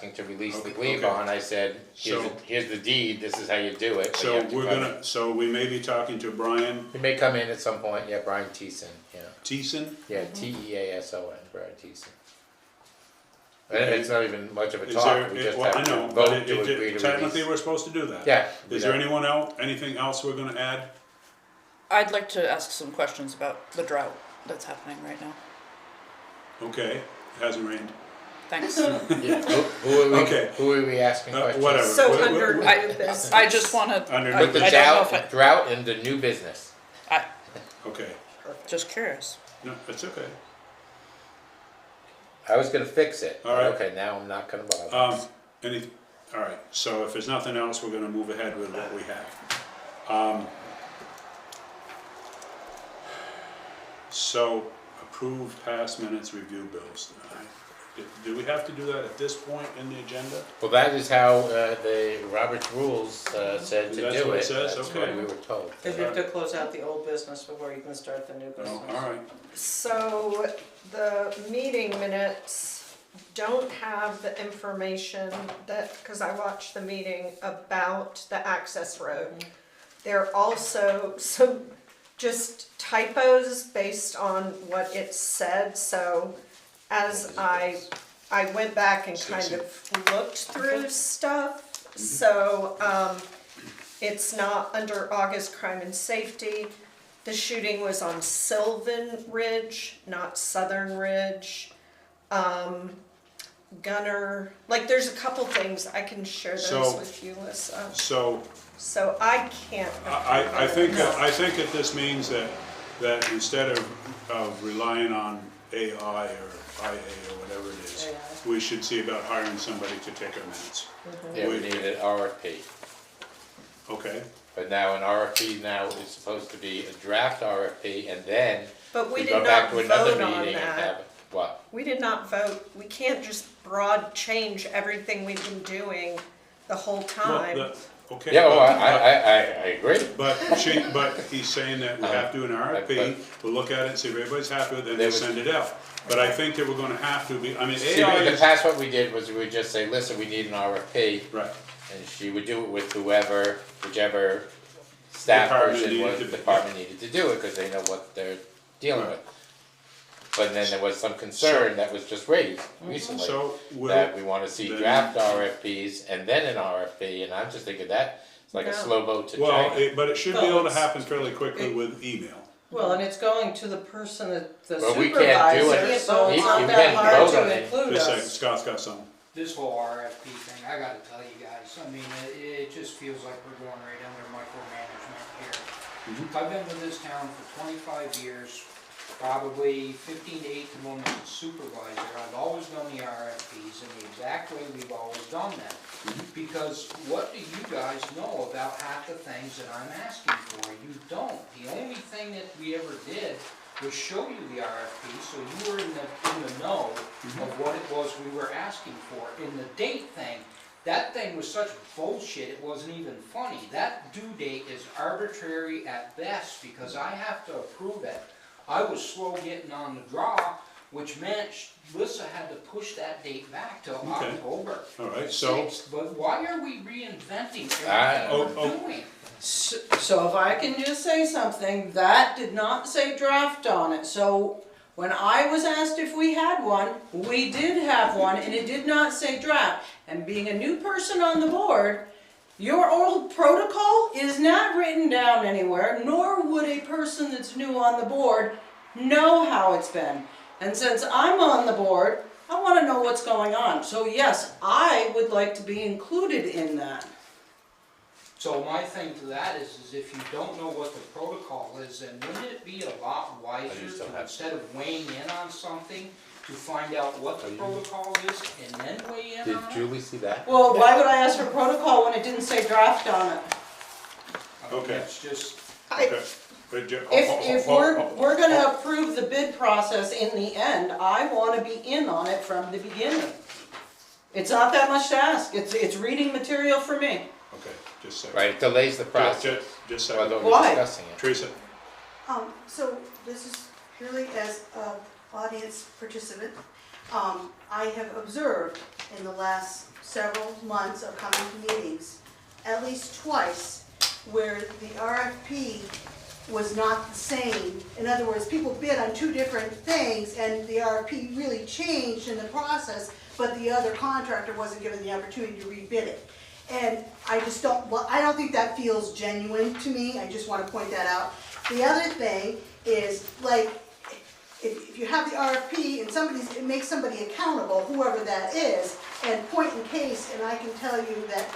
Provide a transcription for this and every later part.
to release the Okay, glebe okay. on, I said, So- here's the deed, this is how you do it. but you So have to we're come- gonna, so we may be talking to Brian He may come in at some point, yeah, Brian Teeson, yeah. Teeson. Yeah, Teason, Brian Teeson. And Okay. it's not even much of a Is talk, there, we just well, I have know, to but vote to agree to technically release. we're supposed to do that. Yeah. Is there anyone else, anything else we're gonna add? I'd like to ask some questions about the drought that's happening right now. Okay, it hasn't rained. Thanks. Yeah, Okay. who are we asking questions? Whatever. So What- under what- new business. I just wanna, Under I Put the don't know if I, drought into new business. Okay, just curious. no, it's okay. I was gonna fix it, All right. okay, now I'm not gonna bother. All right, so if there's nothing else, we're gonna move ahead with what we have. So, approved past minutes, review bills. Do we have to do that at this point in the agenda? Well, that is how the Robert's rules said to That's do what it it, says? that's Okay. what we were told. Because you have to close out the old business before you can start the new Oh, business. all right, So the meeting minutes don't have the information that, because I watched the meeting about the access road. There are also some just typos based on what it said, so as I went back and kind of looked through stuff, so, it's not under August Crime and Safety. The shooting was on Sylvan Ridge, not Southern Ridge. Gunner, like there's a couple things, I can share those So- with you, Lisa. so So I can't. I think that this means that instead of relying on AI or IA or whatever it is, AI. we should see about hiring somebody to take our minutes. Yeah, we need an RFP, Okay, but now an RFP now is supposed to be a draft RFP, and then But we we did go back not to another vote on meeting and have, that. what? We did not vote, we can't just broad change everything we've been doing the whole well, time. okay. Yeah, oh, but- I agree. But he's saying that we have to do an RFP, we'll look at it, see if everybody's happy with it, then There we'll was- send it out. But I think that we're gonna have to be, I mean, See, AI in the is, past, what we did was we would just say, listen, we need an RFP, right, and she would do it with whichever staff Department person needed was, to the be- department needed to do it, cause they know what they're dealing with. But then there was some concern that was just raised recently, so that we wanna see then- draft RFPs and then an RFP, and I'm just thinking that, it's like a No. slow boat to well, China. but it should be Well, able to it's- happen fairly quickly with email. Well, and it's going to the person, the Well, we can't do supervisor, it. so it's You not can't that hard vote on to it. include Just a second, us. Scott's got some. This whole RFP thing, I gotta tell you guys, I mean, it just feels like we're going right under micromanagement here. I've been with this town for 25 years, probably 15 to 18 months as supervisor. I've always done the RFPs in the exact way we've always done them. Because what do you guys know about half the things that I'm asking for? You don't. The only thing that we ever did was show you the RFP, so you were in the know of what it was we were asking for. In the date thing, that thing was such bullshit, it wasn't even funny. That due date is arbitrary at best, because I have to approve it. I was slow getting on the draw, which meant Lissa had to push that date back till Okay. October All right, so, 6th. But why are we reinventing I- everything we're doing? So if I can just say something, that did not say draft on it, so when I was asked if we had one, we did have one, and it did not say draft. And being a new person on the board, your old protocol is not written down anywhere, nor would a person that's new on the board know how it's been. And since I'm on the board, I want to know what's going on. So yes, I would like to be included in that. So my thing to that is if you don't know what the protocol is, then wouldn't it be a lot wiser just don't to, have- instead of weighing in on something, to find out what the protocol is and then weigh in Did on it? Julie see that? Well, why would I ask for protocol when it didn't say draft on it? I mean, Okay. it's just, okay. But If we're gonna approve the bid process in the end, I wanna be in on it from the beginning. It's not that much to ask, it's reading material for me. Okay, just a second. Right, it delays the process, Just a although second. we're Why? discussing it. Teresa, So this is purely as an audience participant. I have observed in the last several months of coming to meetings, at least twice, where the RFP was not the same. In other words, people bid on two different things, and the RFP really changed in the process, but the other contractor wasn't given the opportunity to rebid it. And I just don't, well, I don't think that feels genuine to me, I just wanna point that out. The other thing is, like, if you have the RFP and it makes somebody accountable, whoever that is, and point in case, and I can tell you that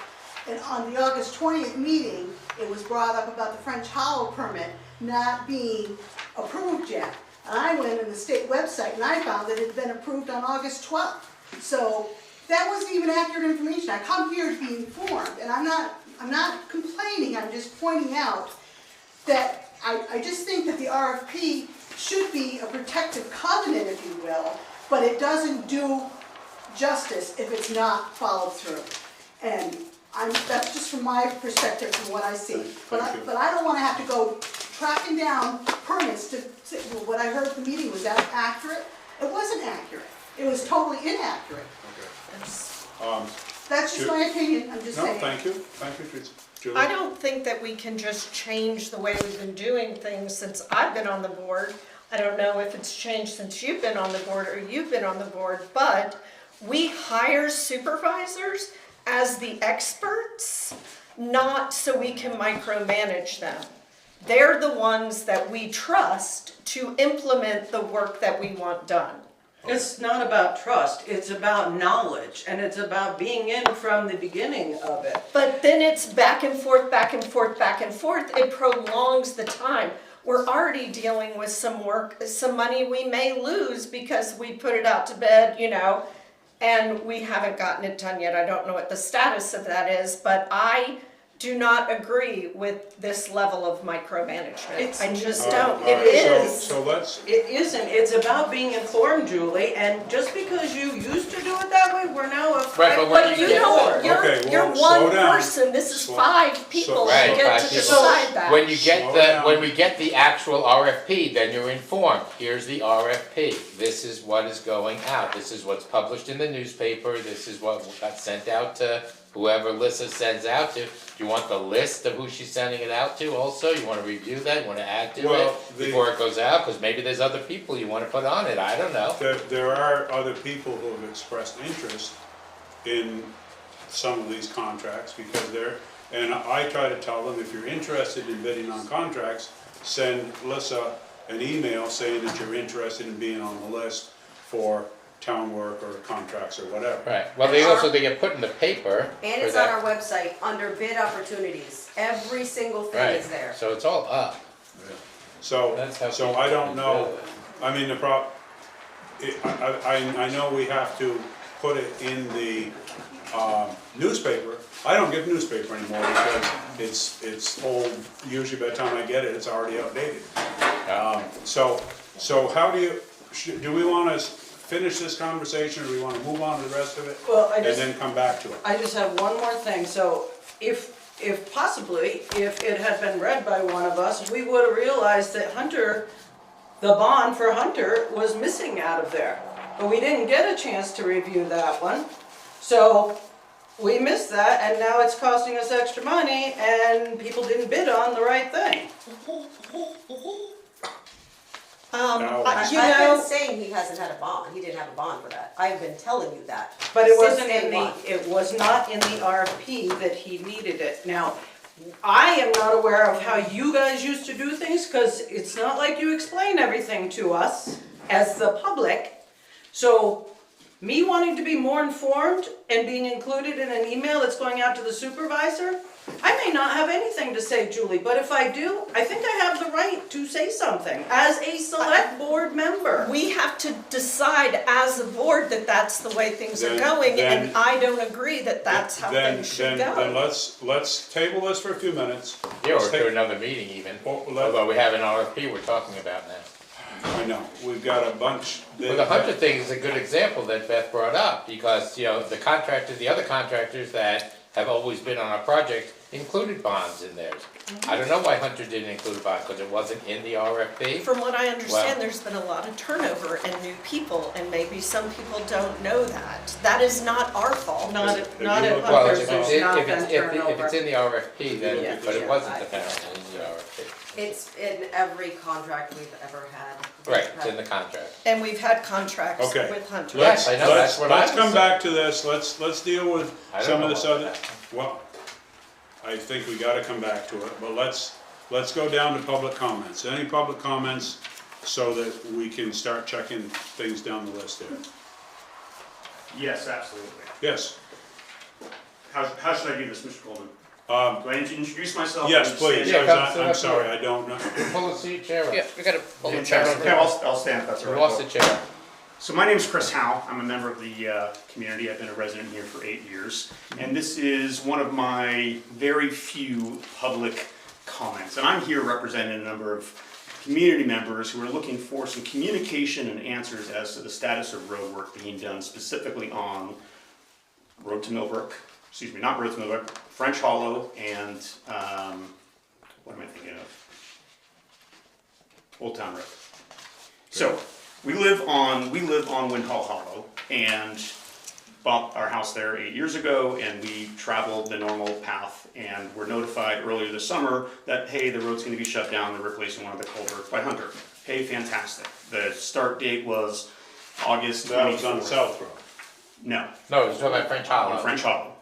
on the August 20th meeting, it was brought up about the French Hollow permit not being approved yet. And I went on the state website and I found that it had been approved on August 12th. So that wasn't even accurate information. I come here to be informed, and I'm not complaining, I'm just pointing out that I just think that the RFP should be a protective covenant, if you will, but it doesn't do justice if it's not followed through. And that's just from my perspective, from what I see. But I don't wanna have to go tracking down permits to, well, what I heard at the meeting, was that accurate? It wasn't accurate. It was totally inaccurate. That's just my opinion, I'm just saying. No, thank you, Teresa. Julie? I don't think that we can just change the way we've been doing things since I've been on the board. I don't know if it's changed since you've been on the board or you've been on the board, but we hire supervisors as the experts, not so we can micromanage them. They're the ones that we trust to implement the work that we want done. It's not about trust, it's about knowledge, and it's about being in from the beginning of it. But then it's back and forth, back and forth, back and forth. It prolongs the time. We're already dealing with some work, some money we may lose because we put it out to bid, and we haven't gotten it done yet. I don't know what the status of that is, but I do not agree with this level of micromanagement. I just don't. All right, It is. So let's, It isn't, it's about being informed, Julie, and just because you used to do it that way, we're now Right, but when But you you get know, there- Okay, you're well, slow one down. person, this is Slow- 5 people Right, who get five to people. decide that. When you get Slow down. when we get the actual RFP, then you're informed. Here's the RFP. This is what is going out. This is what's published in the newspaper. This is what got sent out to whoever Lissa sends out to. Do you want the list of who she's sending it out to also? You wanna review that? You wanna add to Well, it the- before it goes out? Cause maybe there's other people you wanna put on it. I don't know. there are other people who have expressed interest in some of these contracts because and I try to tell them, if you're interested in bidding on contracts, send Lissa an email saying that you're interested in being on the list for town work or contracts or whatever. Right. Well, they get put in the paper. And for it's on that. our website, under bid opportunities, every single thing Right. is there. So it's all up. So, That's how so people I don't can know, do it. I mean, I know we have to put it in the newspaper. I don't get newspaper anymore because it's old, usually by the time I get it, it's already outdated. So how do we wanna finish this conversation, or do we wanna move on to the rest of it? Well, And then come back to it? I just have one more thing, so if possibly, if it had been read by one of us, we would have realized that Hunter, the bond for Hunter was missing out of there. But we didn't get a chance to review that one, so we missed that, and now it's costing us extra money, and people didn't bid on the right thing. Now- I've You been know- saying he hasn't had a bond, he didn't have a bond for that, I've been telling you that. But it since wasn't day in the, one. it was not in the RFP that he needed it. Now, I am not aware of how you guys used to do things, cause it's not like you explain everything to us as the public. So, me wanting to be more informed and being included in an email that's going out to the supervisor, I may not have anything to say, Julie, but if I do, I think I have the right to say something as a select board member. We have to decide as a board that that's the way things are Then- going, and then- I don't agree that that's how Then- things should then go. let's table this for a few minutes. Yeah, or Let's to take- another meeting even. Well, let- Although we have an RFP we're talking about now. I know, we've got a bunch. Well, the Hunter thing is a good example that Beth brought up, because, the other contractors that have always been on our project, included bonds in theirs. I don't know why Hunter didn't include a bond, because it wasn't in the RFP. From what I understand, Well- there's been a lot of turnover and new people, and maybe some people don't know that. That is not our fault. Not Have not you at looked- Well, Hunter's, if there's it's, not if been it's, if turnover. it's in the RFP, then, Yeah. but it Yeah. wasn't apparently in the RFP. It's in every contract we've ever had. Right, it's in the contract. And we've had contracts Okay. with Hunter. Yes, I know, that's what I Let's was come saying. back to this, let's deal with I don't some know of this about other, that. well, I think we gotta come back to it, but let's go down to public comments. Any public comments so that we can start checking things down the list here? Yes, absolutely. Yes, How should I do this, Mr. Coleman? um, Do I need to introduce myself? yes, Or please, stand? Yeah, come sit I'm up sorry, here. I don't know. Pull the seat chair up. Yeah, we gotta pull the chair Fantastic. over. Okay, I'll stand if that's all You right. lost the chair. So my name is Chris Howe. I'm a member of the community. I've been a resident here for 8 years. And this is one of my very few public comments. And I'm here representing a number of community members who are looking for some communication and answers as to the status of road work being done specifically on Road to Millbrook, excuse me, not Road to Millbrook, French Hollow and, what am I thinking of? Old Town Road. So, we live on Winhall Hollow and bought our house there 8 years ago, and we traveled the normal path and were notified earlier this summer that, hey, the road's gonna be shut down, they're replacing one of the culverts by Hunter. Hey, fantastic. The start date was August 24th. That was on South Road, No, No, he's talking about French on Hollow. French Hollow.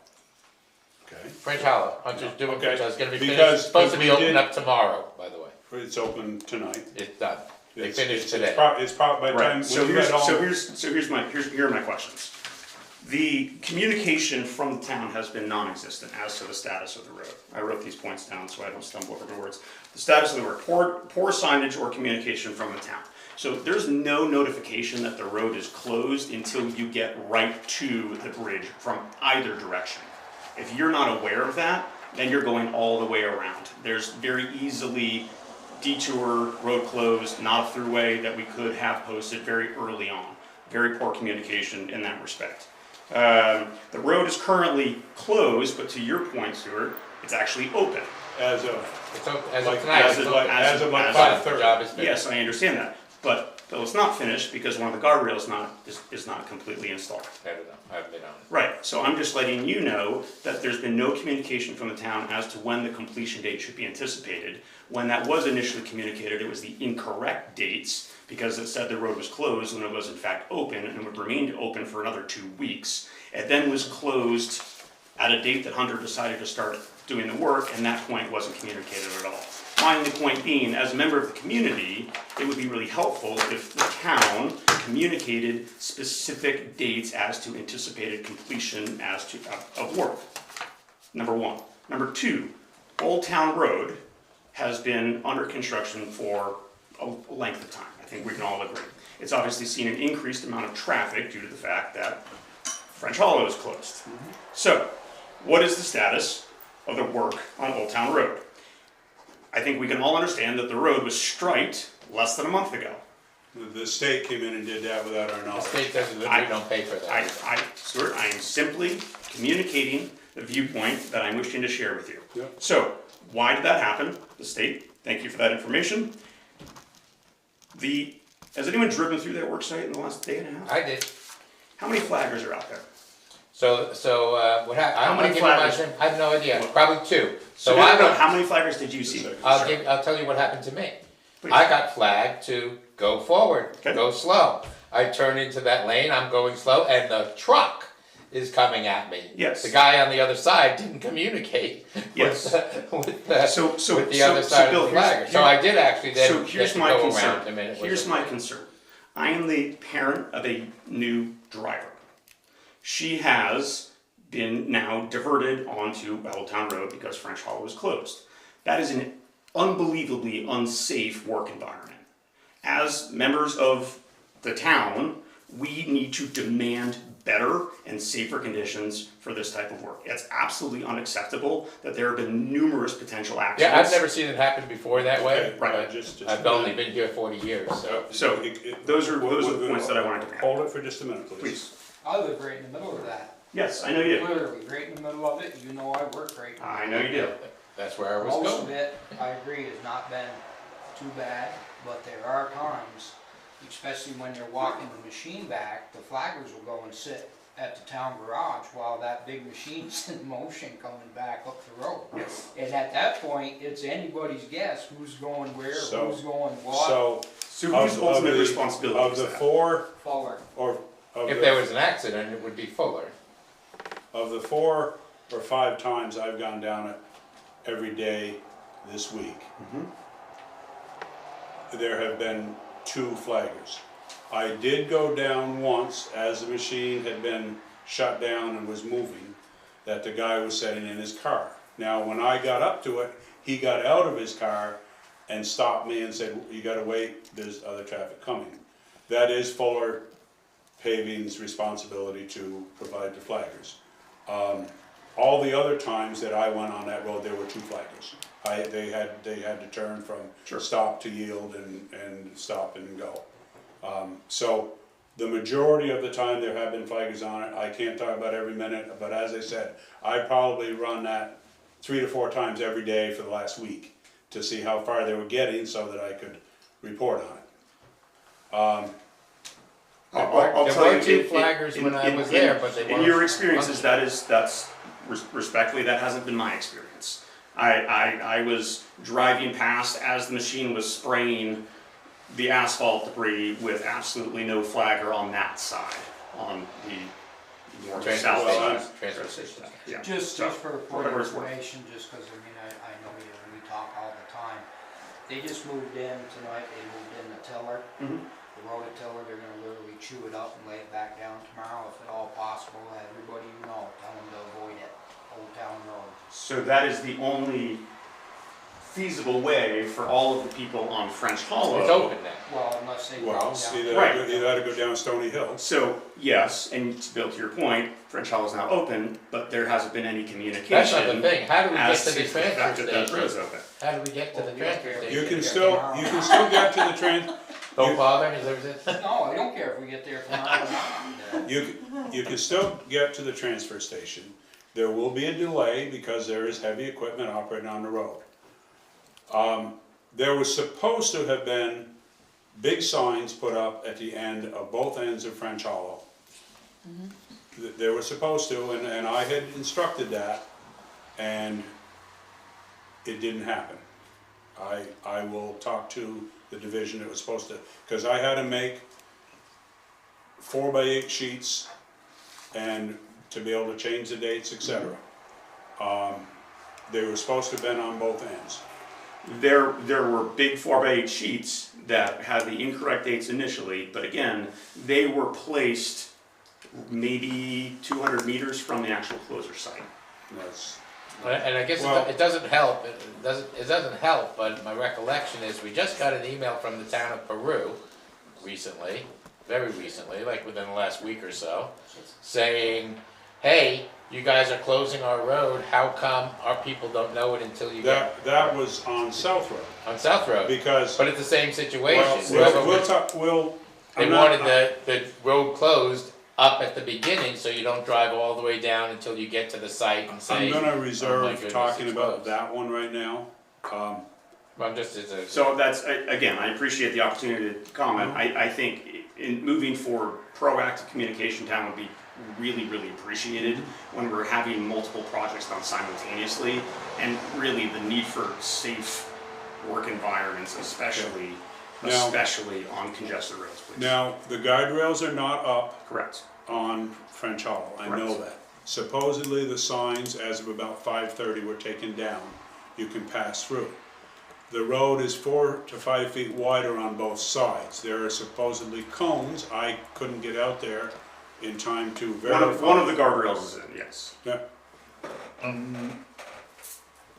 okay? French Hollow, Hunter's doing, Okay, it's gonna be because- finished, supposed to be because we open did- up tomorrow, by the way. It's open tonight. It's done. They It's- finished it's- today. It's probably by the time, Right, so we here's, read all. here are my questions. The communication from the town has been non-existent as to the status of the road. I wrote these points down so I don't stumble over the words. The status of the road, poor signage or communication from the town. So there's no notification that the road is closed until you get right to the bridge from either direction. If you're not aware of that, then you're going all the way around. There's very easily detour, road closed, not a throughway that we could have posted very early on. Very poor communication in that respect. The road is currently closed, but to your point, Stuart, it's actually open. As of, It's open, as Like, of tonight, as it's of open. as of like as Fine, five the thirty. job is finished. Yes, I understand that, but though it's not finished because one of the guardrails is not completely installed. I don't know, I haven't been on it. Right, so I'm just letting you know that there's been no communication from the town as to when the completion date should be anticipated. When that was initially communicated, it was the incorrect dates because it said the road was closed when it was in fact open and would remain open for another 2 weeks. It then was closed at a date that Hunter decided to start doing the work, and that point wasn't communicated at all. My only point being, as a member of the community, it would be really helpful if the town communicated specific dates as to anticipated completion of work. Number one. Number two, Old Town Road has been under construction for a length of time. I think we can all agree. It's obviously seen an increased amount of traffic due to the fact that French Hollow is closed. So, what is the status of the work on Old Town Road? I think we can all understand that the road was striped less than a month ago. The state came in and did that without our The knowledge. state doesn't, we I- don't pay for that. Stuart, I am simply communicating the viewpoint that I'm wishing to share with you. Yep. So, why did that happen? The state, thank you for that information. Has anyone driven through that work site in the last day and a half? I did. How many flaggers are out there? So, what happened, How I'm gonna many give you my, flaggers? I have no idea, probably 2. So, So I how many flaggers did you see? I'll tell you what happened to me. Please. I got flagged to go forward, Okay. go slow. I turn into that lane, I'm going slow, and the truck is coming at me. Yes. The guy on the other side didn't communicate Yes. with the So other side Bill, of the flagger. So I did actually So then get here's to my go concern. around him and it was. Here's my concern. I am the parent of a new driver. She has been now diverted onto Old Town Road because French Hollow is closed. That is an unbelievably unsafe work environment. As members of the town, we need to demand better and safer conditions for this type of work. It's absolutely unacceptable that there have been numerous potential accidents. Yeah, I've never seen it happen before that way, Okay, right. but Just I've only been here 40 years, so. So, those are the points that I wanted to make. Hold it for just a minute, please. Please. I live right in the middle of that. Yes, I know you do. Literally, right in the middle of it, you know I work right now. I know you do. That's where I was Most of going. it, I agree, has not been too bad, but there are times, especially when you're walking the machine back, the flaggers will go and sit at the town garage while that big machine's in motion coming back up the road. Yes. And at that point, it's anybody's guess who's going where, So- who's going what. So, So whose ultimate responsibility of is the that? four, Forward. or of If there the, was an accident, it would be Fuller. of the 4 or 5 times I've gone down it every day this week, there have been 2 flaggers. I did go down once as the machine had been shut down and was moving, that the guy was sitting in his car. Now, when I got up to it, he got out of his car and stopped me and said, you gotta wait, there's other traffic coming. That is Fuller Paving's responsibility to provide the flaggers. All the other times that I went on that road, there were 2 flaggers. They had to turn from stop to yield and stop and go. So the majority of the time there have been flaggers on it. I can't talk about every minute, but as I said, I probably run that 3 to 4 times every day for the last week to see how far they were getting so that I could report on it. I'll There tell were you, 2 flaggers when I was there, but they weren't. In your experiences, that's respectfully, that hasn't been my experience. I was driving past as the machine was spraying the asphalt debris with absolutely no flagger on that side, on the north or south side. Transfer station. Yeah. Just So, for whatever it's worth. information, just because I mean, I know you, we talk all the time. They just moved in tonight, they moved in the tiller, Mhm. the rototiller, they're gonna literally chew it up and lay it back down tomorrow, if at all possible, let everybody you know, tell them to avoid it, Old Town Road. So that is the only feasible way for all of the people on French Hollow. It's open now. Well, unless they. Well, go see, down- Right. you gotta go down Stony Hill. So, yes, and to build to your point, French Hollow is now open, but there hasn't been any communication. That's not the thing. How do we get as to the the fact transfer that that road's station? open. How do we get to the transfer station? You can still get to the Don't bother, is that it? No, I don't care if we get there tomorrow or not. you can still get to the transfer station. There will be a delay because there is heavy equipment operating on the road. There was supposed to have been big signs put up at the end of both ends of French Hollow. They were supposed to, and I had instructed that, and it didn't happen. I will talk to the division that was supposed to, because I had to make 4x8 sheets and to be able to change the dates, etc. They were supposed to have been on both ends. There were big 4x8 sheets that had the incorrect dates initially, but again, they were placed maybe 200 meters from the actual closer site. That's, And I guess Well- it doesn't help, it doesn't help, but my recollection is we just got an email from the town of Peru recently, very recently, like within the last week or so, saying, hey, you guys are closing our road, how come our people don't know it until you get that was on South Road, on South Road? because, But it's the same situation. well, we'll They talk, I'm not- wanted the road closed up at the beginning, so you don't drive all the way down until you get to the site and say, I'm gonna "Oh my reserve goodness, talking it's about closed." that one right now. I'm just, it's a. So that's, again, I appreciate the opportunity to comment. I think in moving forward, proactive communication town would be really, really appreciated when we're having multiple projects done simultaneously, and really the need for safe work environments, especially Now- on congested roads, please. Now, the guardrails are not up Correct. on French Hollow, I know Correct. that. Supposedly, the signs, as of about 5:30, were taken down, you can pass through. The road is 4 to 5 feet wider on both sides. There are supposedly cones, I couldn't get out there in time to verify. One of the guardrails is in, yes. Yeah.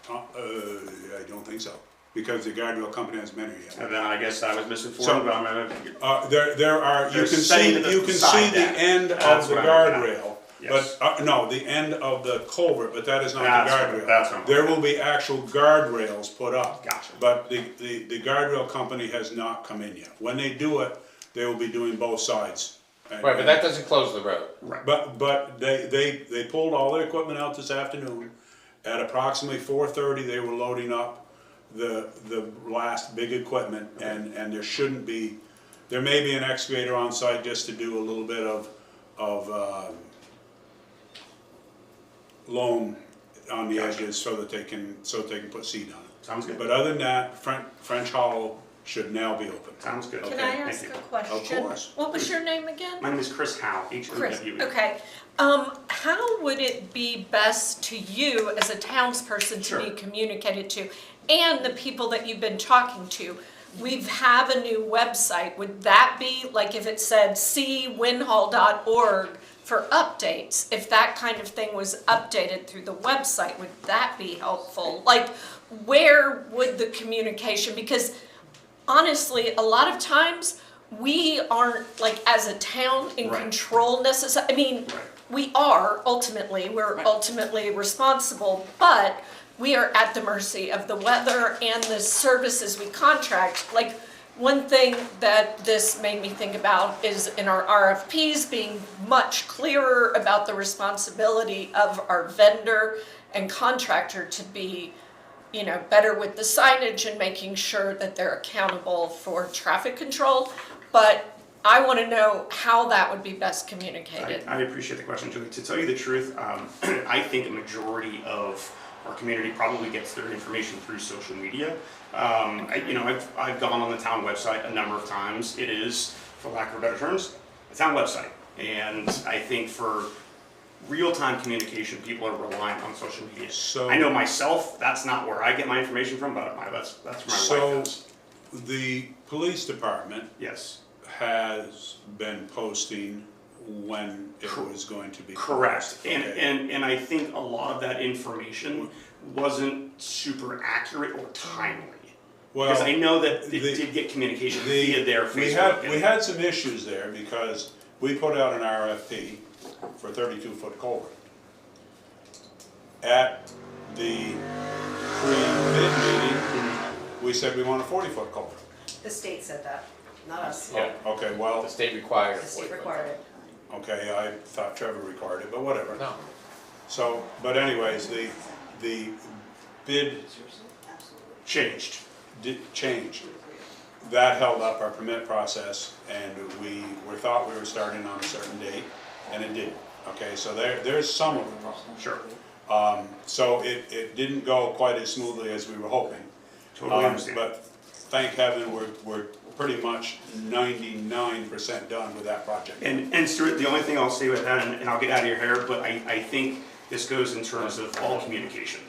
I don't think so, because the guardrail company hasn't been here yet. And then I guess I was misinformed, but I'm gonna, There are, you They're can saying see, that you the can see side the deck. end That's of the what I'm looking guardrail. Yes. But, no, the end of the culvert, but that is not the That's what- guardrail. that's what I'm There will be actual guardrails put up. Gotcha. But the guardrail company has not come in yet. When they do it, they will be doing both sides. Right, but that doesn't close the road. But they pulled all their equipment out this afternoon. At approximately 4:30, they were loading up the last big equipment, and there shouldn't be, there may be an excavator on site just to do a little bit of loam on the edges so that they can put seed on it. Sounds good. But other than that, French Hollow should now be open. Sounds good. Can Okay, I thank ask you. a question? Of course. What was your name again? My name is Chris Howe, Chris, H-O-W-E. okay. How would it be best to you as a townsperson to be Sure. communicated to, and the people that you've been talking to? We have a new website. Would that be, like if it said winhall.org for updates, if that kind of thing was updated through the website, would that be helpful? Like, where would the communication, because honestly, a lot of times, we aren't, like, as a town in Right. control necessarily. I mean, we are ultimately, we're ultimately responsible, but we are at the mercy of the weather and the services we contract. Like, one thing that this made me think about is in our RFPs being much clearer about the responsibility of our vendor and contractor to be, you know, better with the signage and making sure that they're accountable for traffic control. But I want to know how that would be best communicated. I appreciate the question, Julie. To tell you the truth, I think a majority of our community probably gets their information through social media. I've gone on the town website a number of times. It is, for lack of better terms, a town website. And I think for real-time communication, people are reliant on social media. So- I know myself, that's not where I get my information from, but that's where my wife does. The police department Yes. has been posting when it was going to be. Correct, closed, okay? and I think a lot of that information wasn't super accurate or timely. Because I know that it did get communication via their Facebook. We had some issues there because we put out an RFP for a 32-foot culvert. At the pre-bid meeting, we said we want a 40-foot culvert. The state said that, not us. Yeah. Okay, well, The state required The it. state required it. okay, I thought Trevor required it, but whatever. No. So, but anyways, the bid Changed. changed. That held up our permit process, and we thought we were starting on a certain date, and it didn't. Okay, so there's some of the problem. Sure. So it didn't go quite as smoothly as we were hoping. Totally understand. But thank heaven, we're pretty much 99% done with that project. And Stuart, the only thing I'll say with that, and I'll get out of your hair, but I think this goes in terms of all communication.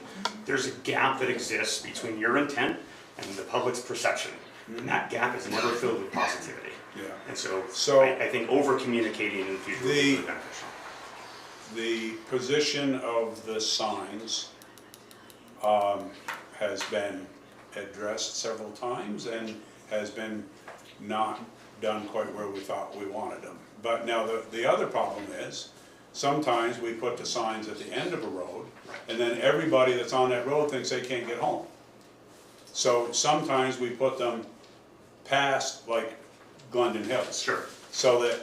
There's a gap that exists between your intent and the public's perception. And that gap is never filled with positivity. Yeah. And so So- I think over-communicating in the future would be beneficial. The position of the signs has been addressed several times and has been not done quite where we thought we wanted them. But now the other problem is, sometimes we put the signs at the end of a road, and then everybody that's on that road thinks they can't get home. So sometimes we put them past, like, Glendon Hills. Sure. So that,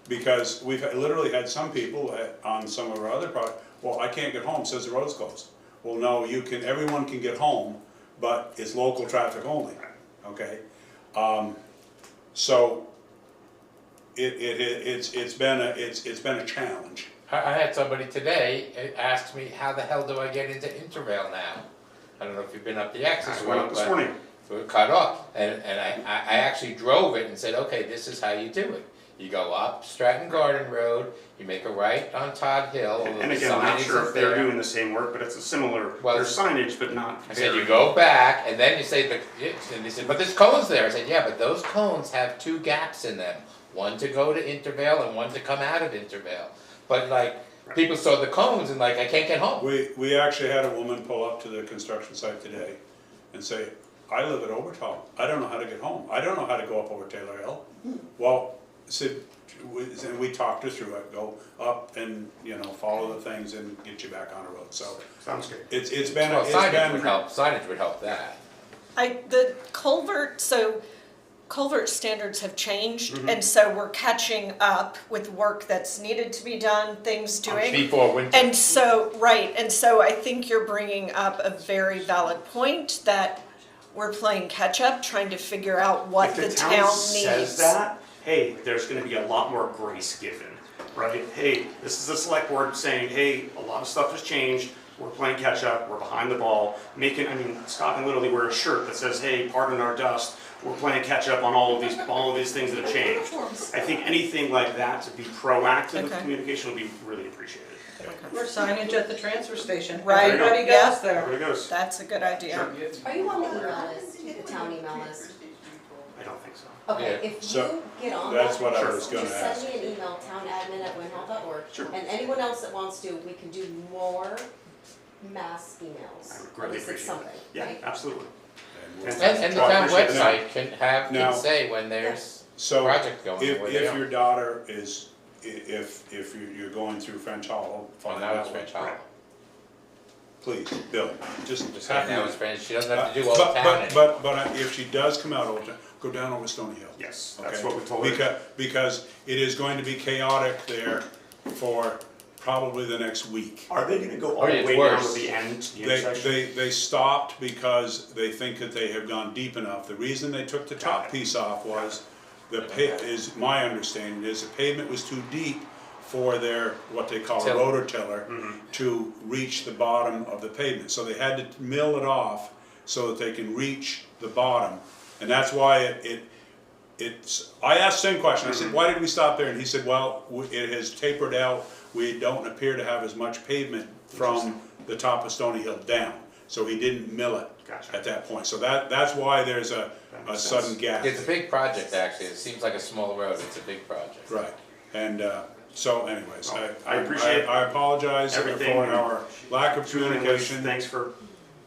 because we've literally had some people on some of our other projects, well, I can't get home, says the road's closed. Well, no, everyone can get home, but it's local traffic only, okay? So it's been a challenge. I had somebody today ask me, how the hell do I get into Intervale now? I don't know if you've been up the access I went up road, this but morning. we're cut off. And I actually drove it and said, okay, this is how you do it. You go up Stratton Garden Road, you make a right on Todd Hill. And again, I'm not sure if they're doing the same work, but it's a similar, Well, there's signage, but not. I said, you go back, and then you say, and they said, but there's cones there. I said, yeah, but those cones have two gaps in them. One to go to Intervale and one to come out of Intervale. But like, people saw the cones and like, I can't get home. We actually had a woman pull up to the construction site today and say, I live at Overtall, I don't know how to get home, I don't know how to go up over Taylor Hill. Well, and we talked her through it, go up and, follow the things and get you back on the road, so. Sounds good. It's been, Well, signage would help that. The culvert, so culvert standards have changed, and so we're catching up with work that's needed to be done, things doing. Before winter. And so, right, and so I think you're bringing up a very valid point that we're playing catch-up, trying to figure out what If the the town town needs. says that, hey, there's gonna be a lot more grace given, right? Hey, this is the select board saying, hey, a lot of stuff has changed, we're playing catch up, we're behind the ball, Scott can literally wear a shirt that says, hey, pardon our dust, we're playing catch up on all of these things that have changed. I think anything like that to be proactive with Okay. communication would be really appreciated. Or signage at the transfer station. Right, Everybody yeah. goes there. There it goes. That's a good idea. Are you on the email list, the town email list? I don't think so. Okay, Yeah. if So, you get on that's that, what I Sure. was gonna ask. just send me an email, townadmin@winhall.org. Sure. And anyone else that wants to, we can do more mass emails. I would greatly At least it's appreciate it. something, Yeah, right? absolutely. And the So I town appreciate that. website can say when there's So, project going, if, where they if are. your daughter is, if you're going through French Hollow, Well, find now out it's French what, Hollow. please, Bill, just Just have saying now me. it's French, she doesn't have to do all the town anymore. But if she does come out Old Town, go down over Stony Hill. Yes, that's Okay? what we told her. Because it is going to be chaotic there for probably the next week. Are they gonna go all Or the it's way down worse. to the end, the They, intersection? they stopped because they think that they have gone deep enough. The reason they took the Got top it. piece off was, is my understanding is the pavement was too deep for their, what they call a Tiller. rototiller, to reach the bottom of the pavement. So they had to mill it off so that they can reach the bottom. And that's why it's, I asked the same question, I said, why did we stop there? And he said, well, it has tapered out, we don't appear to have as much pavement from the top of Stony Hill down. So he didn't mill it Gotcha. at that point. So that's why there's a makes sudden sense. gap. It's a big project, actually, it seems like a small road, it's a big project. Right, and, so anyways, I appreciate I apologize for everything. our lack of communication, Thanks for,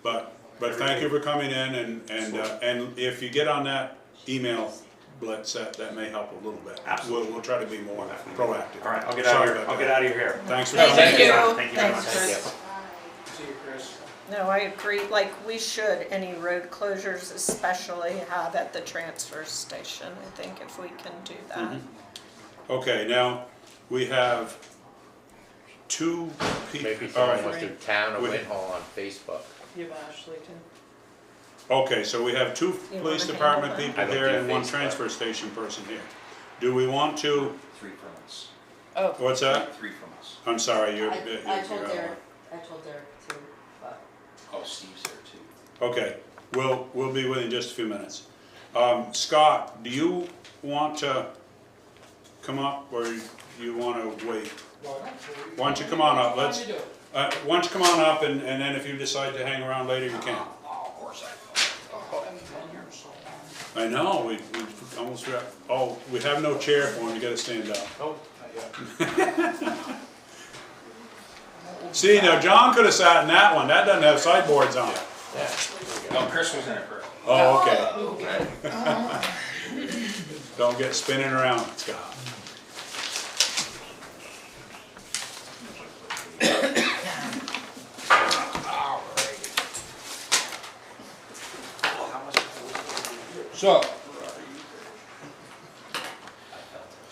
but thank you for coming in and if you get on that email blitz, that may help a little bit. Absolutely. We'll try to be more proactive. all right, I'll get out Sorry of here, about I'll that. get out of your hair. Thanks for Thank coming. Thank you. you. Thank you very Thanks, much. Chris. See you, Chris. No, I agree, like, we should, any road closures especially have at the transfer station, I think, if we can do that. Okay, now, we have two people. Maybe someone wants to do Town of Wait. Winhall on Facebook. You have Ashley too. Okay, so we have two You police wanna department handle that? people I don't here do and one Facebook. transfer station person here. Do we want to, 3 from us. Oh, what's that? 3 from us. I'm sorry, you're. I you're- told you're- Derek, too, but. Oh, Steve's there too. Okay, we'll be with you in just a few minutes. Scott, do you want to come up or you want to wait? Why don't you come on up, let's, why don't you come on up and then if you decide to hang around later, you can. Oh, of course I will. I've been here so long. I know, we almost forgot, oh, we have no chair for him, you gotta stand up. Oh, See, now John could have sat in that one, that doesn't have sideboards on it. No, Chris was in it first. Oh, okay. Don't get spinning around, Scott. So,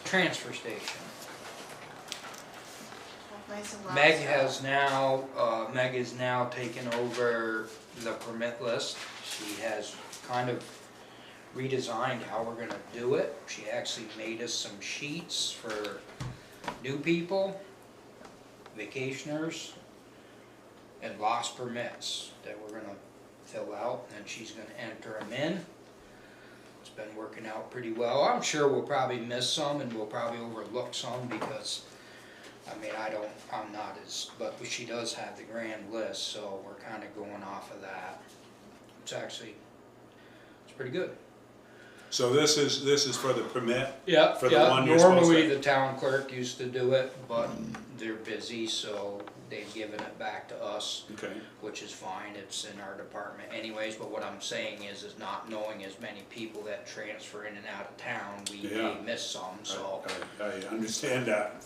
transfer station. Nice and loud. Meg is now taken over the permit list. She has kind of redesigned how we're gonna do it. She actually made us some sheets for new people, vacationers, and lost permits that we're gonna fill out, and she's gonna enter them in. It's been working out pretty well. I'm sure we'll probably miss some and we'll probably overlook some because, I mean, I'm not as, but she does have the grand list, so we're kinda going off of that. It's pretty good. So this is for the permit? Yeah, For the one you're supposed normally to- the town clerk used to do it, but they're busy, so they've given it back to us, Okay. which is fine, it's in our department anyways, but what I'm saying is not knowing as many people that transfer in and out of town, we may Yeah. miss some, so. I understand that.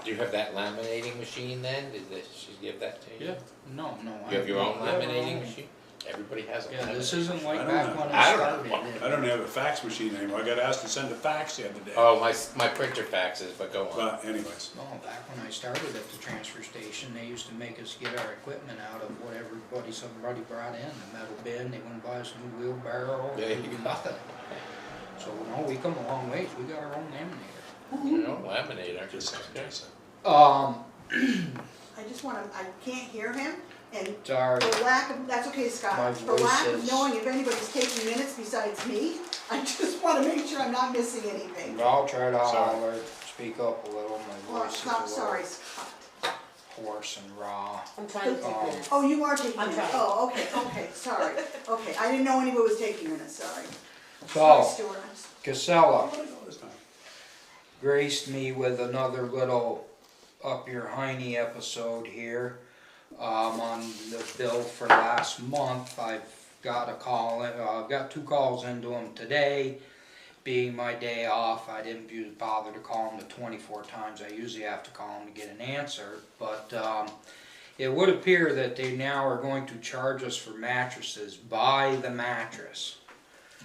Do you have that laminating machine then? Did she give that to you? No, You have your own we have our laminating own. machine? Everybody has a Yeah, this laminator. isn't like I don't back know. when I I don't started. I don't have a fax machine anymore, I got asked to send a fax the other day. Oh, my printer faxes, but go on. But anyways, No, back when I started at the transfer station, they used to make us get our equipment out of what somebody brought in, the metal bin, they wouldn't buy us a new wheelbarrow. There you go. Nothing. So, no, we come a long ways, we got our own laminator. You know, laminator. just Okay. I just wanna, I can't hear him, and Sorry, for lack of, that's okay, My Scott, for voice lack of is- knowing if anybody's taking minutes besides me, I just wanna make sure I'm not missing anything. I'll try to Sorry. holler, speak up a little, my Well, voice is a stop, little sorry, Scott. hoarse and raw. I'm trying to take Um, minutes. Oh, you are taking I'm minutes, trying. oh, okay, sorry, okay, I didn't know anybody was taking minutes, sorry. Sorry, So, Stuart. Casella I'm gonna go this time. graced me with another little up your hiney episode here. On the bill for last month, I've got a call, I've got 2 calls into him today. Being my day off, I didn't bother to call him the 24 times I usually have to call him to get an answer. But it would appear that they now are going to charge us for mattresses by the mattress.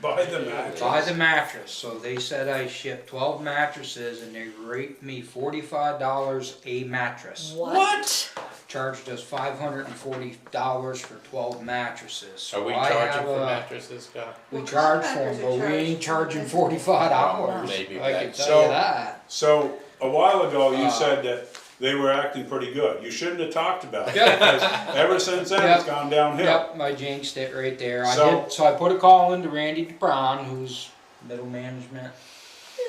By the mattress. By the mattress, so they said I shipped 12 mattresses and they raped me $45 a mattress. What? Charged us $540 for 12 mattresses. So Are we I charging have for a- mattresses, Scott? We Well, charge for them, contractors but are we ain't charged. charging $45. Maybe I can that- tell So- you that. So, a while ago, you Uh, said that they were acting pretty good. You shouldn't have talked about it, Yep. because ever since then, it's Yep. gone downhill. Yep, I jinxed it right there. So- So I put a call into Randy DeBron, who's middle management.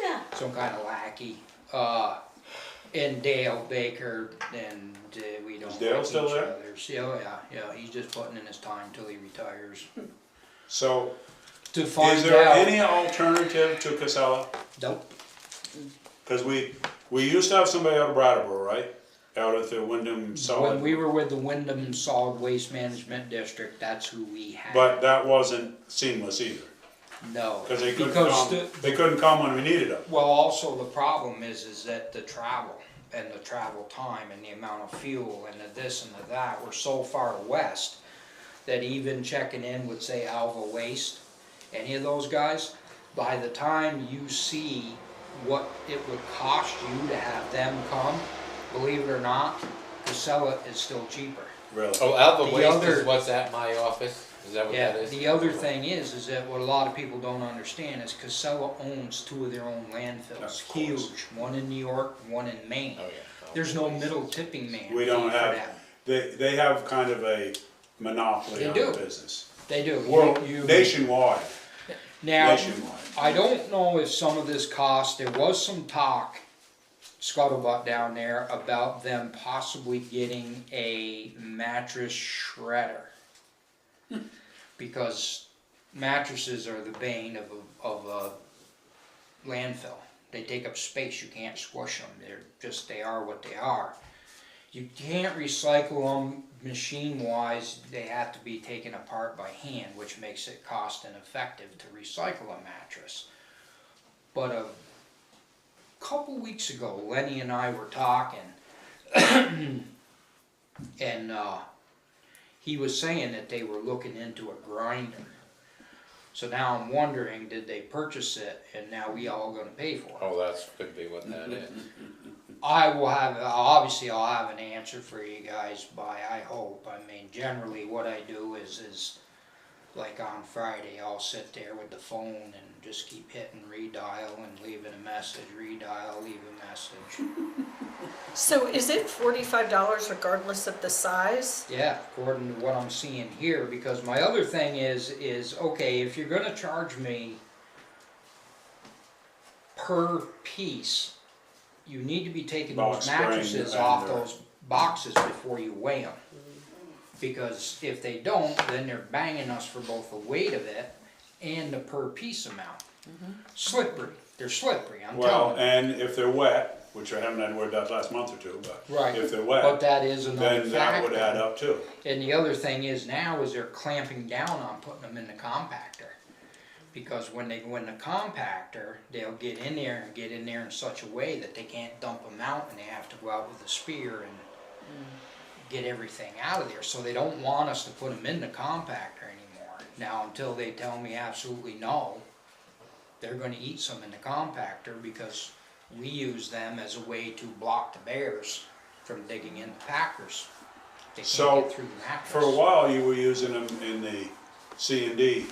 Yeah. Some kind of lackey, and Dale Baker, and we don't Is Dale like still each there? other's. Yeah, he's just putting in his time till he retires. So, To is find there out, any alternative to Casella? nope, Because we used to have somebody out of Brattleboro, right? Out at the Wyndham when Solid. we were with the Wyndham Solid Waste Management District, that's who we had. But that wasn't seamless either, No, because they couldn't because come, they couldn't come when we needed them. well, also the problem is that the travel and the travel time and the amount of fuel and the this and the that, we're so far west that even checking in with, say, Alva Waste, any of those guys, by the time you see what it would cost you to have them come, believe it or not, Casella is still cheaper. Really. Oh, Alva The Waste other- is what's at my office? Is that what Yeah, that is? the other thing is that what a lot of people don't understand is Casella owns 2 of their own landfills, Of course. huge, one in New York, one in Maine. Oh, yeah. There's no middle tipping man We fee don't for have, them. they have kind of a monopoly They on do. the business. They do. World, You- nationwide, Now, nationwide. I don't know if some of this cost, there was some talk, scuttlebutt down there, about them possibly getting a mattress shredder. Because mattresses are the bane of a landfill. They take up space, you can't squish them, they are what they are. You can't recycle them machine-wise, they have to be taken apart by hand, which makes it cost ineffective to recycle a mattress. But a couple weeks ago, Lenny and I were talking, and he was saying that they were looking into a grinder. So now I'm wondering, did they purchase it and now we all gonna pay for it? Oh, that's, could be what that is. Obviously I'll have an answer for you guys by, I hope. I mean, generally what I do is like on Friday, I'll sit there with the phone and just keep hitting redial and leaving a message, redial, leave a message. So is it $45 regardless of the size? Yeah, according to what I'm seeing here, because my other thing is, okay, if you're gonna charge me per piece, you need to be taking those Box spring mattresses and off their- those boxes before you weigh them. Because if they don't, then they're banging us for both the weight of it and the per piece amount. Slippery, they're slippery, I'm Well, telling you. and if they're wet, which I haven't had to worry about the last month or two, but Right, if they're but wet, that is another then that would add factor. up too. And the other thing is now is they're clamping down on putting them in the compactor. Because when they go in the compactor, they'll get in there in such a way that they can't dump them out and they have to go out with a spear and get everything out of there. So they don't want us to put them in the compactor anymore. Now, until they tell me absolutely no, they're gonna eat some in the compactor because we use them as a way to block the bears from digging in the packers. They So, can't get through the mattress. For a while, you were using them in the C and D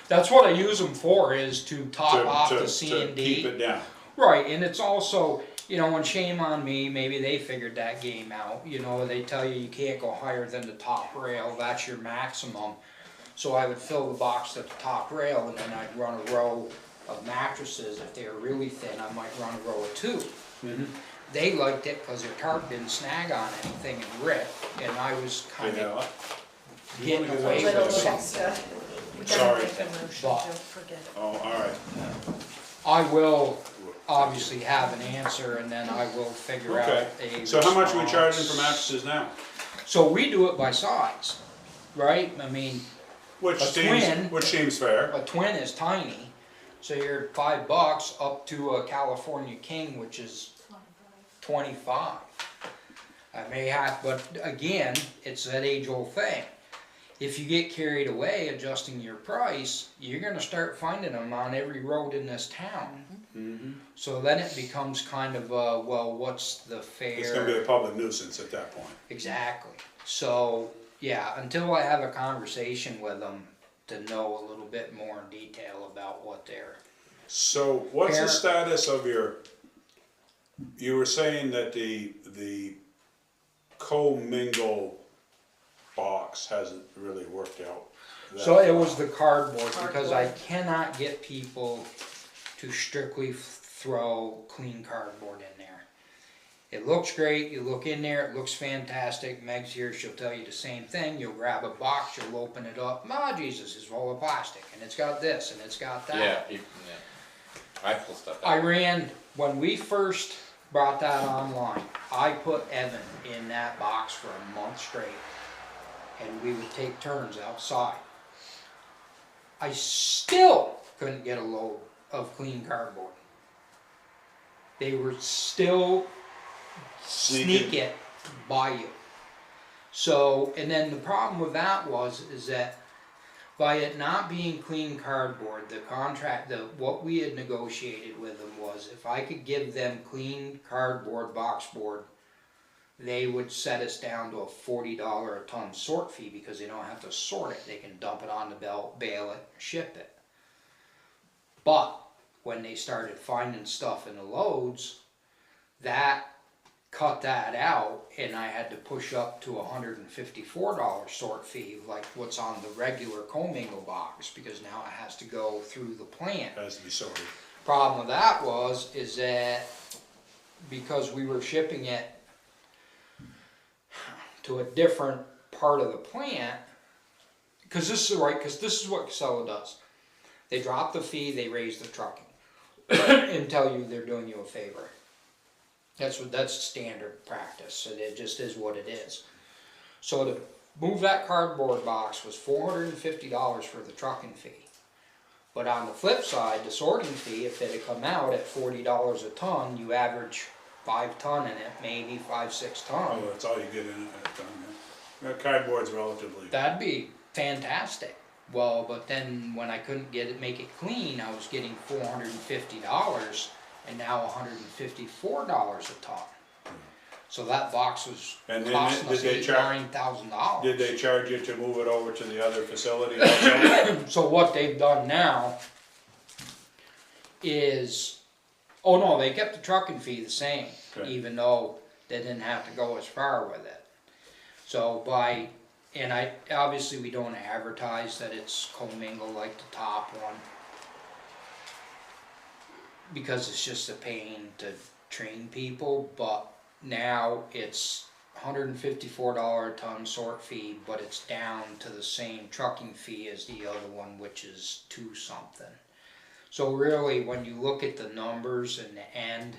That's what I use them for, is to top off to the C and D. keep it down. Right, and it's also, you know, and shame on me, maybe they figured that game out. You know, they tell you you can't go higher than the top rail, that's your maximum. So I would fill the box at the top rail, and then I'd run a row of mattresses. If they were really thin, I might run a row of two. They liked it because their tarp didn't snag on anything and rip, and I was kind Yeah. of You getting wanna do away that? with something. Sorry. But Oh, all right. I will obviously have an answer, and then I will figure out Okay. a So how much are we response. charging for mattresses now? So we do it by size, right? I mean, Which A twin. seems fair. a twin is tiny, so you're $5 up to a California King, which is 25. I may have, but again, it's that age-old thing. If you get carried away adjusting your price, you're gonna start finding them on every road in this town. So then it becomes kind of a, well, what's the fair? It's gonna be a public nuisance at that point. Exactly. So, yeah, until I have a conversation with them to know a little bit more in detail about what they're. So what's the Fair. status of you were saying that the co-mingle box hasn't really worked out. that So it well. was the cardboard, because I cannot get people to strictly throw clean cardboard in there. It looks great, you look in there, it looks fantastic. Meg's here, she'll tell you the same thing. You'll grab a box, you'll open it up, Jesus, it's full of plastic, and it's got this, and it's got that. Yeah. I pull stuff out. I ran, when we first brought that online, I put Evan in that box for a month straight, and we would take turns outside. I still couldn't get a load of clean cardboard. They were still sneak it by you. So, and then the problem with that is that by it not being clean cardboard, the contract, what we had negotiated with them was if I could give them clean cardboard box board, they would set us down to a $40 a ton sort fee because they don't have to sort it. They can dump it on the belt, bale it, ship it. But when they started finding stuff in the loads, that cut that out, and I had to push up to $154 sort fee, like what's on the regular commingle box, because now it has to go through the plant. Has to be sorted. Problem with that is that because we were shipping it to a different part of the plant, because this is what Casella does. They drop the fee, they raise the trucking, and tell you they're doing you a favor. That's standard practice, so it just is what it is. So to move that cardboard box was $450 for the trucking fee. But on the flip side, the sorting fee, if it had come out at $40 a ton, you average 5 ton in it, maybe 5-6 ton. Oh, that's all you get in it at a time, yeah. Cardboard's relatively. That'd be fantastic. Well, but then when I couldn't make it clean, I was getting $450 and now $154 a ton. So that box was And then costing us did they charge- $9,000. Did they charge you to move it over to the other facility also? So what they've done now is, oh no, they kept the trucking fee the same, Okay. even though they didn't have to go as far with it. So obviously we don't advertise that it's commingled like the top one, because it's just a pain to train people, but now it's $154 a ton sort fee, but it's down to the same trucking fee as the other one, which is $2 something. So really, when you look at the numbers in the end,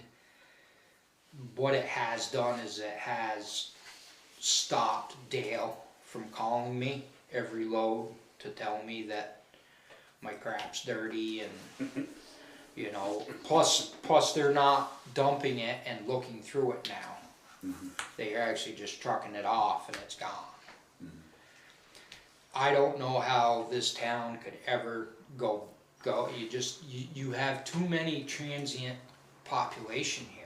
what it has done is it has stopped Dale from calling me every load to tell me that my crap's dirty, and you know, plus they're not dumping it and looking through it now. They're actually just trucking it off and it's gone. I don't know how this town could ever go, you have too many transient population here.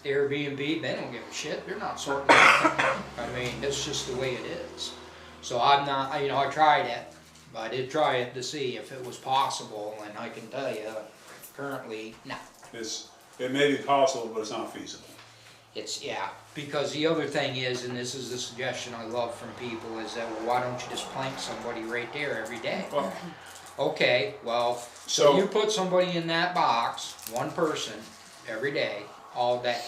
Airbnb, they don't give a shit, they're not sorting it out. I mean, it's just the way it is. So I'm not, I tried it, but I did try it to see if it was possible, and I can tell you, currently, no. It may be possible, but it's not feasible. It's, yeah, because the other thing is, and this is the suggestion I love from people, is that, well, why don't you just plank somebody right there every day? Well, Okay, well, So- so you put somebody in that box, one person, every day, all day.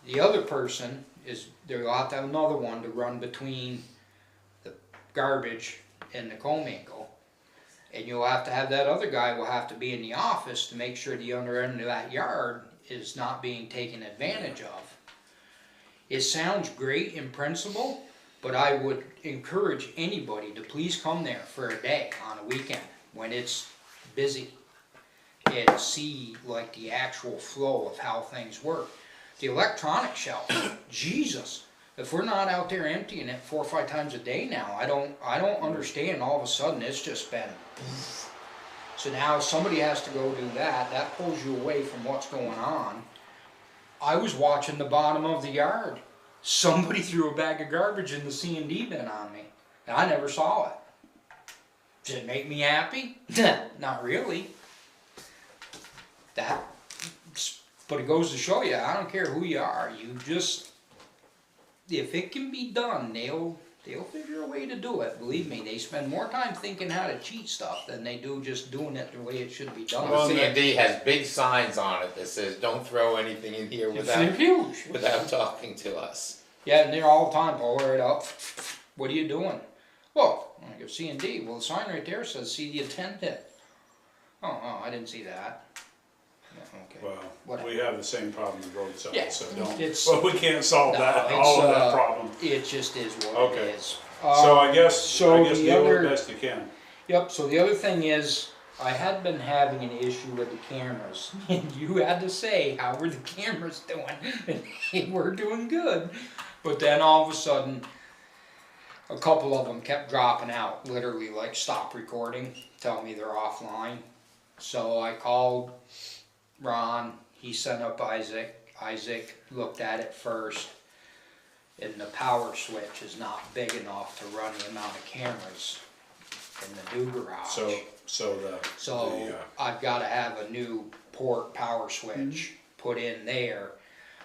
The other person is, they'll have to have another one to run between the garbage and the commingle. And you'll have to have that other guy will have to be in the office to make sure the other end of that yard is not being taken advantage of. It sounds great in principle, but I would encourage anybody to please come there for a day on a weekend when it's busy and see like the actual flow of how things work. The electronic shelf, Jesus, if we're not out there emptying it 4 or 5 times a day now, I don't understand. All of a sudden it's just been. So now somebody has to go do that. That pulls you away from what's going on. I was watching the bottom of the yard. Somebody threw a bag of garbage in the C&D bin on me, and I never saw it. Did it make me happy? Not really. But it goes to show you, I don't care who you are, you just, if it can be done, they'll figure a way to do it. Believe me, they spend more time thinking how to cheat stuff than they do just doing it the way it should be done. Well, C&D has big signs on it that says, don't throw anything in here They're huge. without talking to us. Yeah, and they're all the time, pull it up. What are you doing? Well, I go C&D. Well, the sign right there says, see the attendant. Oh, I didn't see that. Yeah, okay. Well, Whatever. we have the same problem with roadside, Yeah, so don't, it's- well, we can't solve No, that, it's, all of that problem. It just is what Okay. it is. So I guess the deal with other- it best you can. Yep, so the other thing is, I had been having an issue with the cameras, and you had to say, how were the cameras doing? And they were doing good, but then all of a sudden, a couple of them kept dropping out, literally like stop recording, tell me they're offline. So I called Ron, he sent up Isaac looked at it first, and the power switch is not big enough to run the amount of cameras in the new garage. So I've gotta have a new port power switch put in there,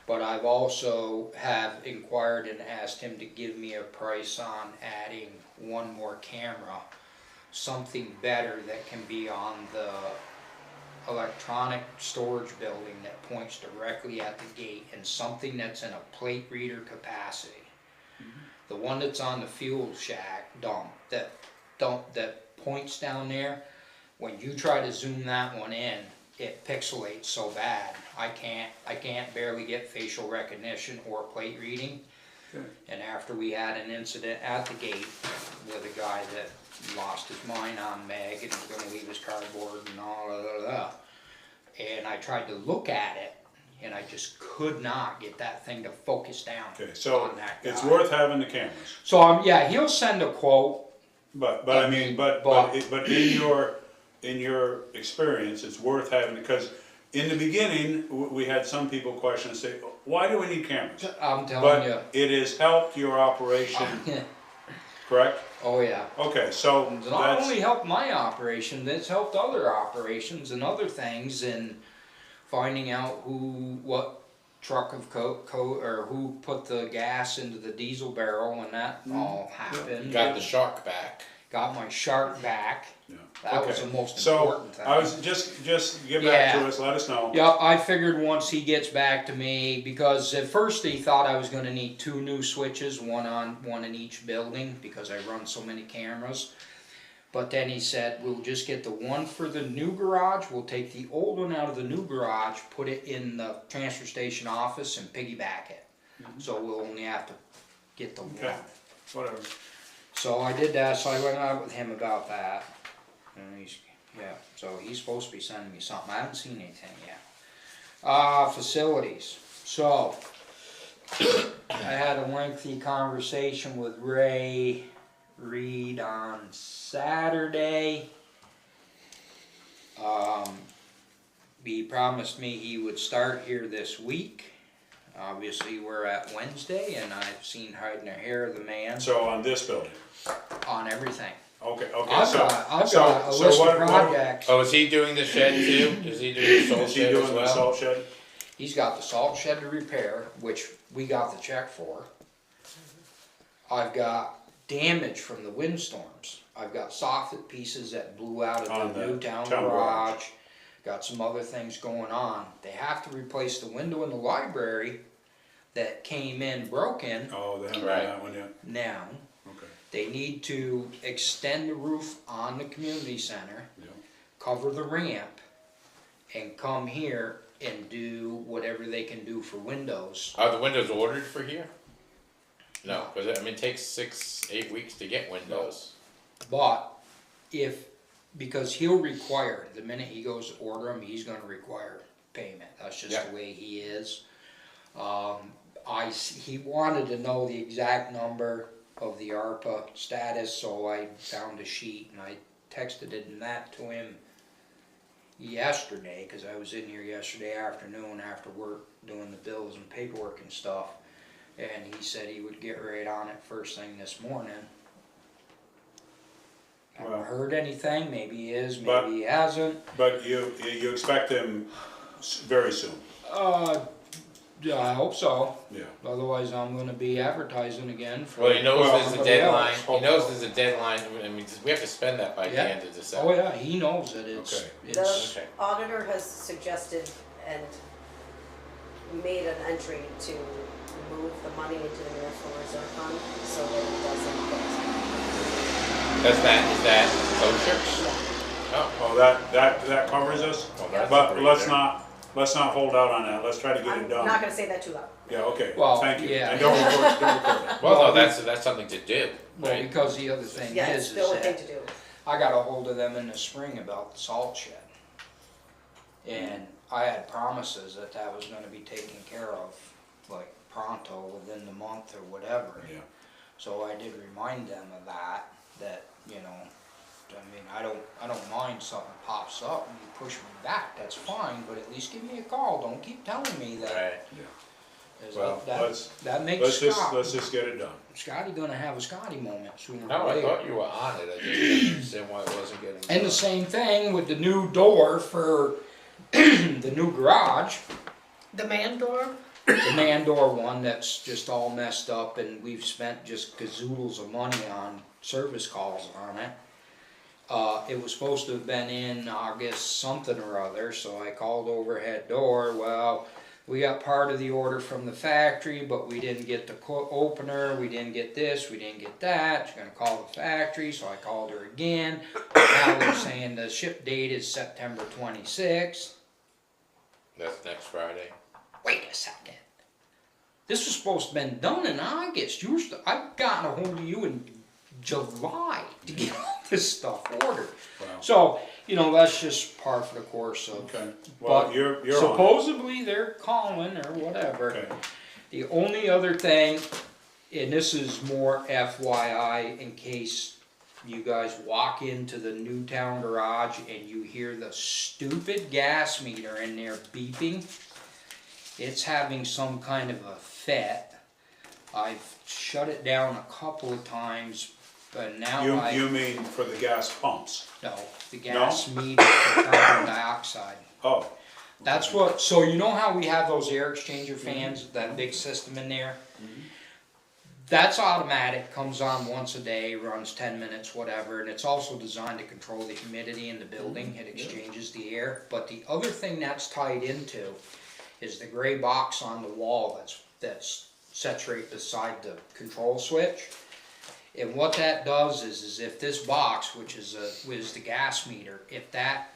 but I've also have inquired and asked him to give me a price on adding one more camera, something better that can be on the electronic storage building that points directly at the gate, and something that's in a plate reader capacity. The one that's on the fuel shack dump that points down there, when you try to zoom that one in, it pixelates so bad. I can't barely get facial recognition or plate reading. Okay. And after we had an incident at the gate with a guy that lost his mind on Meg and was gonna leave his cardboard and all that, and I tried to look at it, and I just could not get that thing to focus down Okay, so on that guy. it's worth having the cameras, So yeah, he'll send a quote. but I mean, but in your experience, it's worth having, because in the beginning, we had some people question and say, why do we need cameras? I'm telling you. But it has helped your operation, correct? Oh yeah. Okay, so It's not that's, only helped my operation, it's helped other operations and other things, and finding out what truck of or who put the gas into the diesel barrel when that all happened. Got the shark back. Got my shark back. yeah. That was the most important thing. So, I was, just get back to Yeah. us, let us know. Yep, I figured once he gets back to me, because at first he thought I was gonna need 2 new switches, one in each building, because I run so many cameras. But then he said, we'll just get the one for the new garage, we'll take the old one out of the new garage, put it in the transfer station office and piggyback it. So we'll only have to get the Okay. one. Whatever. So I did that, so I went out with him about that. And so he's supposed to be sending me something, I haven't seen anything yet. Facilities, so, I had a lengthy conversation with Ray Reed on Saturday. He promised me he would start here this week. Obviously, we're at Wednesday, and I've seen hiding a hair of the man So on this building? on everything. Okay, I've so. got a so list of what- projects. Oh, is he doing the shed too? Is he doing the salt Is he shed as doing the well? salt shed? He's got the salt shed to repair, which we got the check for. I've got damage from the windstorms. I've got soffit pieces that blew out On of the the new town town garage. garage. Got some other things going on. They have to replace the window in the library that came in broken Oh, they haven't done Right. that one yet? now. Okay. They need to extend the roof on the community center, Yeah. cover the ramp, and come here and do whatever they can do for windows. Are the windows ordered for here? No, because I mean, it takes 6-8 weeks to get windows. But because he'll require, the minute he goes to order them, he's gonna require payment. That's just Yeah. the way he is. He wanted to know the exact number of the ARPA status, so I found a sheet and I texted that to him yesterday, cause I was in here yesterday afternoon after work doing the bills and paperwork and stuff. And he said he would get right on it first thing this morning. Well- Haven't heard anything, maybe he is, But- maybe he hasn't. But you expect them very soon? I hope so, Yeah. otherwise I'm gonna be advertising again for. Well, he knows Well, there's a somebody deadline, else. he knows there's a deadline, I mean, we have to spend that by the Yeah. end of Oh, December. yeah, he knows that it's, Okay. it's, Okay. Auditor has suggested and made an entry to move the money into the municipal reserve fund so that it doesn't get. Is that kosher? Oh, Oh, that covers us? well, that's But great let's there. not hold out on that, let's try to get it I'm done. not gonna say that too loud. Yeah, okay, Well, thank you. yeah. And don't record it. Well, no, that's something to do, well, right? because the other thing Yeah, it's is still a thing that to do. I got a hold of them in the spring about the salt shed. And I had promises that that was gonna be taken care of, like pronto, within the month or whatever. Yeah. So I did remind them of that, you know, I mean, I don't mind something pops up and you push me back, that's fine, but at least give me a call, don't keep telling me that. Right. 'Cause Well, that makes Let's just get it done. Scotty gonna have a Scotty moment sooner or No, I later. thought you were on it, I just didn't understand why it wasn't getting done. And the same thing with the new door for the new garage, The man door? the man door one that's just all messed up and we've spent just gazoodles of money on service calls on it. It was supposed to have been in August something or other, so I called overhead door, well, we got part of the order from the factory, but we didn't get the opener, we didn't get this, we didn't get that, she's gonna call the factory, so I called her again. Now they're saying the ship date is September 26th. That's next Friday. Wait a second. This was supposed to have been done in August. I've gotten a hold of you in July to get all this stuff ordered. Wow. So, you know, that's just par for the course of. Okay, well, But you're on supposedly they're calling or whatever. it. Okay, The only other thing, and this is more FYI in case you guys walk into the new town garage and you hear the stupid gas meter in there beeping. It's having some kind of a fit. I've shut it down a couple of times, but now you mean for the gas pumps? no, the gas meter for carbon dioxide. Oh, That's what, so you know how we have those air exchanger fans, that big system in there? That's automatic, comes on once a day, runs 10 minutes, whatever, and it's also designed to control the humidity in the building, it exchanges the air. But the other thing that's tied into is the gray box on the wall that's sits right beside the control switch. And what that does is if this box, which is the gas meter, if that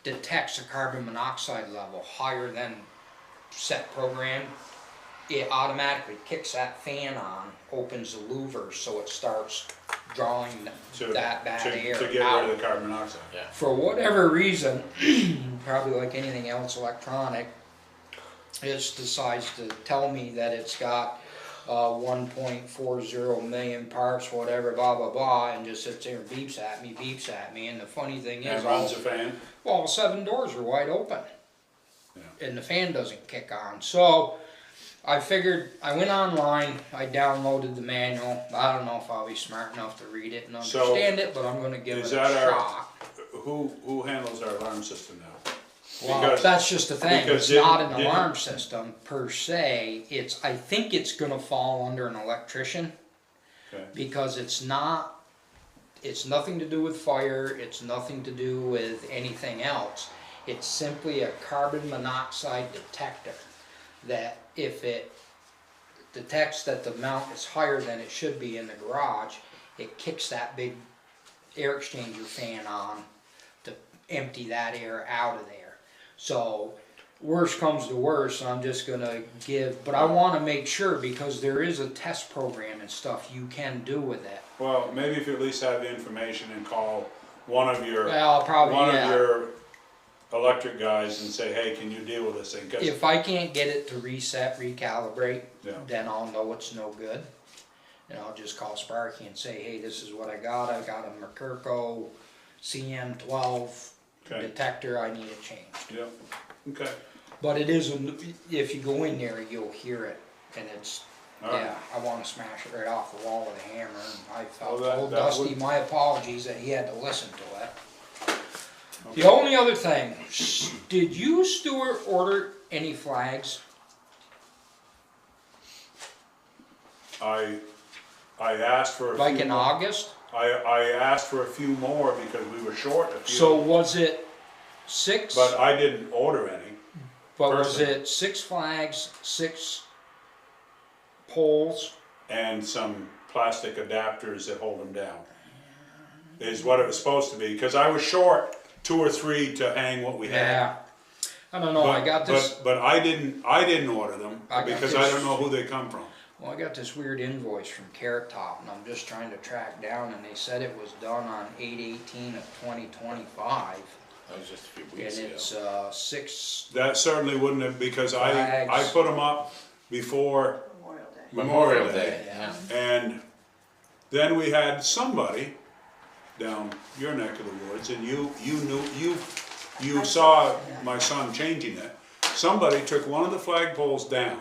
detects a carbon monoxide level higher than set program, it automatically kicks that fan on, opens the louvers, so it starts drawing that bad air to get out. rid of the carbon monoxide. For whatever reason, probably like anything else electronic, it decides to tell me that it's got 1.40 million parts, whatever, blah, blah, blah, and just sits there and beeps at me, and the funny thing is, And runs a fan. all 7 doors are wide open. Yeah. And the fan doesn't kick on. So I figured, I went online, I downloaded the manual. I don't know if I'll be smart enough to read it and understand it, but I'm gonna give it a Is that our- shot. Who handles our alarm system now? Well, Because- that's just the thing, because it's not an didn't- alarm system per se, I think it's gonna fall under an electrician. Okay. Because it's nothing to do with fire, it's nothing to do with anything else. It's simply a carbon monoxide detector that if it detects that the amount is higher than it should be in the garage, it kicks that big air exchanger fan on to empty that air out of there. So worst comes to worst, I'm just gonna but I wanna make sure, because there is a test program and stuff you can do with it. Well, maybe if you at least have the information and call one of your, Well, probably, one of yeah. your electric guys and say, hey, can you deal with this thing? 'Cause- If I can't get it to reset, recalibrate, Yeah. then I'll know it's no good. And I'll just call Sparky and say, hey, this is what I got a Mercurco CM12 Okay, detector, I need it changed. yeah, okay. But it is, if you go in there, you'll hear it, and it's, All right. yeah, I wanna smash it right off the wall with a hammer, and I Well, told that Dusty would- my apologies that he had to listen to it. The only other thing, did you, Stuart, order any flags? I asked for a few. Like in more. August? I asked for a few more because we were short a few. So was it 6? But I didn't order any. But was person. it 6 flags, 6 poles? And some plastic adapters that hold them down. Is what it was supposed to be, because I was short 2 or 3 to hang what we had. Yeah. I don't know, I got this, But I didn't order them, I got because I this- don't know who they come from. well, I got this weird invoice from Carrot Top, and I'm just trying to track down, and they said it was done on 8/18 of 2025. That was just a few And weeks ago. it's 6, That certainly wouldn't have, because I Flags. put them up before Memorial Day. Memorial Day. Yeah. And then we had somebody down your neck of the woods, and you saw my son changing it. Somebody took one of the flagpoles down,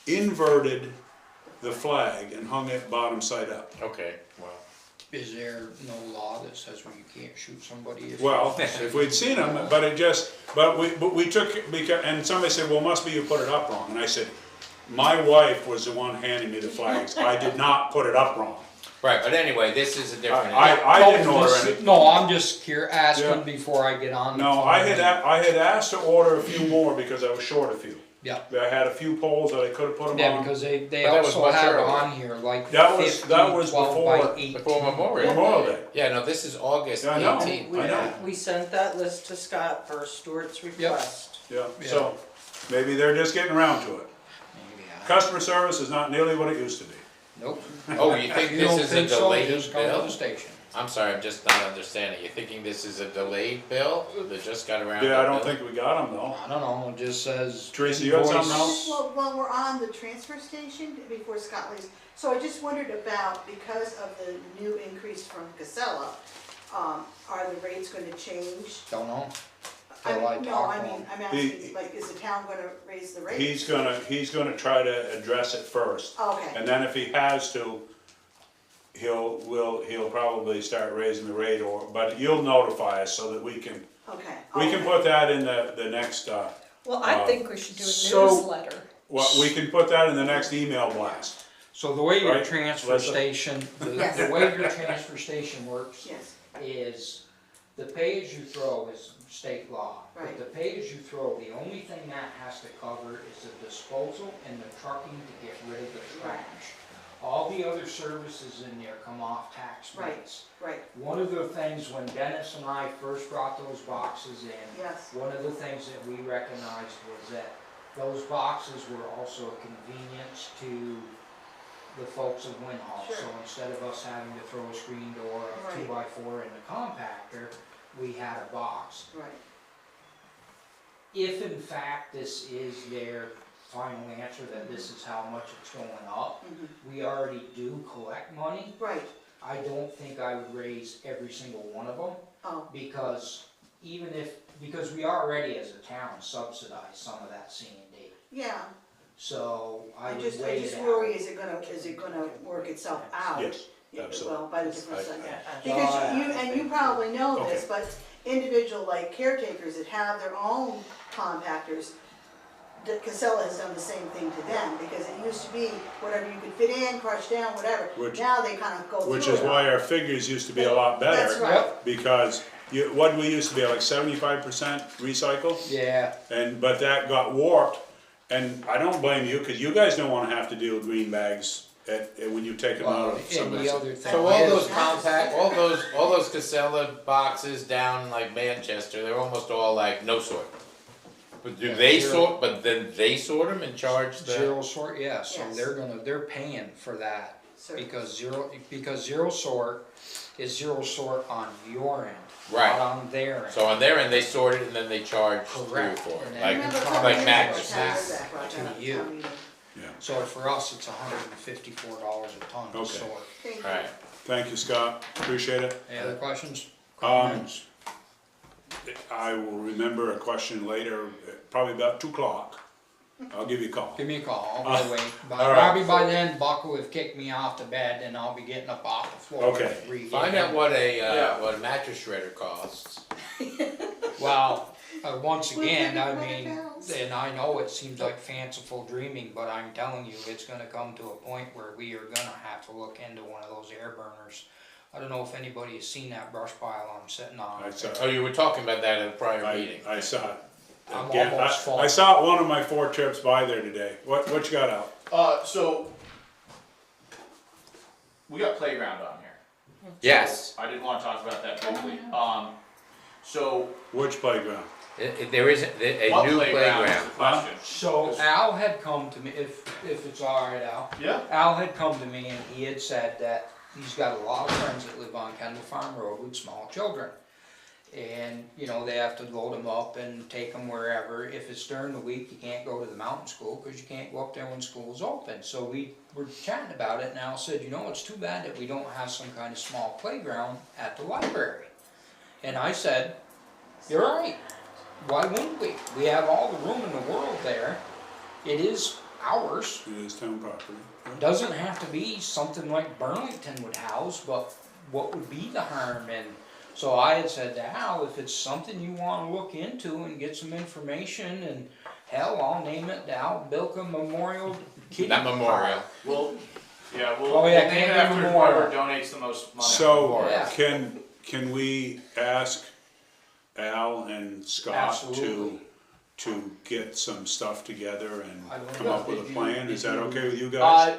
inverted the flag, and hung it bottom side up. Okay, well, is there no law that says you can't shoot somebody if Well, if we'd seen them, but we took, and somebody said, well, must be you put it up wrong. And I said, my wife was the one handing me the flags. I did not put it up wrong. right, but anyway, this is a different. I didn't order any. No, I'm just asking Yeah. before I get on the No, phone. I had asked to order a few more because I was short a few. Yeah, I had a few poles that I could have put them yeah, on. because they But that was also much have earlier. on here like That was 15, 12 before- by 18. Before Memorial. Memorial Day. Yeah, no, this is August Yeah, I know. 18th. We, I know. we sent that list to Scott per Stuart's request. Yeah, so maybe they're just getting around to it. Maybe Customer service is not nearly what it used to be. Nope. Oh, you think You this don't is a think so? delayed Just come to bill? the station. I'm sorry, I'm just not understanding. You're thinking this is a delayed bill that just got around? Yeah, I the don't bill? think we got them though. I don't know, it just says. Teresa, you had something invoice- else? Well, while we're on the transfer station, before Scott leaves, so I just wondered about, because of the new increase from Casella, are the rates gonna change? Don't know. I Till I mean, no, talk I to mean, him. I'm asking, like, is the town gonna raise the rates? He's gonna try to address it first. Okay, And then if he has to, he'll probably start raising the rate, but you'll notify us so that we can okay. put that in the next, Well, I think we should do a so- newsletter. we can put that in the next email blast. So the way your Right, transfer Melissa? station, Yes. the way your transfer station works Yes, is the pay as you throw is state law. But Right. the pay as you throw, the only thing that has to cover is the disposal and the trucking to get rid of the trash. All the other services in there come off tax Right. rates. right, One of the things when Dennis and I first brought those boxes in, yes, one of the things that we recognized was that those boxes were also a convenience to the folks of Winhall. Sure. So instead of us having to throw a screen door, a Right. 2x4 in the compactor, we had a box. right. if in fact this is their final answer, that this is how much it's going up, we already do collect money. Right, I don't think I would raise every single one of them, oh, because because we already as a town subsidize some of that C&D. yeah, So I I would just weigh it out. worry, is it gonna work itself out? Yes, Yeah, absolutely. well, by the difference I- like that. I- Because you, and you probably know this, Okay. but individual like caretakers that have their own compactors, Casella has done the same thing to them, because it used to be whatever you could fit in, crush down, whatever. Which- Now they kind of go through it. Which is why our figures used to be a lot better. That's right. Because what we used to be, like 75% recycle? Yeah, But that got warped, and I don't blame you, cause you guys don't wanna have to deal with green bags when you take them out well, of and the somebody's. other thing So all those is, compact, all those Casella boxes down like Manchester, they're almost all like no sort. But do Yeah, they zero. sort, but then they sort them and charge the? zero sort, yeah, so Yes. they're paying for that, Sir. because zero sort is zero sort on your end, Right. not on their end. So on their end, they sort it and then they charge 3 or Correct. 4, And then like, Remember a like couple like years Magnus. ago, Magnus. Tyler brought that up at To you. town meeting. So for us, it's $154 a ton to Okay. sort. Thank you. Alright, Thank you, Scott, appreciate it. Any other questions? Um, I will remember a question later, probably about 2 o'clock. I'll give you a call. Give me a call, I'll be awake. all right. Probably by then, Buck will have kicked me off the bed, and I'll be getting up off the floor. Okay. find out what a mattress shredder costs. Well, once We'll again, take I it by mean, the pounds. and I know it seems like fanciful dreaming, but I'm telling you, it's gonna come to a point where we are gonna have to look into one of those air burners. I don't know if anybody has seen that brush pile I'm sitting on. I saw Oh, you were talking about that at a prior meeting. I saw it. I'm Again, almost full. I saw it one of my 4 trips by there today. What you got out? So, we got playground on here. Yes, I didn't wanna talk about that briefly. So, Which playground? there is a what new playground is the playground. question? So Al had come to me, if it's alright, Al. Yeah. Al had come to me and he had said that he's got a lot of friends that live on Kendall Farm Road with small children. And, you know, they have to load them up and take them wherever. If it's during the week, you can't go to the mountain school because you can't go up there when school's open. So we were chatting about it and Al said, you know, it's too bad that we don't have some kind of small playground at the library. And I said, you're right. Why wouldn't we? We have all the room in the world there. It is ours. It is town property. Doesn't have to be something like Burlington would house, but what would be the harm? And so I had said to Al, if it's something you wanna look into and get some information, and hell, I'll name it the Al Bilka Memorial Kiddie Not memorial. Park. Well, yeah, Oh, we'll yeah, name it can't after do whoever memorial. donates the most money. So, Yeah. can we ask Al and Scott Absolutely. to get some stuff together and I don't come know, up with a did you- plan? Is did that you- okay with you guys?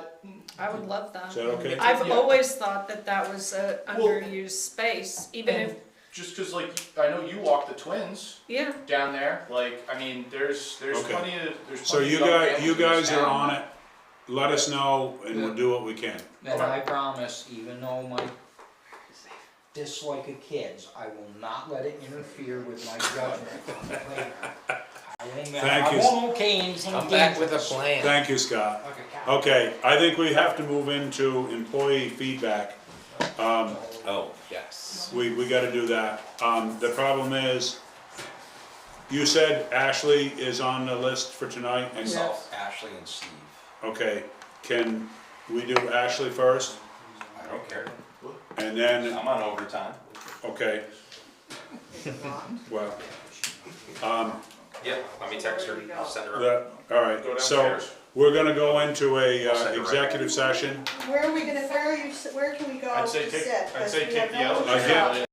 I would love that. Is that okay? I've Yeah. always thought that that was a Well- underused space, even if, Just cause like, I know you walk the twins yeah. down there, like, I mean, there's Okay. plenty of, there's So plenty you of young guys, families you in this guys are town. on it, let us know and we'll do what we can. And I promise, even though my dislike of kids, I will not let it interfere with my judgment on the playground. Thank you. I won't okay anything Come back with a dangerous. plan. Thank you, Scott. Like a cat. Okay, I think we have to move into employee feedback. Oh, yes. We gotta do that. The problem is, you said Ashley is on the list for tonight and, Myself, Ashley and Steve. okay, can we do Ashley first? I don't care. And then, I'm on overtime. okay, well, Yep, let me text her, I'll send her. all right, Go so downstairs. we're gonna go into a I'll send it right executive session. Where are we gonna, where can we go I'd to say sit? take, I'd Because say we take have the no- elevator. Again.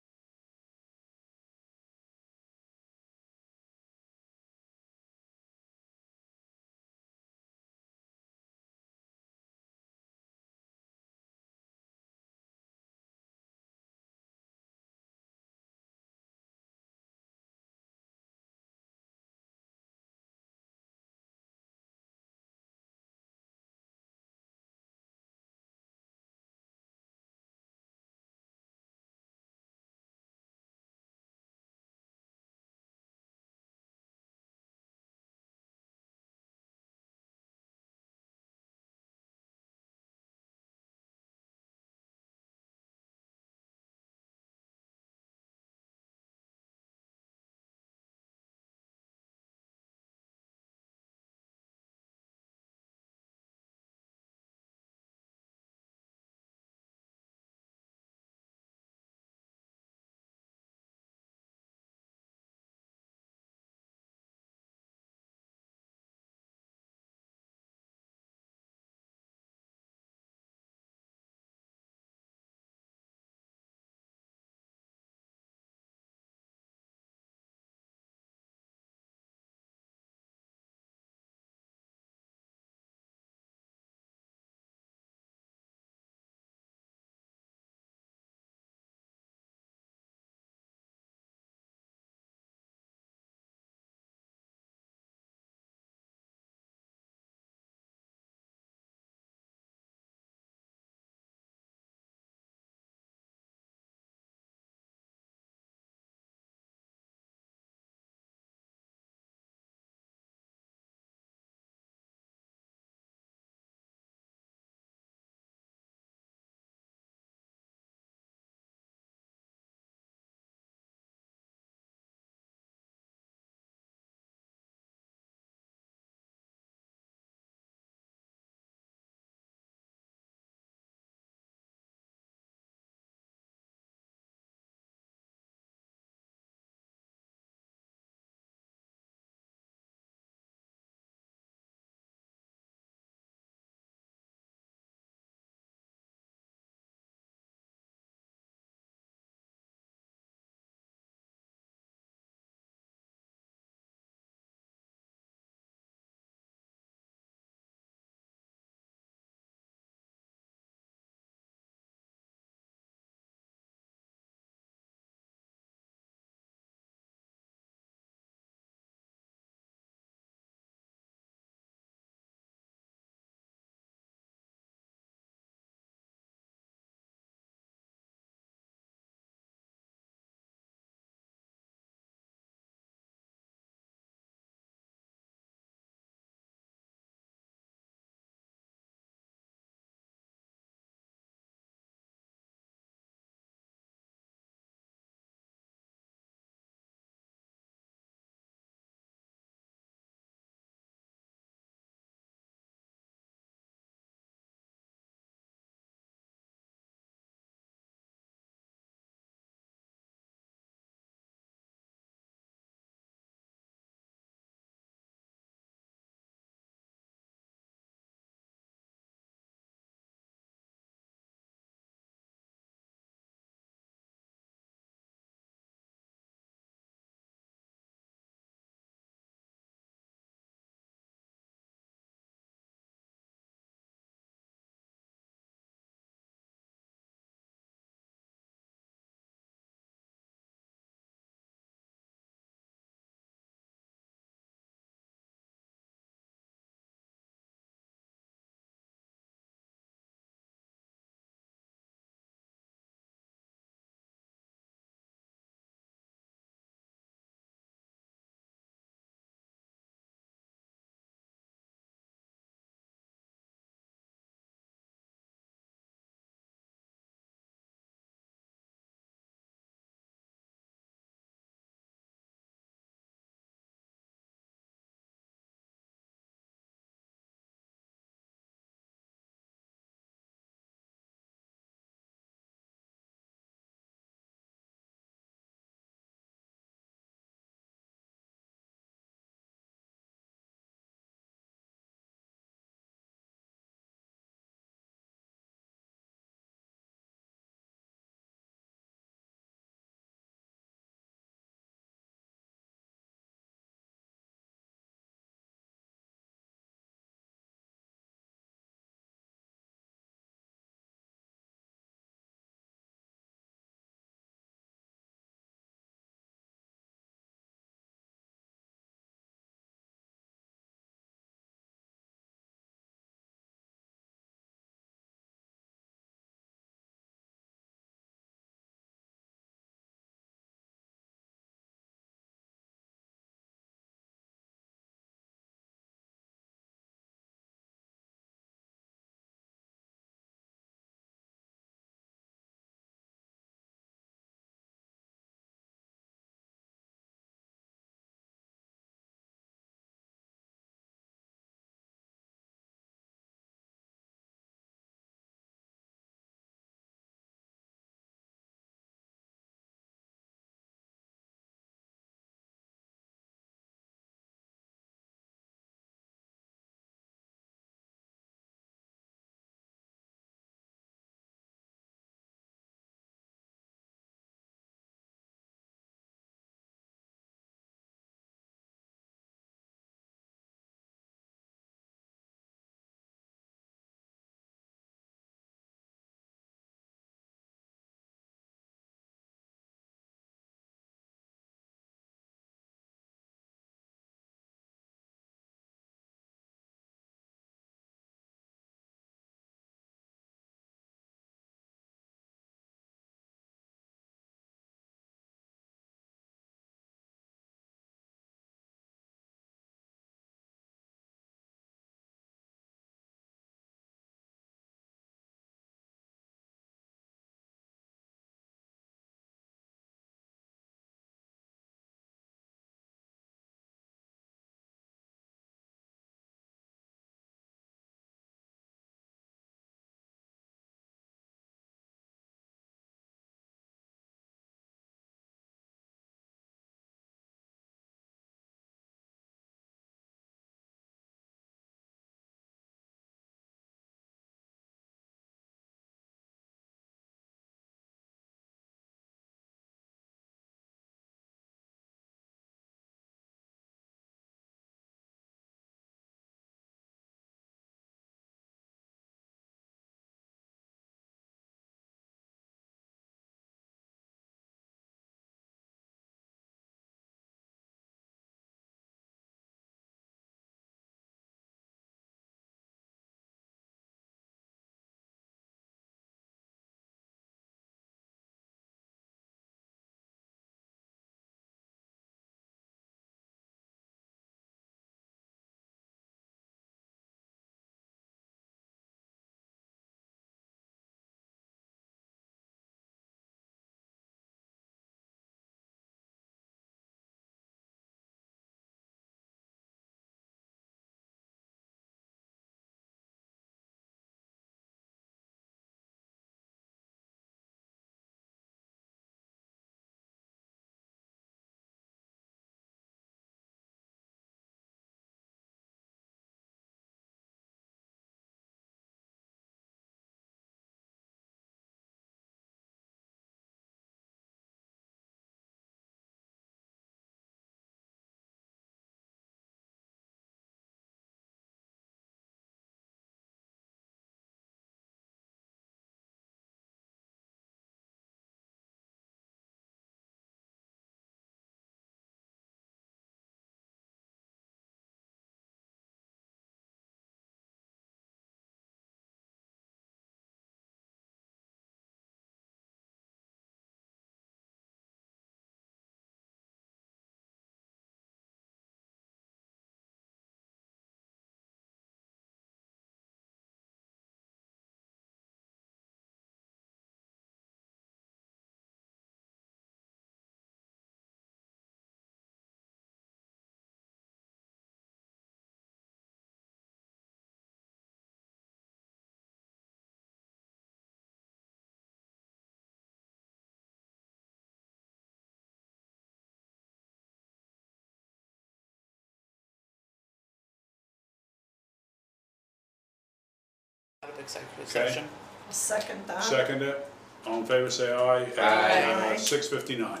executive Okay. session. Second that. Second it, all in favor say aye. Aye. 6:59,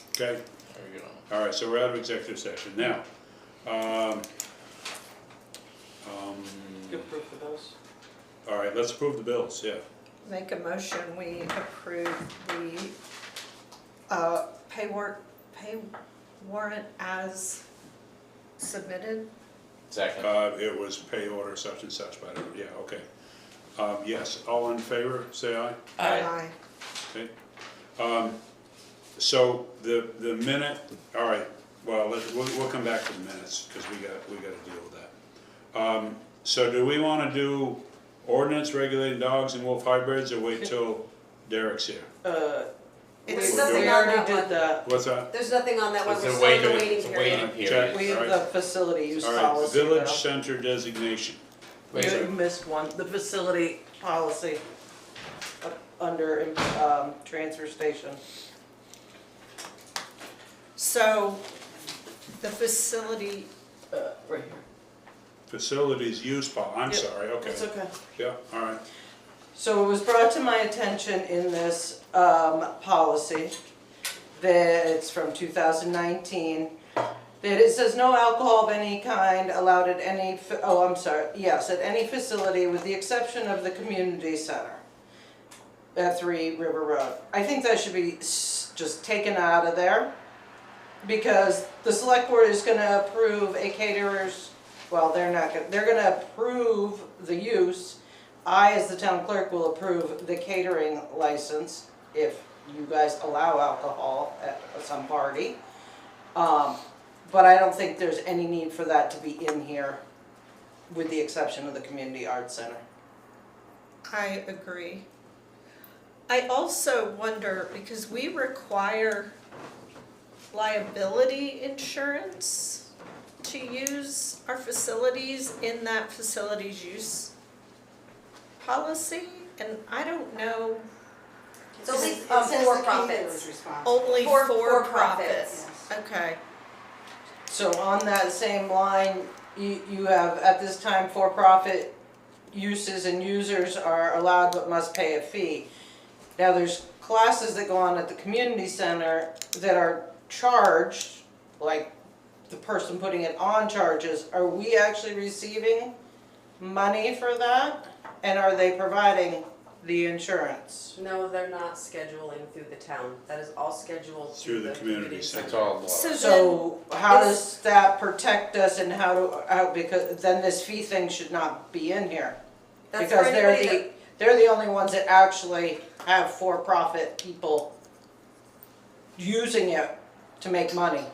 okay? There you go. All right, so we're out of executive session. Now, You approve the bills? all right, let's approve the bills, yeah. Make a motion, we approve the pay warrant as submitted. Second. It was pay order such and such, but, yeah, okay. Yes, all in favor, say aye. Aye. Okay. So the minute, all right, well, we'll come back to the minutes, because we gotta deal with that. So do we wanna do ordinance regulating dogs and wolf hybrids, or wait till Derek's here? There's We nothing on already that did one. that. What's that? There's nothing on that one, It's we're a still in the waiting- waiting it's a period. waiting Check. period. We have All the right. facility use All right, policy village now. center designation. Wait, You missed one, the facility policy under transfer station. So, the facility, Right here. Facilities use I'm Yep, sorry, okay. It's okay. Yeah, all right. So it was brought to my attention in this policy that it's from 2019, that it says no alcohol of any kind allowed at any, at any facility with the exception of the community center at 3 River Road. I think that should be just taken out of there, because the select board is gonna approve a caterer's, well, they're gonna approve the use. I, as the town clerk, will approve the catering license if you guys allow alcohol at some party. But I don't think there's any need for that to be in here, with the exception of the community arts center. I agree. I also wonder, because we require liability insurance to use our facilities in that facilities use policy, and I don't know, It's only It says the for caterer's profits. responsible. only For for profits. profits. Okay, So on that same line, you have, at this time, for-profit uses and users are allowed but must pay a fee. Now, there's classes that go on at the community center that are charged, like the person putting it on charges. Are we actually receiving money for that? And are they providing the insurance? No, they're not scheduling through the town, that is all scheduled through the community center. It's all law. So how does that protect us, and because then this fee thing should not be in here? That's Because for anybody they're the only ones that actually have for-profit people using it to make money.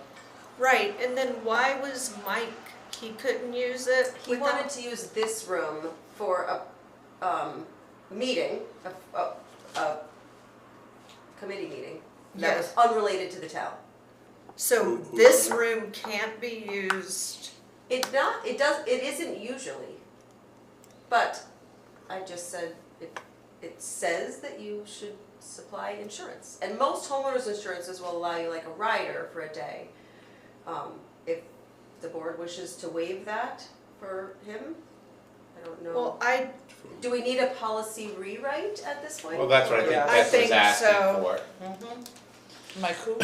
right, and then why was Mike, he couldn't use it? He wanted to use this room for a meeting, a committee meeting that was unrelated to the town. So this room can't be used, It isn't usually, but I just said, it says that you should supply insurance. And most homeowners insurances will allow you like a rider for a day. If the board wishes to waive that for him, I don't know. well, Do we need a policy rewrite at this point? Well, that's what I think Yeah. I Beth was think asking so. for. Mike who?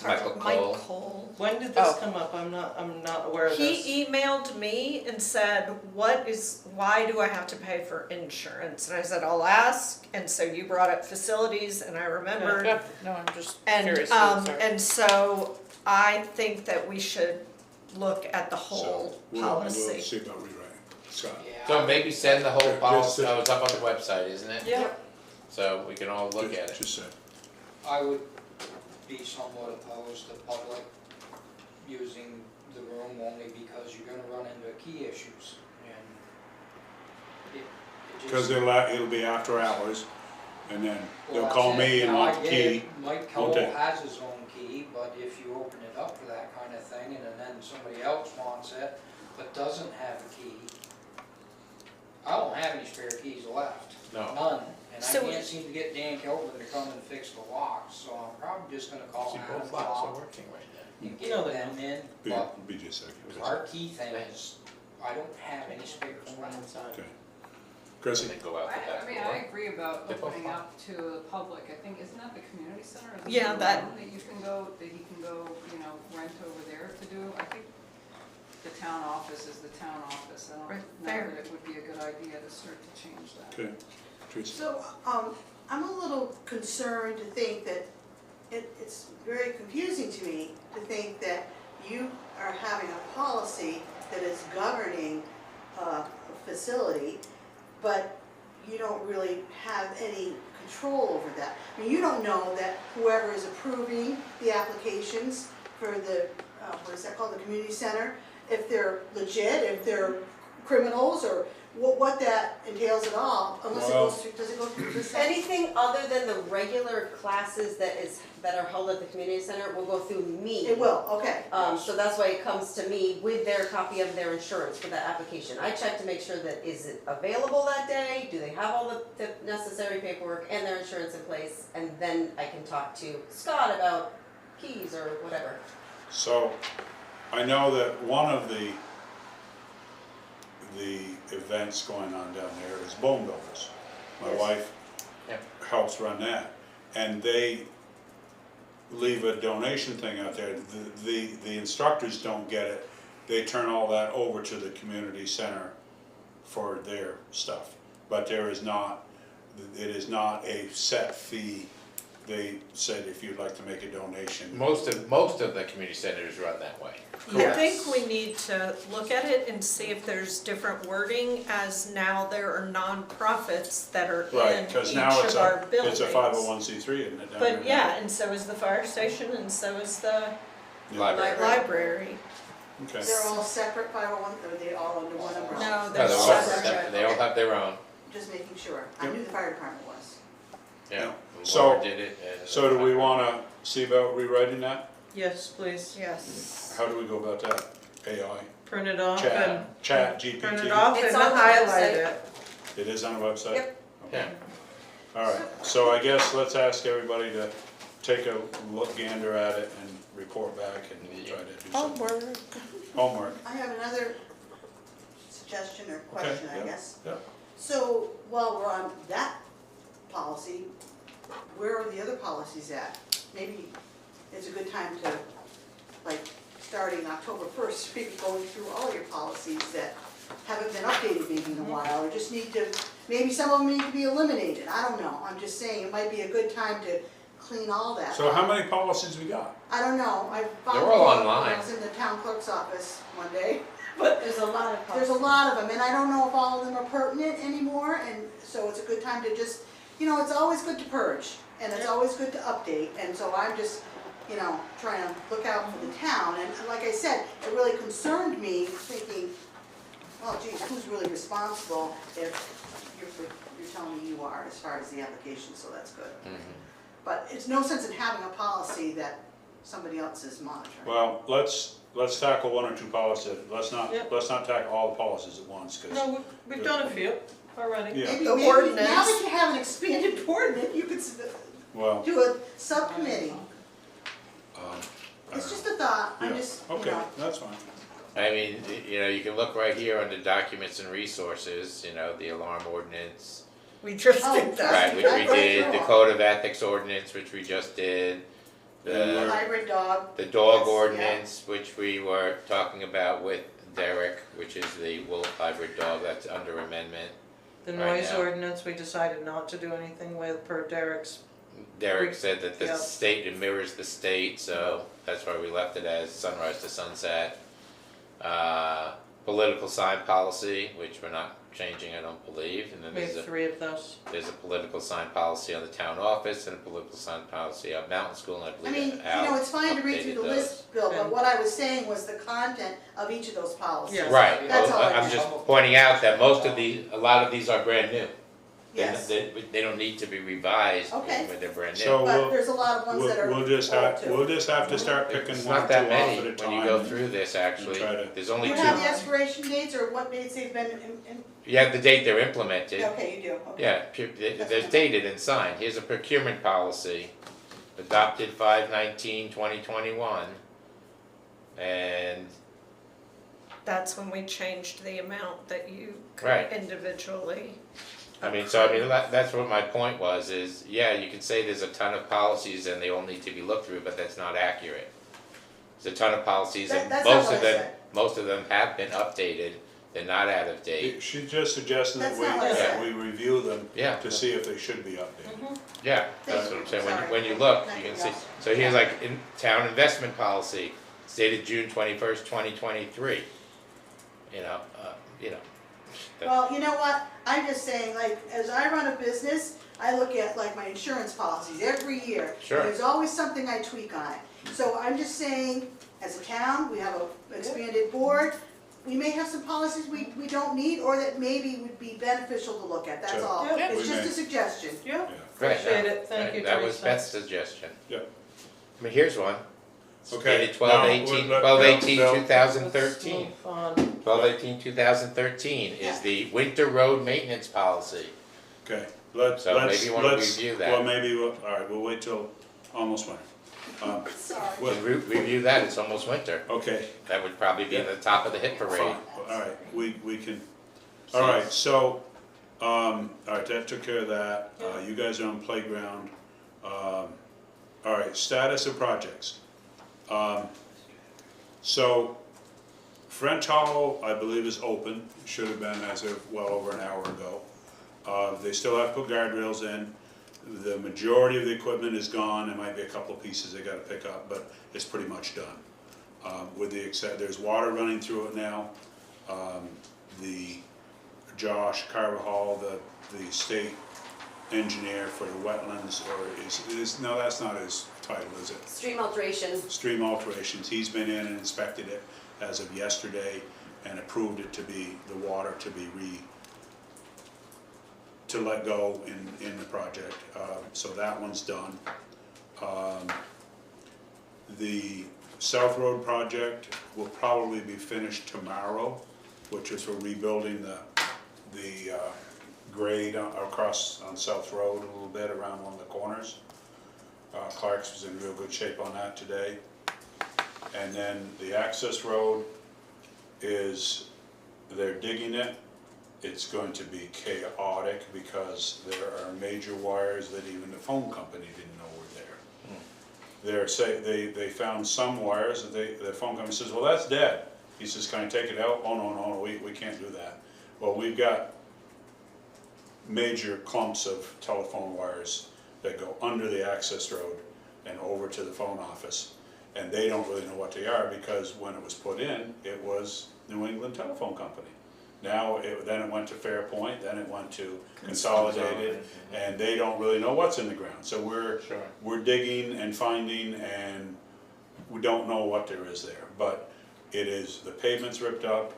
Michael Cole. Mike Cole. When did this Oh. come up? I'm not aware of this. He emailed me and said, why do I have to pay for insurance? And I said, I'll ask, and so you brought up facilities, and I remembered. Yeah, no, I'm just And, curious. Sorry. and so I think that we should look at the So whole we'll policy. see about rewriting. Scott? Yeah. So maybe send the whole Just policy, to- oh, it's up on the website, isn't it? Yeah. So we can all look at it. Just say. I would be somewhat opposed to public using the room only because you're gonna run into key issues and it Because just. it'll be after hours, and then they'll Well, call that's me it. and Now, want I the get key. it. Mike Won't Cole they? has his own key, but if you open it up for that kind of thing and then somebody else wants it but doesn't have a key, I don't have any spare keys left. No. None. And I So- can't seem to get Dan Kelvin to come and fix the locks, so I'm probably just gonna call See, Adam both locks are Block working right now. and get No, they're them in, Be, but be just a second. our key thing is, I don't have any spares left. Okay. Chrissy? and then go out the back I mean, door. I agree about They're both opening fine. up to the public, I think, isn't that the community center? Isn't Yeah, there a that- room that you can go, you know, rent over there to do? I think the town office is the town office, I don't Right, know fair. that it would be a good idea to start to change that. Okay, Teresa? So, I'm a little concerned to think that it's very confusing to me to think that you are having a policy that is governing a facility, but you don't really have any control over that. I mean, you don't know that whoever is approving the applications for the, what is that called, the community center, if they're legit, if they're criminals, or what that entails at all, unless it Well- goes through, does it go through this? Anything other than the regular classes that are held at the community center will go through me. It will, okay. So that's why it comes to me with their copy of their insurance for that application. I check to make sure that, is it available that day? Do they have all the necessary paperwork and their insurance in place? And then I can talk to Scott about keys or whatever. So, I know that one of the events going on down there is Bone Builders. My Yes. wife Yep. helps run that, and they leave a donation thing out there. The instructors don't get it, they turn all that over to the community center for their stuff. But it is not a set fee. They said if you'd like to make a donation. Most of the community centers run that way. I think we need to look at it and see if there's different wording, as now there are nonprofits that are Right, in because each now of our buildings. it's a 501c3, isn't it? down But there? yeah, and so is the fire station, and so is the Library. library. Okay. They're all separate 501, or are they all under one umbrella? No, No, they're they're all separate. separate. They all have their own. Just making sure. I Yep. knew the fire department was. Yeah. So- Laura did it. and- So do we wanna see about rewriting that? Yes, please. Yes. How do we go about that? AI? Print it off and Chat print GPT? it off It's and on the highlight website. it. It is on the website? Yep. Yeah. All right, so I guess let's ask everybody to take a look gander at it and report back and try to do some Homework. homework. I have another suggestion or question, I yeah. guess. Yeah. So, while we're on that policy, where are the other policies at? Maybe it's a good time to, like, starting October 1st, maybe going through all your policies that haven't been updated maybe in a while, or just need to, maybe some of them need to be eliminated, I don't know. I'm just saying, it might be a good time to clean all that. So how many policies we got? I don't know, I found They're all one online. when I was in the town clerk's office one day. There's a lot of There's a policies. lot of them, and I don't know if all of them are pertinent anymore, and so it's a good time to just, it's always good to purge, and it's always good to update, and so I'm just, trying to look out for the town, and like I said, it really concerned me, thinking, well, geez, who's really responsible if you're telling me you are, as far as the application, so that's good. Mhm. But it's no sense in having a policy that somebody else is monitoring. Well, let's tackle one or two policies. Let's not Yep. tackle all the policies at once, because, No, we've done a few already. yeah, Maybe, The now ordinance. that you have an expanded ordinance, you could well, do a subcommittee. I It's don't just a thought, I'm Yeah. just, Okay, that's fine. I mean, you can look right here under documents and resources, the alarm ordinance. We just Oh, did that. Right, which we Right, did, right. the code of ethics ordinance, which we just did. the The, hybrid dog. the dog Yes, yeah. ordinance, which we were talking about with Derek, which is the wolf hybrid dog, that's under amendment. The Right noise now. ordinance, we decided not to do anything with per Derek's. Derek said that the Yeah. state, it mirrors the state, so that's why we left it as sunrise to sunset. Political sign policy, which we're not changing, I don't believe, and then We have 3 of those. there's a political sign policy on the town office and a political sign policy on Mountain School, and I I believe mean, Al it's fine to read through updated the those. list, Bill, but And- what I was saying was the content of each of those policies. Yeah. Right, That's all I I'm did. just pointing out that a lot of these are brand new. Yes, They don't need to be revised Okay. when they're brand new. So but there's a lot of ones that are we'll just old have, too. we'll just have to start picking It's one or not two that off many at a when time. you go through this, actually. try to- There's Do only you two. have the expiration dates or what dates they've been You have the date they're implemented. okay, you do, okay. Yeah, there's dated and signed. Here's a procurement policy, adopted 5/19/2021, and that's when we changed the amount that you could Right. individually. That's what my point was, is, yeah, you can say there's a ton of policies and they all need to be looked through, but that's not accurate. There's a ton of policies and That's not most what of I them, said. most of them have been updated, they're not out of date. She just suggested that That's not what I that said. we review them Yeah. to see if they should be updated. Yeah, that's what I'm saying, Sorry. when you look, you Nothing can see, else. so here's like, in town investment policy, stated June 21st, 2023. You know, that- Well, you know what, I'm just saying, like, as I run a business, I look at like my insurance policies every year. Sure. And there's always something I tweak on it. So I'm just saying, as a town, we have a expanded board, we may have some policies we don't need, or that maybe would be beneficial to look at, that's Sure. all. Yeah. It's We just may. a suggestion. Yeah, right, appreciate no, it, thank right, you, that was Teresa. Beth's suggestion. Yeah. I mean, here's one. It's Okay, dated now, 12/18, we'll let 12/18, Bill- 2013. Let's move on. 12/18/2013 is the winter road maintenance policy. Okay, let's, So maybe let's, you wanna let's, review that. well, maybe, all right, we'll wait till almost winter. Sorry. Well, Can review that, it's almost winter. okay, That would probably be the top of the hit parade. fine, all right, we can, all right, so, all right, that took care of that. You guys are on playground. All right, status of projects. So, French Hollow, I believe, is open, should have been as of well over an hour ago. They still have to put guardrails in. The majority of the equipment is gone, there might be a couple of pieces they gotta pick up, but it's pretty much done. With the except, there's water running through it now. The Josh Carvajal, the state engineer for the wetlands, or is, no, that's not his title, is it? Stream alteration, Stream alterations, he's been in and inspected it as of yesterday and approved it to be, the water to be to let go in the project, so that one's done. The South Road project will probably be finished tomorrow, which is for rebuilding the grade across on South Road a little bit around one of the corners. Clark's was in real good shape on that today. And then the access road is, they're digging it. It's going to be chaotic because there are major wires that even the phone company didn't know were there. They found some wires that the phone company says, well, that's dead. He says, can I take it out? Oh, no, we can't do that. Well, we've got major clumps of telephone wires that go under the access road and over to the phone office. And they don't really know what they are because when it was put in, it was New England Telephone Company. Now, then it went to Fairpoint, then it went to Consolidated, and they don't really know what's in the ground. So we're digging and finding, and we don't know what there is there. But it is, the pavement's ripped up,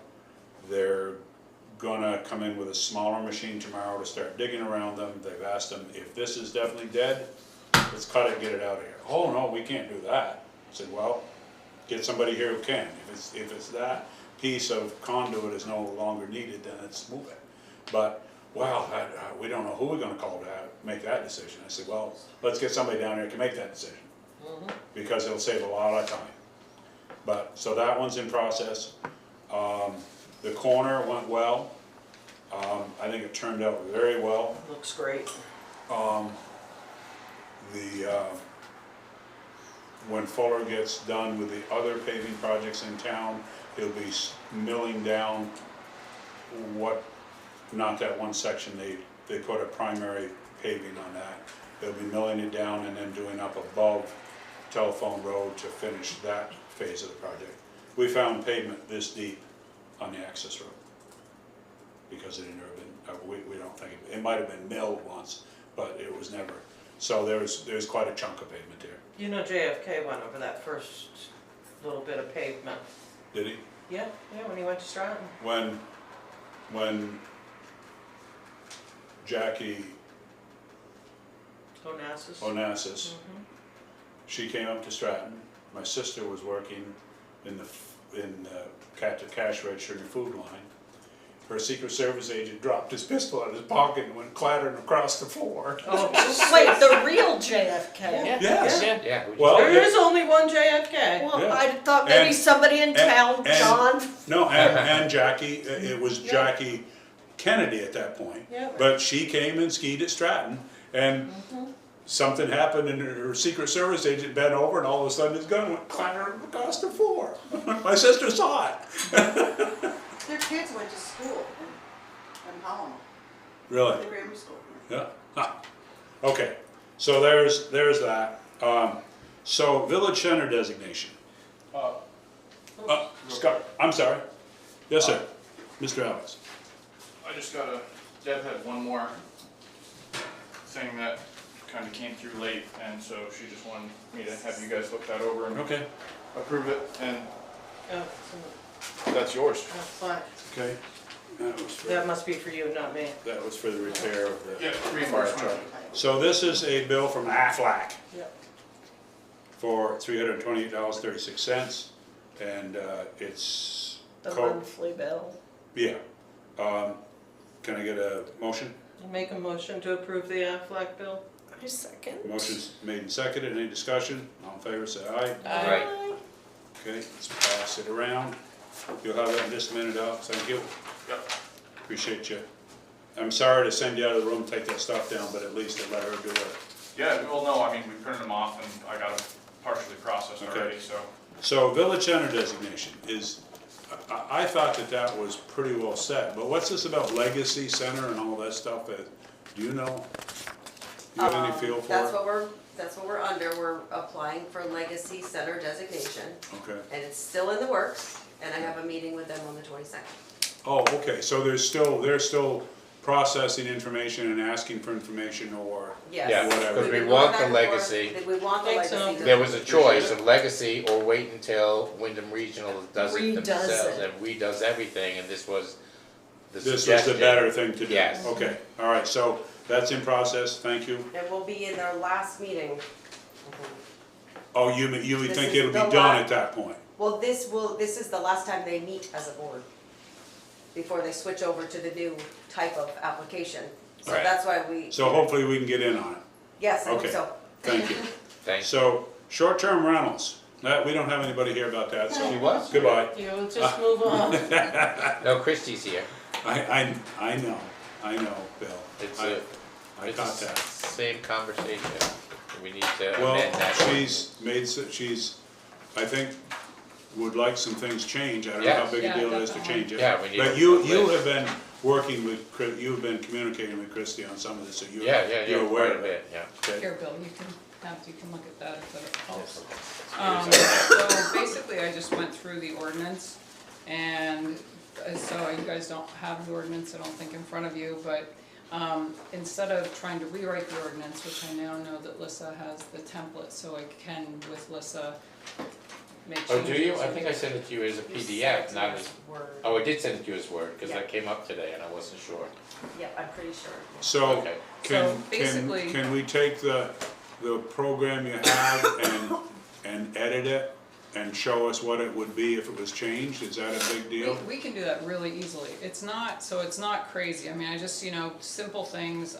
they're gonna come in with a smaller machine tomorrow to start digging around them. They've asked them, if this is definitely dead, let's cut it, get it out of here. Oh, no, we can't do that. I said, well, get somebody here who can. If it's that piece of conduit is no longer needed, then let's move it. But, wow, we don't know who we're gonna call to make that decision. I said, well, let's get somebody down there who can make that decision. Because it'll save a lot of time. But, so that one's in process. The corner went well. I think it turned out very well. Looks great. When Fuller gets done with the other paving projects in town, he'll be milling down not that one section, they put a primary paving on that. They'll be milling it down and then doing up above Telephone Road to finish that phase of the project. We found pavement this deep on the access road because it had never been, we don't think, it might have been milled once, but it was never. So there's quite a chunk of pavement there. You know JFK went over that first little bit of pavement. Did he? Yeah, when he went to Stratton. When Jackie Onassis, she came up to Stratton. My sister was working in the cash register in the food line, her Secret Service agent dropped his pistol out of his pocket and went clattering across the floor. Wait, the real JFK? Yes. Yeah. Well, There is only one JFK. Well, Yeah. I thought maybe And- somebody in town, and- John. No, and Jackie, it was Jackie Kennedy at that point. Yeah. But she came and skied at Stratton, and something happened, and her Secret Service agent bent over, and all of a sudden his gun went clattering across the floor. My sister saw it. Their kids went to school in Holland, Really? the grammar school. Yeah. Huh. Okay. So there's that. So village center designation. Scott, I'm sorry. Yes, sir. Mr. Alex. I just Deb had one more thing that kind of came through late, and so she just wanted me to have you guys look that over and Okay. approve it, and Oh, that's yours. that's fine. Okay. That must be for you, not me. That was for the repair of the Yeah, fire reimbursement. truck. So this is a bill from Aflac Yep. for $328.36, and it's The code, monthly bill. yeah. Can I get a motion? Make a motion to approve the Aflac bill. I second. Motion's made and seconded. Any discussion? All in favor, say aye. Right. Okay, let's pass it around. You'll have that in just a minute, Alex. Thank you. Yep. Appreciate you. I'm sorry to send you out of the room, take that stuff down, but at least let her do it. Yeah, well, no, I mean, we printed them off, and I got them partially processed Okay. already, so. So village center designation is, I thought that was pretty well set, but what's this about legacy center and all that stuff? Do you know? Do you have any feel for That's it? what we're under, we're applying for legacy center designation, Okay. and it's still in the works, and I have a meeting with them on the 22nd. Oh, okay, so they're still processing information and asking for information or Yes. Yeah, whatever. because we We've been want going the back and forth. legacy. We want the Think so. legacy. There was a choice of legacy or wait until Wyndham Regional does it Redoes themselves it. and redoes everything, and this was the This was suggestion. the better thing to do? Yes. Okay, all right, so that's in process, thank you. It will be in their last meeting. Oh, you would This think is it'll be the done la- at that point? Well, this is the last time they meet as a board, before they switch over to the new type of application. So Right. that's why we, So hopefully we can get in on it. yes, I think Okay. so. Thank you. Thanks. So, short-term rentals, we don't have anybody here about that, so She was? goodbye. You just move on. No, Christie's here. I know, Bill. It's I- a, I it's got the that. same conversation. We need to Well, amend that. she's, I think, would like some things changed. I don't know how Yes. big a Yeah, deal it is to definitely. change it. Yeah, we need But to you list. have been working with, you've been communicating with Christie on some of this, so Yeah, you're aware quite a of it. bit, yeah. Okay. Here, Bill, you can look at that if it helps. Yes. So basically, I just went through the ordinance, and so you guys don't have the ordinance, I don't think, in front of you, but instead of trying to rewrite the ordinance, which I now know that Lissa has the template, so I can, with Lissa, make Oh, changes. do you? I think I sent it to you as a PDF, not as, oh, I did send it to you as Word, because Yeah. that came up today and I wasn't sure. Yeah, I'm pretty sure. So, Okay. So basically- can we take the program you have and edit it and show us what it would be if it was changed? Is that a big deal? We can do that really easily. It's not crazy. I mean, I just, simple things,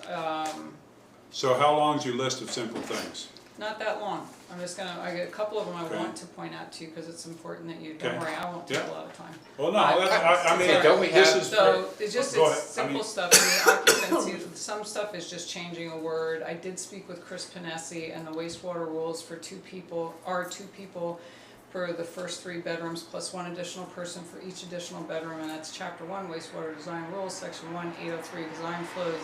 So how long's your list of simple things? not that long. I got a couple of them I Okay. want to point out to you, because it's important that you, don't Okay. worry, I won't take Yeah. a lot of time. Well, no, that's, I mean, Yeah, don't we this have- is. So, it's just, Go it's ahead. I simple mean- stuff, the occupancy, some stuff is just changing a word. I did speak with Chris Panesi, and the wastewater rules for two people for the first 3 bedrooms, plus 1 additional person for each additional bedroom, and that's chapter 1 wastewater design rules, section 1/803 design flows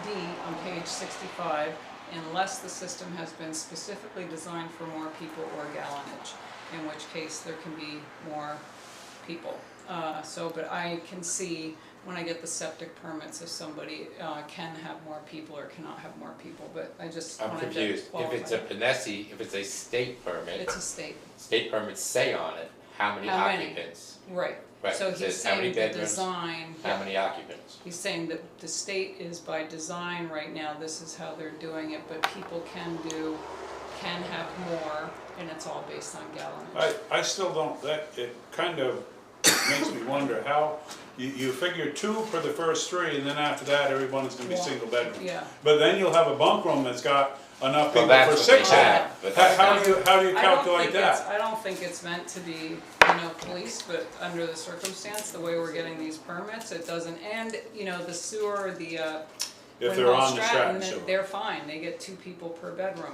D on page 65, unless the system has been specifically designed for more people or gallonage, in which case there can be more people. But I can see when I get the septic permits if somebody can have more people or cannot have more people, but I just I'm wanted to confused. If qualify. it's a Panesi, if it's a state permit, It's a state, state permits say on it, how many How many? occupants? right. Right, So it he's says how many saying the bedrooms, design, how many occupants? he's saying that the state is by design right now, this is how they're doing it, but people can have more, and it's all based on gallonage. I still don't, it kind of makes me wonder how, you figure 2 for the first 3, and then after that, everyone's gonna be Well, single bedroom. Yeah. But then you'll have a bunk room that's got enough Well, people that's for what they 6 have, but that's How not- do you I don't calculate think it's, that? I don't think it's meant to be, policed, but under the circumstance, the way we're getting these permits, it doesn't, and, the sewer, If they're Winhall on the Stratton sewer? they're fine, they get 2 people per bedroom,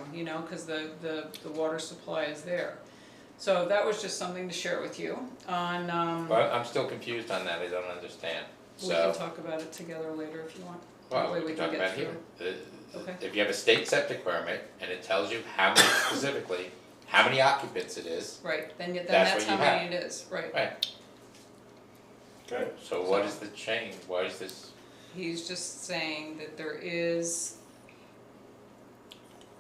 cause the water supply is there. So that was just something to share with you on, But I'm still confused on that, I don't understand. we can So, talk about it together later if you want. That well, way we can talk get about through. here. Okay. If you have a state septic permit and it tells you how many specifically, how many occupants it is, Right, then That's that's what how you many it is, right. right, Okay. so what is the change, why is this? He's just saying that there is,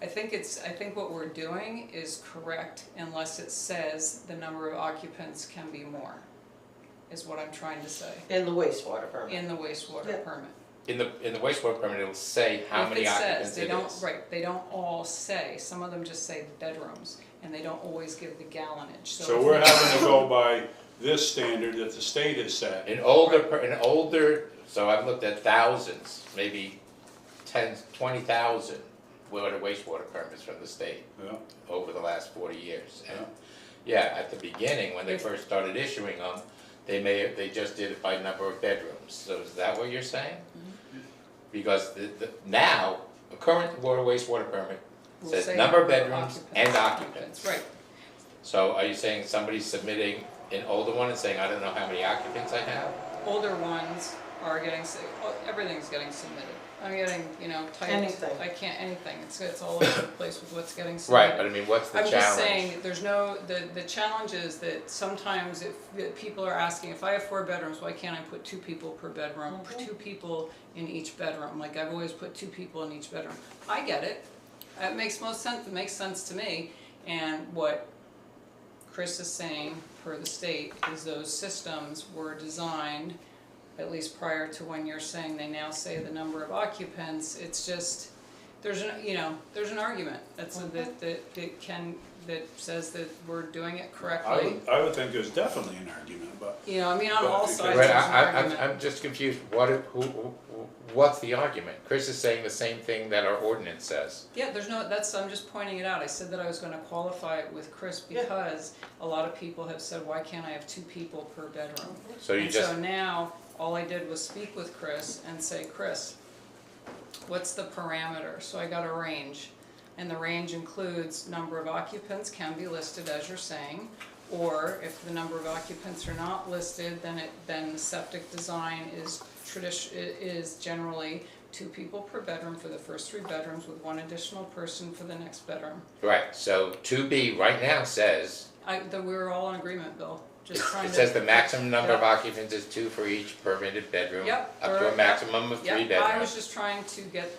I think what we're doing is correct unless it says the number of occupants can be more, is what I'm trying to say, In the wastewater permit. in the wastewater Yeah. permit. In the wastewater permit, it'll say how many occupants it is. Right, they don't all say, some of them just say bedrooms, and they don't always give the gallonage, So we're having to go by this standard that the state has set. In older, so I've looked at thousands, maybe 20,000 wastewater permits from the state Yeah. over the last 40 years. And yeah, at the beginning, when they first started issuing them, they just did it by number of bedrooms. So is that what you're saying? Because now, a current wastewater permit Will says say number of bedrooms and occupants. Right, So are you saying somebody's submitting an older one and saying, I don't know how many occupants I have? older ones are getting, everything's getting submitted. I'm getting, typed. Anything. I can't, anything, it's all over the place with what's getting submitted. Right, but I mean, what's the I'm challenge? just saying, there's no, the challenge is that sometimes if people are asking, if I have 4 bedrooms, why can't I put 2 people per bedroom? 2 people in each bedroom, like I've always put 2 people in each bedroom. I get it, it makes most sense, it makes sense to me, and what Chris is saying, per the state, is those systems were designed, at least prior to when you're saying they now say the number of occupants, it's just, there's an argument that says that we're doing it correctly. I would think there's definitely an argument, but On all sides, Right, there's an argument. I'm just confused, what's the argument? Chris is saying the same thing that our ordinance says. Yeah, I'm just pointing it out. I said that I was gonna qualify it with Chris because a lot of people have said, why can't I have 2 people per bedroom? So you just, So now, all I did was speak with Chris and say, Chris, what's the parameter? So I got a range, and the range includes number of occupants can be listed as you're saying, or if the number of occupants are not listed, then the septic design is generally 2 people per bedroom for the first 3 bedrooms with 1 additional person for the next bedroom. right, so 2B right now says, That we were all in agreement, Bill, just trying it to. says the maximum number of Yep. occupants is 2 for each permitted bedroom, Yep, up to a maximum of 3 Yep, bedrooms. I was just trying to get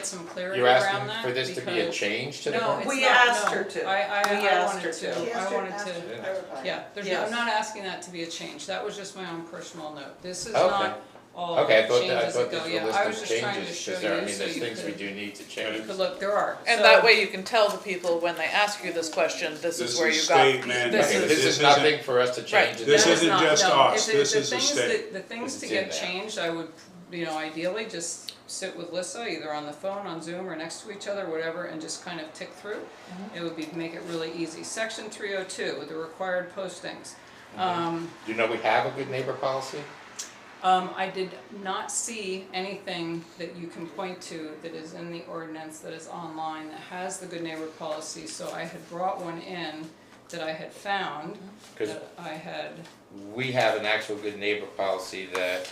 some clarity You're around asking that for this to be a because- change to the No, permit? it's We not, asked no. her to. I We asked wanted her to, to. She I asked wanted her to, to clarify. yeah, Yes. I'm not asking that to be a change, that was just my own personal note, this is Okay. not all Okay, I thought changes that go, this was a yeah, list I was of just trying to changes, show because there, I you mean, so there's you things we could, do need to change. look, there are. And So- that way you can tell the people when they ask you this question, this is where you got. state mandated. this Okay, is- this is isn't- nothing for us to change. Right. in This That this. is isn't not- just no, us, if it- this the is the things state. The things It's to in get there. changed, I would, ideally, just sit with Lissa, either on the phone, on Zoom, or next to each other, whatever, and just kind of tick through. It would make it really easy. Section 302, the required postings. Do you know we have a good neighbor policy? I did not see anything that you can point to that is in the ordinance that is online that has the good neighbor policy, so I had brought one in that I had found, 'Cause that I had, we have an actual good neighbor policy that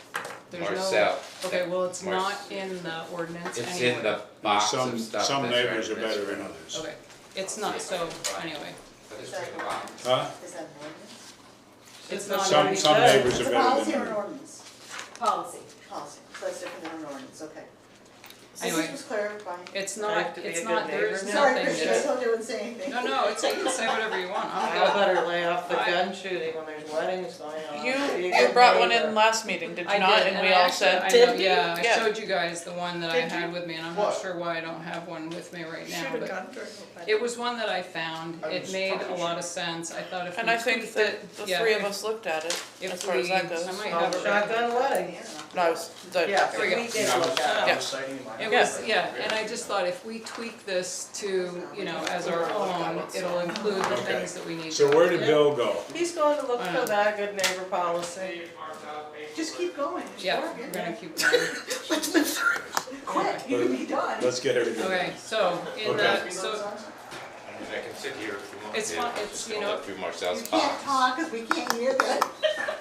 there's no. Marcel. Okay, well, it's Mar- not in the ordinance It's anywhere. in the box Some, of stuff. some that's neighbors are right, that's better than right. others. Okay, it's not, so, anyway, Huh? Is that an ordinance? it's not. Some in- neighbors It's are a better policy than or an others. ordinance? Policy. Policy, so that's different than an ordinance, okay. Anyway. This was clarifying. It's I have not, to be it's a not, good there's neighbor Sorry, nothing Christian, I that's, told you I wouldn't say anything. no, it's, you can say whatever you want, I'm I good. better lay off the I- gun shooting when there's weddings going on. Be a You good brought one neighbor. in last meeting, did I you not? did, And we I all actually- said, I know, Did we? yeah, I Yeah. showed you guys the one that I Did you? had with me, and I'm not sure why I don't have one with me right now, Should've but gone through it. it was one that I found, I it was made a talking lot of sense, I thought if we and I think tweaked that it, the yeah, three of if- us looked at it, if as far as that we- goes. I might Oh, have it right shotgun wedding. No, it's the, Yeah, Here we go. we did look at Yeah. it. It was, yeah, and I just thought if we tweak this to, you know, as our own, it'll include the Okay. things that we need. So to- where did Bill go? He's going to look I for know. that good neighbor policy. Just keep going, just Yeah, work we're it. gonna keep going. Let's move through. Quick, you can be done. Let's get everything. Okay, so in Okay. the, so I mean, I can sit here if you want. It's to. fun- I'm it's, just you gonna know- look through You Marcel's can't box. talk, cause we can't hear that.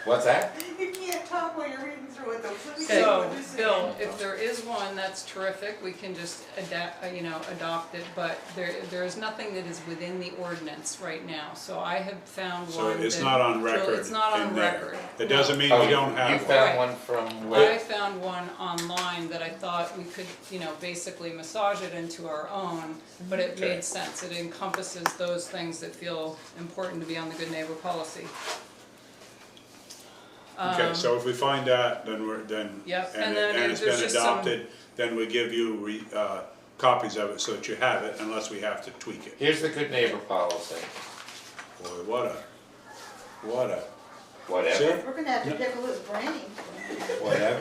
What's that? You can't talk while you're reading through it though, so we So, can't what you're saying. Bill, if there is one, that's terrific, we can just adapt, adopt it, but there is nothing that is within the ordinance right now, so I have found So one that. it's not on record It's not on in there. record. It no. doesn't mean Oh, we don't You have one. found one from where? I found one online that I thought we could, basically massage it into our own, but it Okay. made sense, it encompasses those things that feel important to be on the good neighbor policy. Okay, so if we find that, then Yep, and and then it's there's been just some- adopted, then we give you copies of it so that you have it, unless we have to tweak it. Here's the good neighbor policy. Boy, what a, Whatever, see? We're gonna have to pickle his brain. whatever.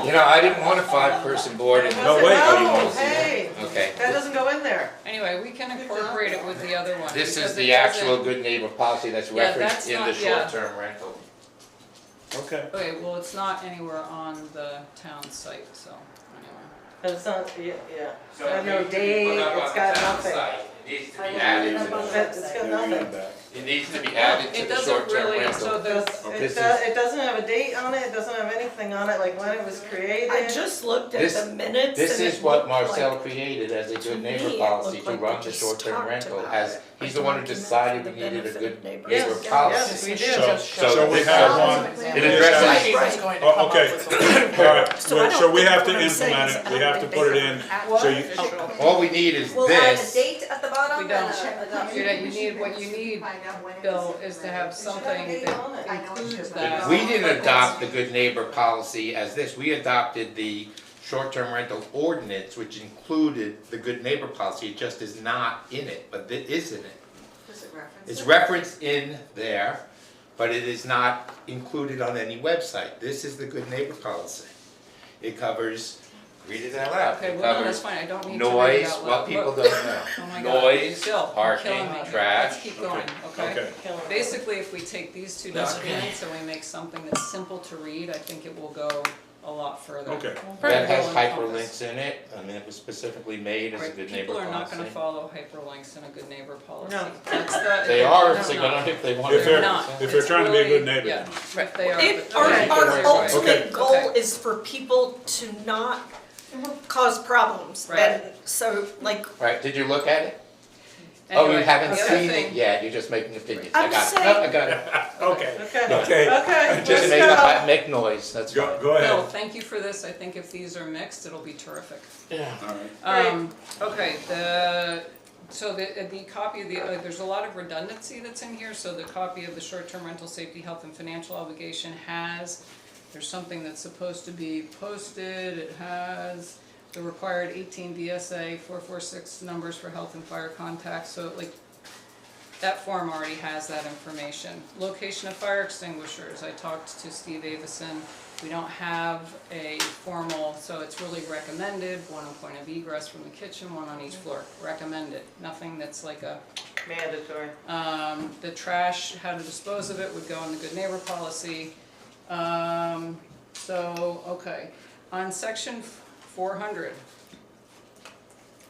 You know, I didn't want a 5-person board and. No, wait. Oh, you No, wanna see hey, that? Okay. that doesn't go in there. Anyway, we can incorporate it with the other one. This because is it the actual doesn't- good neighbor policy that's Yeah, referenced that's in the not- yeah. short-term rental. Okay. Okay, well, it's not anywhere on the town site, so, anyway. It's not, yeah, So got no it needs to be date, put up it's on got the town nothing. site. It needs to be I added know. to the, It's got Yeah, we nothing. got that. it needs to be added to It the doesn't short-term really, rental. so there's, This It doesn't have a date on it, it doesn't have anything on it, like when it was created. I just looked at This- the minutes This and is it what looked like- Marcel created as a to good neighbor me, it policy looked to like run we the just short-term talked rental, about as it. he's A the one who document decided for we the needed a benefit good of neighbors. neighbor Yes, policy. yes, we do. So we this have one- one. It addresses- She was going to Oh, come up okay. with something. All right, So I don't so we think have to what I'm saying implement is it, I we don't have to think put it they in, have so you, official. All we need is We'll add a this. date at the bottom We and don't. a adoption. you need, what you need, Bill, is to have something that includes that. We didn't adopt the good neighbor policy as this, we adopted the short-term rental ordinance, which included the good neighbor policy, it just is not in it, but it is in it. Does it reference It's it? referenced in there, but it is not included on any website. This is the good neighbor policy. It covers, read it out loud, Okay, it well, no, that's covers fine, I don't need to read it noise, out what loud. people Look. don't know. Oh my God. Noise, Bill, you're parking, killing me. trash. Let's keep going, okay? okay. Basically, if we take these two documents and we make something that's simple to read, I think it will go a lot further. Okay. That has Will encompass. hyperlinks in it, I mean, it was specifically made as a Right, good neighbor people are not policy. gonna follow hyperlinks in a good neighbor policy. No. That's the. They are no, if they're no. gonna, if they want to. If they're- not. if they're It's trying to be a good really- neighbor. Yeah, right, they are. If but- our, okay, our right, right. ultimate Okay. goal Okay. is for people to not cause problems, Right. and so, like, Right, did you look at it? Oh, you Anyway, haven't the other seen it thing- yet, you're just making opinions. I I'm got it. saying- No, I got it. Okay, Okay, okay, okay, Just make, let's go. make noise, that's fine. go Bill, ahead. thank you for this, I think if these are mixed, it'll be terrific. Yeah. All right. Okay, so the copy of the, there's a lot of redundancy that's in here, so the copy of the short-term rental safety, health, and financial obligation there's something that's supposed to be posted, it has the required 18 VSA 446 numbers for health and fire contacts, so like, that form already has that information. Location of fire extinguishers, I talked to Steve Avison, we don't have a formal, so it's really recommended, one on point of egress from the kitchen, one on each floor, recommended, nothing that's like a, Mandatory. the trash, how to dispose of it would go in the good neighbor policy. Okay, on section 400,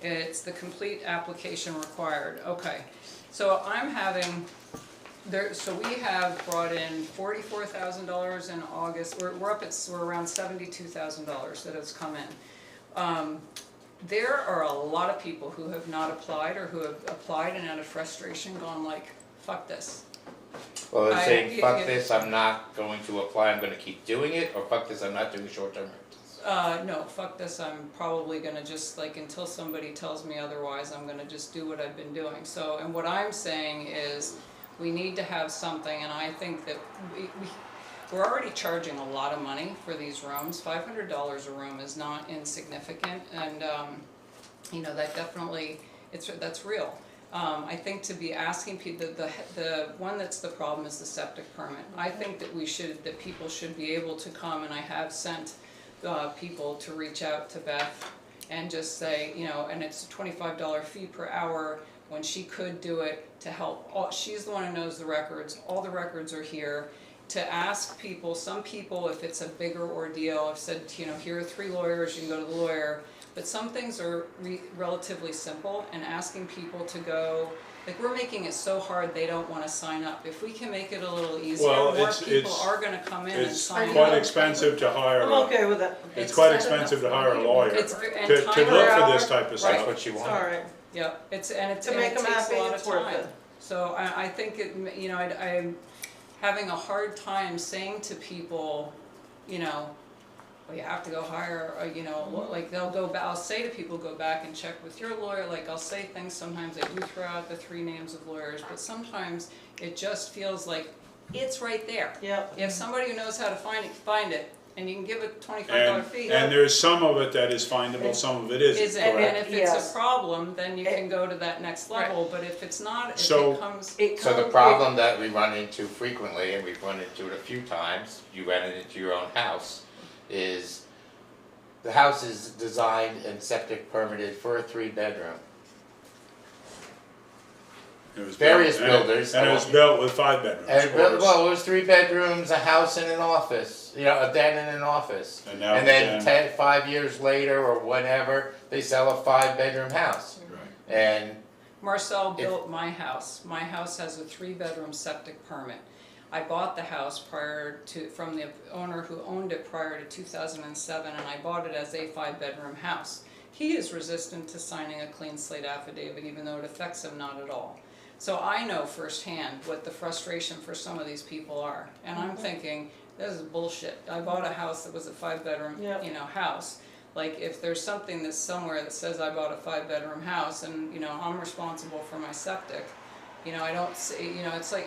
it's the complete application required, okay. So I'm having, so we have brought in $44,000 in August, we're around $72,000 that has come in. There are a lot of people who have not applied or who have applied and out of frustration gone like, fuck this. Well, they're saying, fuck yeah. this, I'm not going to apply, I'm gonna keep doing it, or fuck this, I'm not doing short-term rentals. No, fuck this, I'm probably gonna just, like, until somebody tells me otherwise, I'm gonna just do what I've been doing. So, and what I'm saying is, we need to have something, and I think that we're already charging a lot of money for these rooms. $500 a room is not insignificant, and, you know, that definitely, that's real. I think to be asking people, the one that's the problem is the septic permit. I think that people should be able to come, and I have sent people to reach out to Beth and just say, you know, and it's a $25 fee per hour when she could do it to help. She's the one who knows the records, all the records are here. To ask people, some people, if it's a bigger ordeal, I've said, you know, here are 3 lawyers, you can go to the lawyer. But some things are relatively simple, and asking people to go, like, we're making it so hard they don't want to sign up. If we can make it a little easier, Well, more it's- people are going to come in and It's sign quite up. expensive to hire, I'm okay with it. it's quite expensive to hire a lawyer It's to and look time for per this hour. type of That's stuff. what you It's want. all right. Yeah, To and make it them takes happy, a lot it's of worth time. it. So I think it, you know, I'm having a hard time saying to people, you know, well, you have to go hire, you know, like they'll go back, I'll say to people, go back and check with your lawyer, like I'll say things, sometimes I do throw out the 3 names of lawyers, but sometimes it just feels like it's right there. Yep. If somebody who knows how to find it, and you can give a $25 fee. And there's some of it that is findable, some of it isn't, And correct? if it's Yes. a problem, then you can go to that next level, but if it's not, if So- it comes. So the problem that we run into frequently, and we've run into it a few times, you ran it into your own house, is the house is designed and septic permitted for a 3-bedroom. It was Various built- and it- builders. And it was built with 5 bedrooms, And of course. well, it was 3 bedrooms, a house and an office, you know, a den and an office. And now And then again- 5 years later or whatever, they sell a 5-bedroom house. Right. And Marcel built my house. My house has a 3-bedroom septic permit. I bought the house from the owner who owned it prior to 2007, and I bought it as a 5-bedroom house. He is resistant to signing a clean slate affidavit, even though it affects him not at all. So I know firsthand what the frustration for some of these people are, and I'm thinking, this is bullshit. I bought a house that was a 5-bedroom, Yep. you know, house. Like, if there's something that's somewhere that says I bought a 5-bedroom house and, you know, I'm responsible for my septic, you know, I don't say, you know, it's like,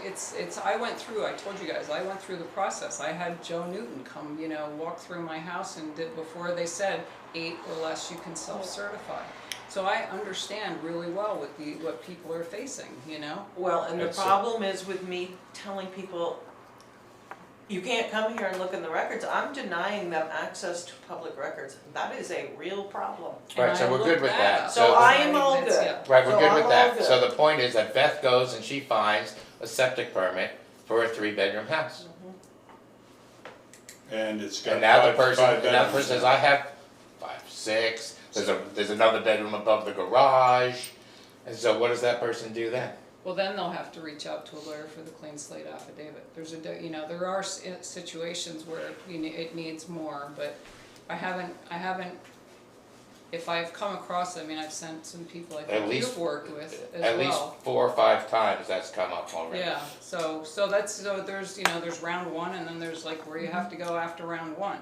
I went through, I told you guys, I went through the process. I had Joe Newton come, you know, walk through my house and did, before they said 8 or less you can self-certify. So I understand really well what people are facing, you know? Well, and the It's problem is with me telling people, you can't come here and look in the records, I'm denying them access to public records. That is a real problem. Right, And so I we're good looked with that that. up. So I am all That's- good. yeah. right, we're So good I'm with all that. good. So the point is that Beth goes and she finds a septic permit for a 3-bedroom house. And it's got And now the 5 person, and now the bedrooms person says, now. I have 5, 6, there's another bedroom above the garage. And so what does that person do then? Well, then they'll have to reach out to a lawyer for the clean slate affidavit. You know, there are situations where it needs more, but I haven't, if I've come across, I mean, I've sent some people I At think least- you've worked with as At least well. 4 or 5 times that's come up already. Yeah, so there's, you know, there's round 1 and then there's like where you have to go after round 1.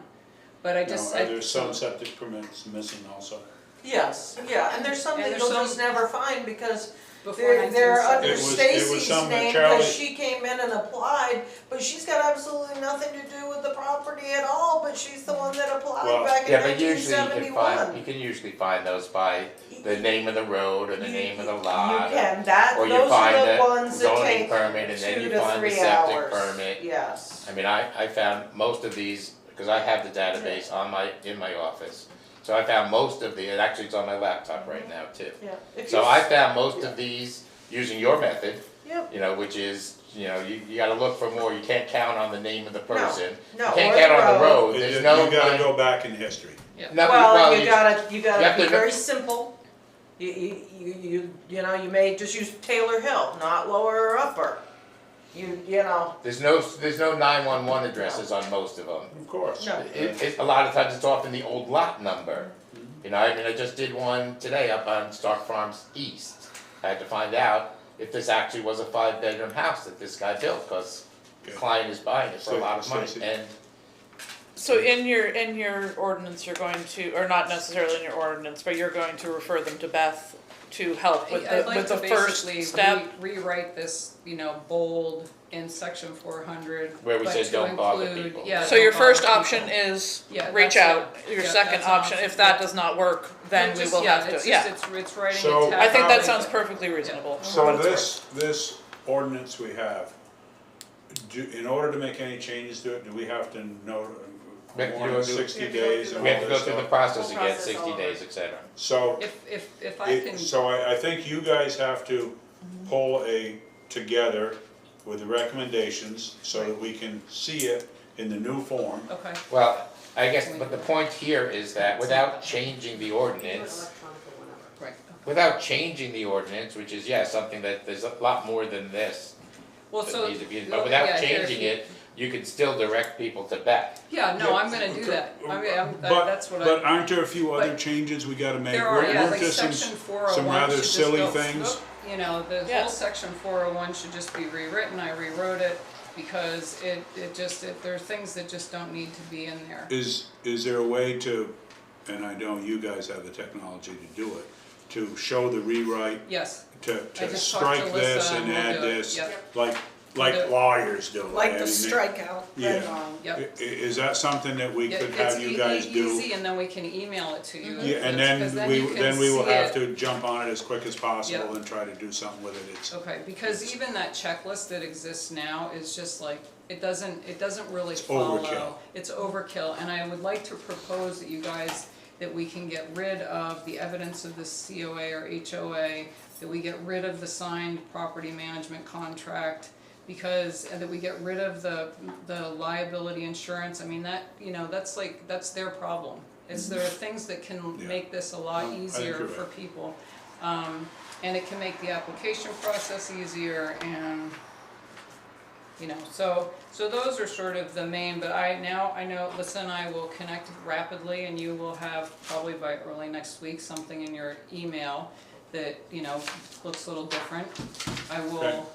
But I No, just. and there's some septic permits missing also. Yes, yeah, and there's some And that there's you'll some- just never find because Before they're under 1970. It was Stacy's some that name Charlie- because she came in and applied, but she's got absolutely nothing to do with the property at all, but she's the one that Well, applied back in Yeah, but nineteen usually you seventy-one. can usually find those by the name of the road or the name of the lot. You can, that, Or you those find are the the ones that zoning take permit and then 2 you to find the 3 septic hours. permit. Yes. I mean, I found most of these, because I have the database in my office. So I found most of it actually it's on my laptop right now too. Yeah. If So you- I found most of these using your method, Yep. you know, which is, you know, you gotta look for more, you can't count on the name of the person. No, You can't or count the on the road. road, there's no. You gotta go back in history. No, Well, you you- gotta you be have to- very simple. You know, you may just use Taylor Hill, not lower or upper. You know, There's no 911 addresses on most of them. Of course. No. A lot of times it's often the old lot number. You know, I mean, I just did one today up on Stark Farms East. I had to find out if this actually was a 5-bedroom house that this guy built, because the Okay. client is buying it for a lot of money. Stacy. And So in your ordinance, you're going to, or not necessarily in your ordinance, but you're going to refer them to Beth to help with I'd the, like with to the first basically step? rewrite this, bold in section 400. Where we but said to don't bother include- people. Yeah. So don't your first bother option people. is Yeah, reach that's out. it. Your Yeah, second that's an option, option, if that yeah. does not work, then we Just- will have it's to, just- yeah. It's writing So- it I think that tactically, sounds but- perfectly reasonable. So this ordinance we have, in order to make any changes to it, do we have to know We have to more do than a- 60 days and We all have to go this through the stuff? process Whole again, process 60 all days, over. etc. So, If I can. so I think you guys have to pull together with the recommendations so that we can see it in the new form. Okay, Well, I guess, but the point here is that without changing the Do it ordinance, electronically, whatever. right. without changing the ordinance, which is, yeah, something that, there's a lot more than this Well, that so. needs to be, yeah, but without here, changing it, you can still direct people to Beth. Yeah, no, Yeah, I'm gonna do that. I mean, But, that's what I. but aren't there a few other but changes we gotta make? There are, yeah, Weren't like there some- section 401 some rather should just silly go- things? The Yeah. whole section 401 should just be rewritten, I rewrote it, because there are things that just don't need to be in there. Is there a way to, and I know you guys have the technology to do it, to show the rewrite, Yes, to I just strike talked to this Alyssa and and we'll add do it. this, Yep. like We'll do it. lawyers do? Like I the mean, strikeout. Yeah. yep. Is that something that we Yeah, could it's have you guys do? easy, and then we can email it to you. Yeah, and Because then you we, can then we will see have it. to jump on it as quick as possible Yep. and try to do something with it. It's, Okay, because even that checklist that exists now is just like, it doesn't really It's follow. overkill. It's overkill, and I would like to propose that you guys, that we can get rid of the evidence of the COA or HOA, that we get rid of the signed property management contract, and that we get rid of the liability insurance. I mean, that's their problem. There are things that can Yeah. make this a lot No, I easier agree. for people. And it can make the application process easier, and, so those are sort of the main, but I know Alyssa and I will connect rapidly, and you will have probably by early next week, something in your email that, looks a little different. I will,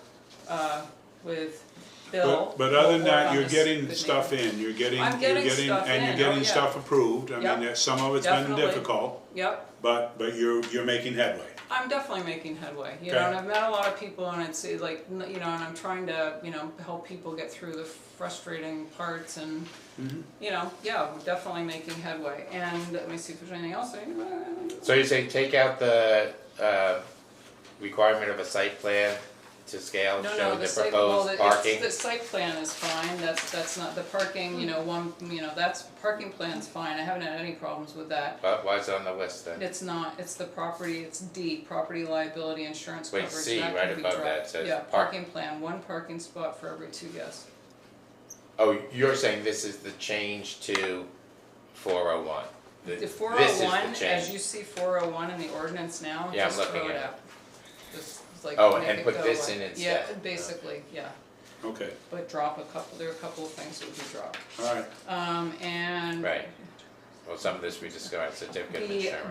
with Bill. but other than will work that, on you're this getting good stuff neighbor. in, you're getting, I'm getting stuff and in, you're oh, getting yeah. stuff approved. I Yep. mean, some of it's been Definitely. difficult, Yep, but you're making headway. I'm definitely making headway, Okay. and I've met a lot of people, and it's like, and I'm trying to, help people get through the frustrating parts, and, Mm-hmm. yeah, we're definitely making headway. And let me see if there's anything else. So you're saying take out the, requirement of a site plan to scale, No, show the the site, proposed parking? the site plan is fine, that's not, the parking, that's, parking plan's fine, I haven't had any problems with that. But why is it on the list then? It's not, it's the property, it's D, property liability insurance Wait, coverage, C, that right can be above dropped. that says Yeah, park- parking plan, one parking spot for every 2 guests. Oh, you're saying this is the change to 401? The This is 401, the as change. you see 401 in the ordinance now, Yeah, I'm just throw looking it at it. out. Just like Oh, make and it put go this away. in Yeah, instead. basically, yeah, Okay, but there are a couple of things that would be dropped. all right. And Right. Well, some of this we discussed, certificate of insurance.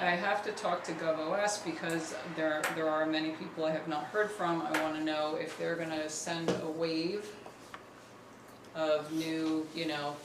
I have to talk to GovOS because there are many people I have not heard from. I wanna know if they're gonna send a wave of new,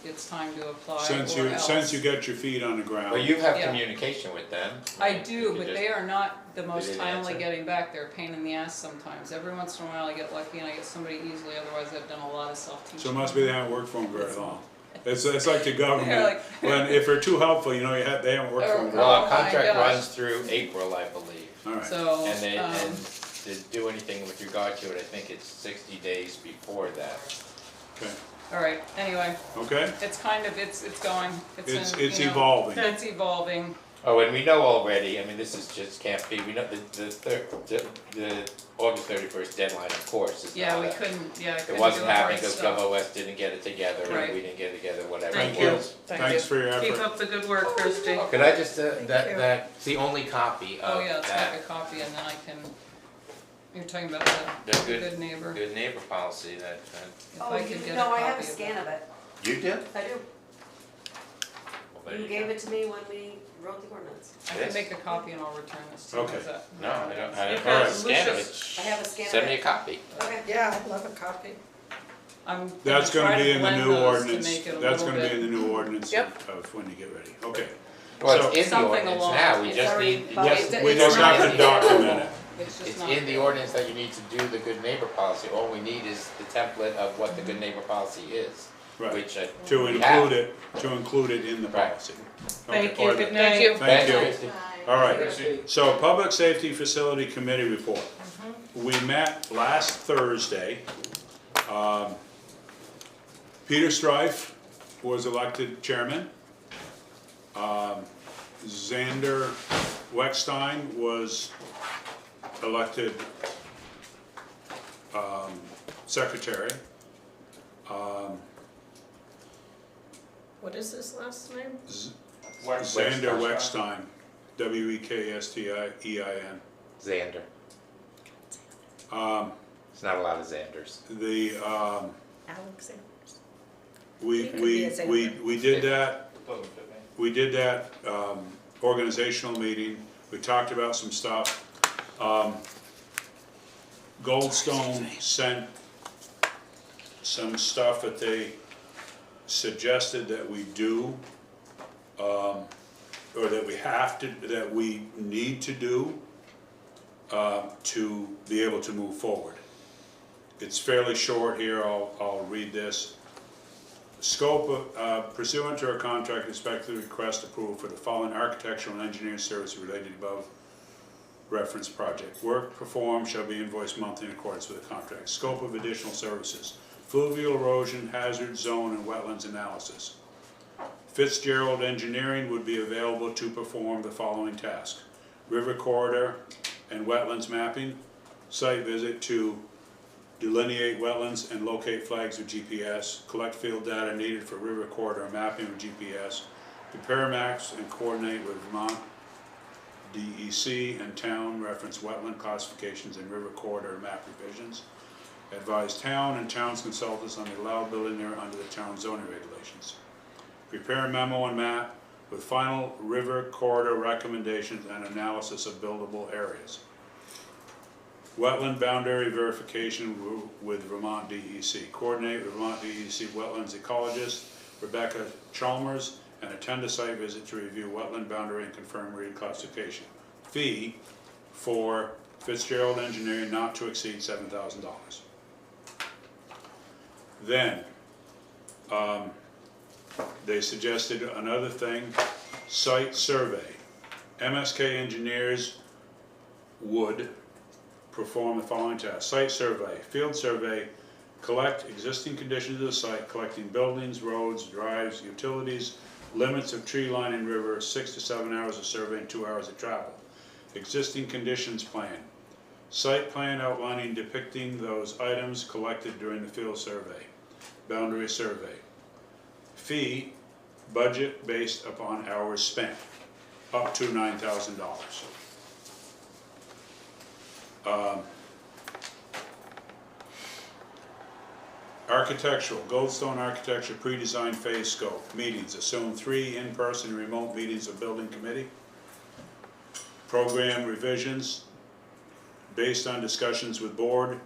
it's time to apply Since or you, else. since you got your feet on the ground. Well, you have Yeah. communication with them. I You do, could but just- they are not the most didn't timely answer? getting back. They're a pain in the ass sometimes. Every once in a while I get lucky and I get somebody easily, otherwise I've done a lot of self-teaching. So it must be they haven't worked for them very long. It's like the They're government, like- if they're too helpful, they haven't worked for them very Well, long. our Oh my contract gosh. runs through April, I believe. All right, So, And to do anything with regard to it, I think it's 60 days before that. okay, alright, anyway, okay? it's kind of, it's going, It's in, evolving. It's evolving. Oh, and we know already, I mean, this is just can't be, we know the August 31st deadline, of course, is Yeah, not we that. couldn't, yeah, I It couldn't wasn't do it happening right because stuff. GovOS didn't get it together, and Right. we didn't get it together, whatever Thank it you. was. Thanks for your Keep effort. up the good work, Christie. Could I just, you. that's the only copy of Oh, yeah, let's make that, a copy and then I can, you're talking about The the good- good neighbor. good neighbor policy that, If Oh, I could get a no, I have a copy of scan that. of it. you do? I do. Well, there You you gave go. it to me when we wrote the ordinance. I Yes. can make a copy and I'll return this to you. Okay. How's that? No, I don't, I You've don't, got scan of Lucius. it. I have a scan of Send me a it. copy. Okay. Yeah, I'd love a copy. I'm gonna That's gonna try be to in the blend new those to ordinance, make it a that's little gonna be in bit. the new ordinance Yep. of when you get ready, okay. Well, So- it's in the Something ordinance along- now, we it's just already- need, but just, it- We it's just not have to document it. It's just it's not in the there. ordinance that you need to do the good neighbor policy, all we need is the template of what the good neighbor policy is. Right. Which To we have. include it in the Right. policy. Thank Okay, you, or good the- night. Thank you. Thank you. Christie. All right, so Public Safety Facility Committee report. We met last Thursday. Peter Strife was elected chairman. Xander Weckstein was elected secretary. What is his last name? Xander Weckstein, Weckstein. Xander, it's not a lot of Xanders. The, Alexander. we, He could be we, a Xander. we did that, Doesn't fit me. we did that, organizational meeting, we talked about some stuff. Goldstone sent some stuff that they suggested that we do, or that we have to, that we need to do, to be able to move forward. It's fairly short here, I'll read this. Scope of, pursuant to our contract, respectfully request approval for the following architectural and engineering services related above reference project. Work performed shall be invoiced monthly in accordance with the contract. Scope of additional services: fluvial erosion, hazard zone, and wetlands analysis. Fitzgerald Engineering would be available to perform the following tasks: river corridor and wetlands mapping, site visit to delineate wetlands and locate flags with GPS, collect field data needed for river corridor mapping with GPS, prepare maps and coordinate with Vermont DEC and town reference wetland classifications and river corridor map revisions, advise town and town's consultants on the allowability there under the town zoning regulations, prepare a memo and map with final river corridor recommendations and analysis of buildable areas, wetland boundary verification with Vermont DEC, coordinate with Vermont DEC wetlands ecologist Rebecca Chalmers, and attend a site visit to review wetland boundary and confirm reclassification. Fee for Fitzgerald Engineering not to exceed $7,000. Then, they suggested another thing, site survey. MSK engineers would perform the following tasks: site survey, field survey, collect existing conditions of the site, collecting buildings, roads, drives, utilities, limits of tree line and river, 6 to 7 hours of survey and 2 hours of travel. Existing conditions plan, site plan outlining depicting those items collected during the field survey, boundary survey. Fee, budget based upon hours spent, up to $9,000. Architectural, Goldstone Architecture pre-design phase scope, meetings, assume 3 in-person remote meetings of building committee. Program revisions, based on discussions with board,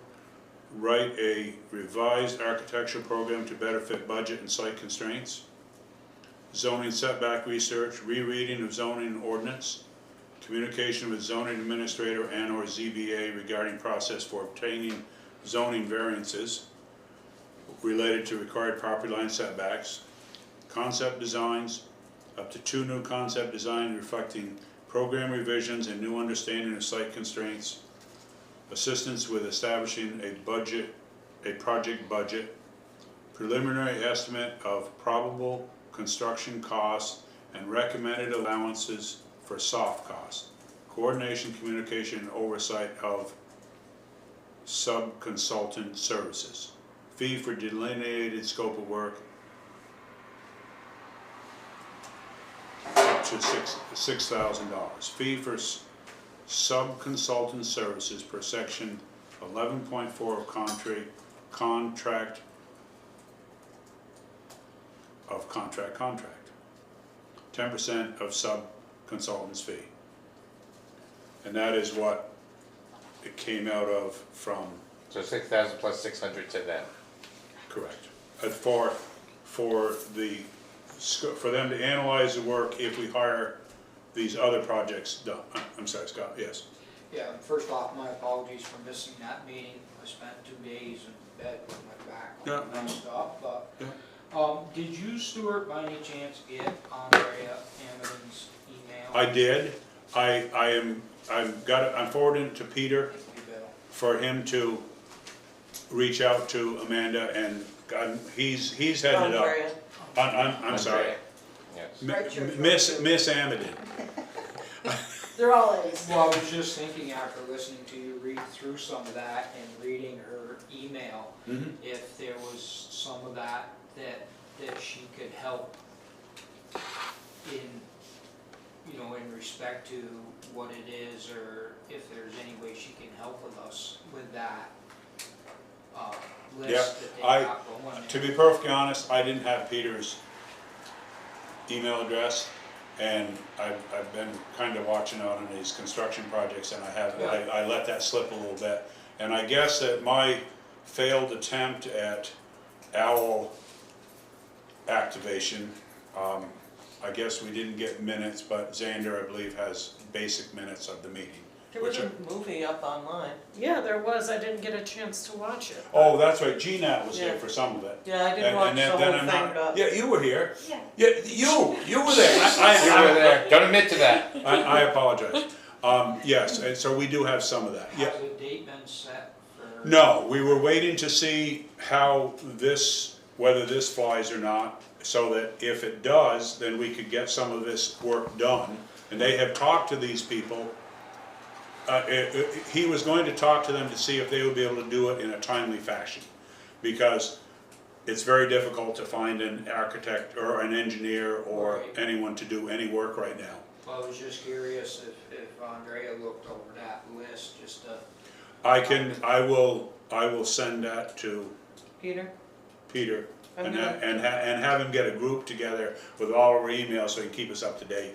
write a revised architectural program to better fit budget and site constraints. Zoning setback research, rereading of zoning ordinance, communication with zoning administrator and or ZBA regarding process for obtaining zoning variances related to required property line setbacks, concept designs, up to 2 new concept designs reflecting program revisions and new understanding of site constraints, assistance with establishing a project budget, preliminary estimate of probable construction costs and recommended allowances for soft costs, coordination, communication, and oversight of sub-consultant services. Fee for delineated scope of work up to $6,000. Fee for sub-consultant services per section 11.4 of contract. 10% of sub-consultant's fee. And that is what it came out of from. So 6,000 plus 600 to them. Correct. For them to analyze the work if we hire these other projects done. I'm sorry, Scott, yes. Yeah, first off, my apologies for missing that meeting. I spent 2 days in bed with my back on and stuff, but, did you, Stuart, by any chance get Andrea Hammond's email? I did. I'm forwarding it to Peter You will. for him to reach out to Amanda, and he's heading it up. Andrea. I'm sorry. Yes. Miss Amadon. They're all A's. Well, I was just thinking after listening to you read through some of that and reading her email, if there was some of that she could help in, in respect to what it is, or if there's any way she can help with us with that list that they got going. To be perfectly honest, I didn't have Peter's email address, and I've been kind of watching out on these construction projects, and I let that slip a little bit. And I guess that my failed attempt at OWL activation, I guess we didn't get minutes, but Xander, I believe, has basic minutes of the meeting. There was a movie up online. Yeah, there was, I didn't get a chance to watch it. Oh, that's right, GNAT was here Yeah. for some of it. Yeah, I didn't And- watch and the then- whole then I'm thing, not- but. Yeah, you were here. Yeah. Yeah, you were there. You were there, don't admit to that. I apologize. Yes, and so we do have some of that, yeah. Has a date been set for? No, we were waiting to see whether this flies or not, so that if it does, then we could get some of this work done. And they have talked to these people. He was going to talk to them to see if they would be able to do it in a timely fashion, because it's very difficult to find an architect or an engineer or Right. anyone to do any work right now. Well, I was just curious if Andrea looked over that list, just to. I will send that to Peter? Peter I'm and gonna- have him get a group together with all our emails so he can keep us up to date.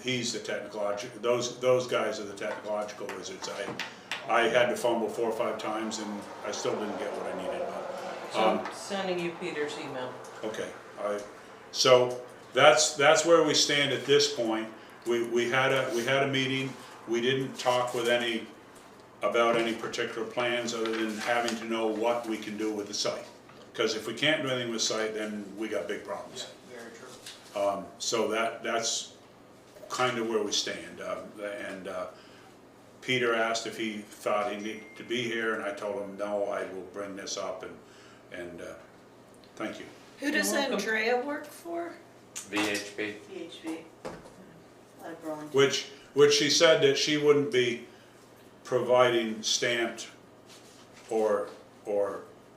He's the technological, those guys are the technological wizards. I had to fumble 4 or 5 times and I still didn't get what I needed, So I'm sending you Peter's email. okay. So that's where we stand at this point. We had a meeting. We didn't talk with about any particular plans other than having to know what we can do with the site. Because if we can't do anything with the site, then we got big problems. Yeah, very true. So that's kind of where we stand. And Peter asked if he thought he needed to be here, and I told him, no, I will bring this up, and thank you. Who does You're welcome. Andrea work for? VHP. PHP. Burlington. Which she said that she wouldn't be providing stamped or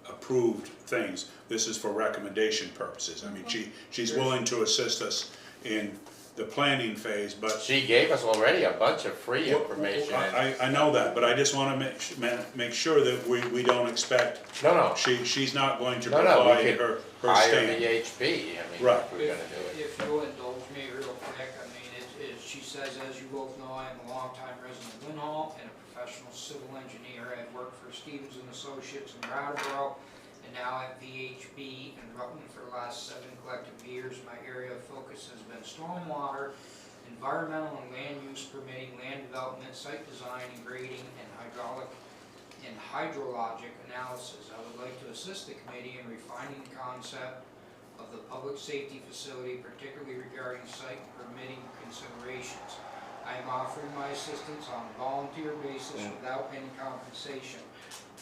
approved things. This is for recommendation purposes. I mean, she's willing to assist us in the planning phase, but She gave us already a bunch of free information. I know that, but I just want to make sure that we don't expect, No, she's not going to we provide could her hire stamp. VHP, I mean, Right. if we're gonna do it. If you'll indulge me real quick, I mean, she says, as you both know, I am a longtime resident of Winhall and a professional civil engineer. I've worked for Stevens and Associates in Brattleboro and now at VHB in Rutland for the last 7 collective years. My area of focus has been stormwater, environmental and land use permitting, land development, site design and grading, and hydraulic and hydrologic analysis. I would like to assist the committee in refining the concept of the public safety facility, particularly regarding site permitting considerations. I am offering my assistance on a volunteer basis without any compensation.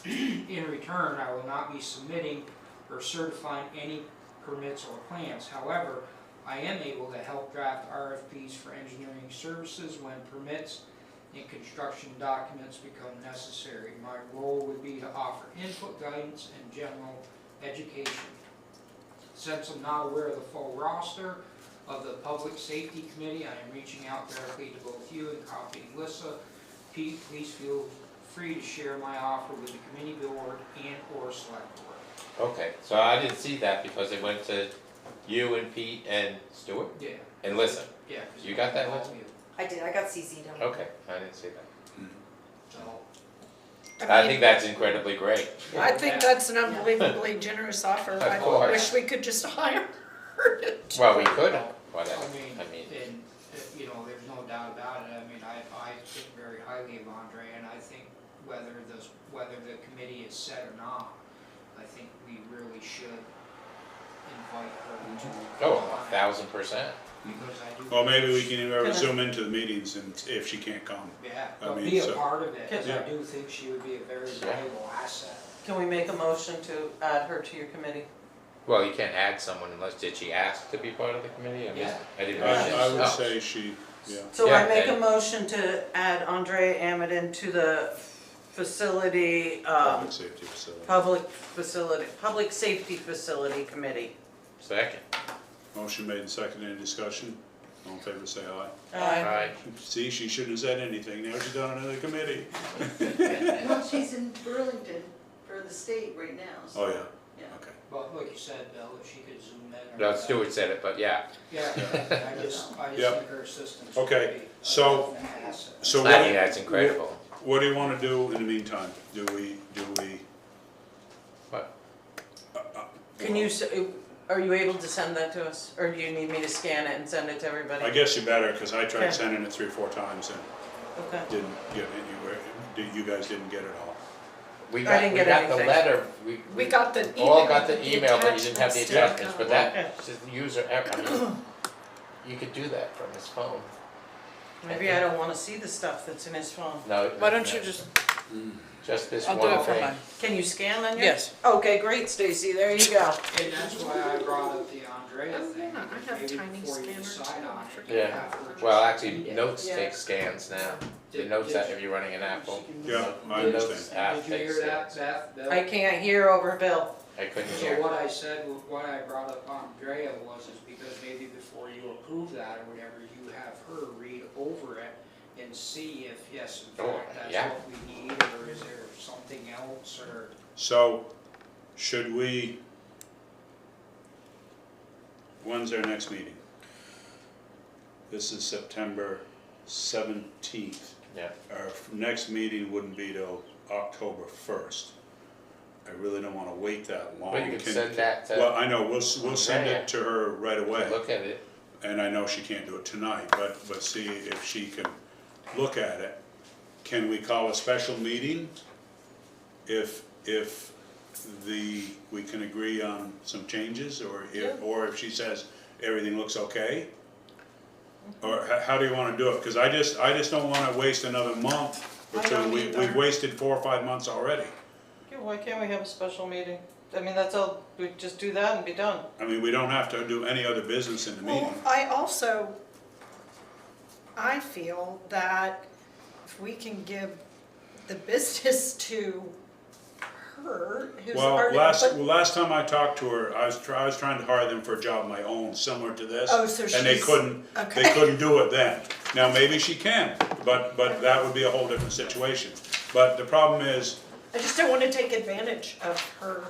In return, I will not be submitting or certifying any permits or plans. However, I am able to help draft RFPs for engineering services when permits and construction documents become necessary. My role would be to offer input, guidance, and general education. Since I'm not aware of the full roster of the Public Safety Committee, I am reaching out directly to both you and copying Lissa. Pete, please feel free to share my offer with the committee board and or select board. Okay, so I didn't see that because it went to you and Pete and Stuart? Yeah, And listen, yeah. 'cause You got that, all Liz? of you. I did, I got CC'd on it. okay, I didn't see that. So, I think that's incredibly great. I think that's an unbelievably generous offer. Of I course. wish we could just hire her to. Well, we could, whatever, I I mean, and, you know, there's no doubt about it, I mean, I think very highly of Andre, and I think whether the committee is set or not, I think we really should invite her to. oh, 1000%. Because I do. Well, maybe we can Can I- zoom into the meetings and if she can't come. Yeah, I but mean, be a so- part of it, because I Yeah. do think she would be a very valuable asset. Can we make a motion to add her to your committee? Well, you can't add someone unless, did she ask to be part of the committee? I missed- Yeah. I didn't I would Oh. say she, yeah. So I Yeah, make a and- motion to add Andrea Amadon to the facility, Public safety facility. public safety facility committee. Second. Motion made and seconded, any discussion? All in favor, say aye. Aye. See, she shouldn't have said anything, now she's on another committee. Well, she's in Burlington for the state right now, so. Oh, yeah, Yeah. okay. But like you said, Bill, if she could zoom in. No, Stuart said it, but yeah. Yeah, I just Yeah. think her assistance would Okay, be so- an asset. So I think what, that's incredible. what do you wanna do in the meantime? Do we? What? Can you, are you able to send that to us, or do you need me to scan it and send it to everybody? I guess you better, cause I tried Okay. sending it 3 or 4 times and Okay. didn't get anywhere, you guys didn't get it all. We I got, didn't we get got the anything. letter, We got the email. all got the but email, but you didn't have the attachments didn't attachments, but come. Okay. that, just the user, I mean, you could do that from his phone. Maybe I don't wanna see the stuff that's in his phone. No. Why don't you just, Just this I'll do one it from thing. mine. Can you scan on yours? Yes. Okay, great, Stacy, there you go. And that's why I brought up the Andrea Oh, thing. yeah, I have Maybe tiny before you scanner decide too, on I it, forget. you Yeah. have her just Well, actually, read it. Notes Yeah. takes scans now. The Did- Notes did- app, if you're running an Apple. Yeah, I The Notes understand. app Did you takes hear that, scans. Beth, Bill? I can't hear over Bill. I couldn't So hear. what I said, what I brought up Andrea was, is because maybe before you approve that or whatever, you have her read over it and see if, yes, in Oh, fact, that's yeah. what we need, or is there something else, or. So, should we, when's our next meeting? This is September 17th. Yeah. Our next meeting wouldn't be till October 1st. I really don't wanna wait that long. But you could Can- send that Well, to, I know, we'll send Yeah. it to her right away, look at it. and I know she can't do it tonight, but see if she can look at it. Can we call a special meeting? If we can agree on some changes, or if she says everything looks okay? Or how do you wanna do it? Cause I just don't wanna waste another month or I two. don't We've either. wasted 4 or 5 months already. Yeah, why can't we have a special meeting? I mean, that's all, we just do that and be done. I mean, we don't have to do any other business in the meeting. Well, I feel that if we can give the business to her, who's Well, already. last time I talked to her, I was trying to hire them for a job of my own, similar to this. Oh, so And they she's- couldn't, okay. they couldn't do it then. Now, maybe she can, but that would be a whole different situation. But the problem is, I just don't wanna take advantage of her.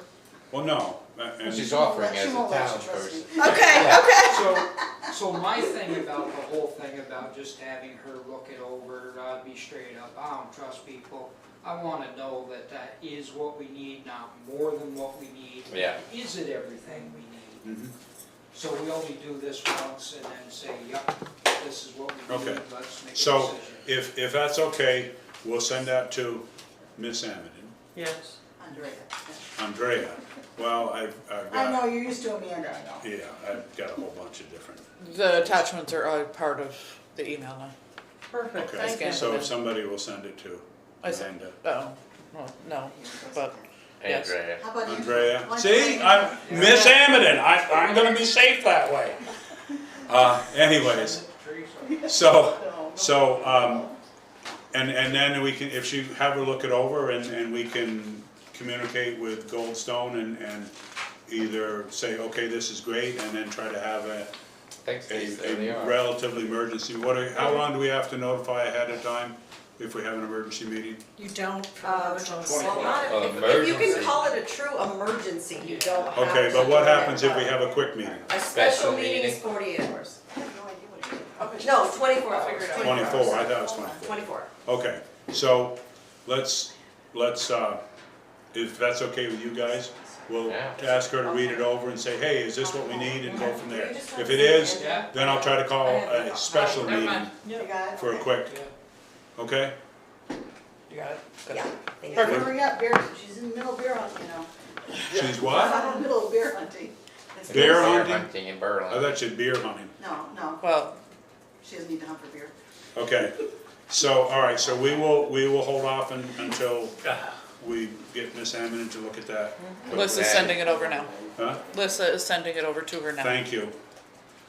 well, no, and She's offering She as a won't let town you trust person. me. Okay, okay. So my thing about the whole thing about just having her look it over, be straight up, I don't trust people. I wanna know that that is what we need, not more than what we need. Yeah. Is it everything we need? Mhm. So we only do this once and then say, yep, this is what we need, Okay. let's make a so decision. if that's okay, we'll send that to Miss Amadon, Yes. Andrea, yeah. Andrea. Well, I've I got, know, you're used to me, Andrea, I know. yeah, I've got a whole bunch of different. the attachments are all part of the email now. Perfect, Okay, thank you. so if somebody will send it to I said- Amanda. Oh, well, no, but, yes. Andrea. How about you? Andrea, Why see, don't I'm Miss Amadon, I'm gonna be safe that way. Anyways, so, and then we can, if she have her look it over and we can communicate with Goldstone and either say, okay, this is great, and then try to have Thanks, Stace, there they a are. relatively emergency, how long do we have to notify ahead of time if we have an emergency meeting? You don't for Well, emergency. not, Oh, if you can emergency. call it a true emergency, you don't have to. Okay, but what do that. happens if we have a quick meeting? A special Special meeting is meeting. 48 hours. I have no idea what it is. No, 24 hours. figure it out. 24, I thought it was 24. 24. Okay, so let's let's, if that's okay with you guys, we'll Yeah. ask her to read it over and say, hey, is this what we need, and go from there. If it is, Yeah. then I'll try to call a special Never meeting mind. You got it? for a quick, okay? You got it? Good. Yeah. Thank you. Perfect. Hurry up, bear, she's in the middle of bear hunting, you know. She's what? I'm in the middle of bear hunting. Bear Bear hunting? hunting in I Berlin. thought you'd beer hunting. No, Well, she doesn't need to hunt for beer. Okay, so, all right, so we will hold off until we get Miss Hammond to look at that. Lissa's Okay. sending it over now. Huh? Lissa is sending it over to her now. Thank you.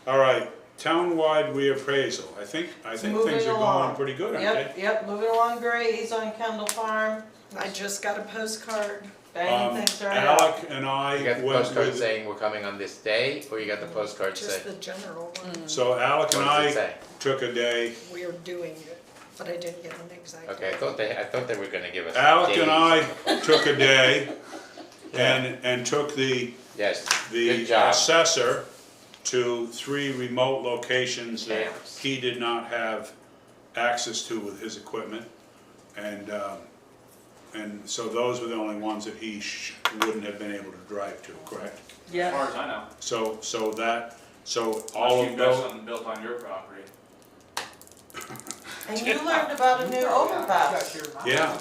All right, townwide reappraisal. I think Moving things are going along. pretty good, aren't they? Yep, moving along great, he's on Kendall Farm, I just got a postcard. banging things right out. Alec and I You got the went postcard with, saying we're coming on this day, or you got the postcard Just saying? the general one. so Alec and What does it I say? took a day. We're doing it, but I didn't get an exact. Okay, I thought they were gonna give us. Alec days. and I took a day Yeah. and took the Yes, the good job. assessor to 3 remote locations that Camps. he did not have access to with his equipment. And so those were the only ones that he wouldn't have been able to drive to, correct? As Yeah, far as I know. So all Unless of you've got those, something built on your property. and you learned about a new overpass. yeah,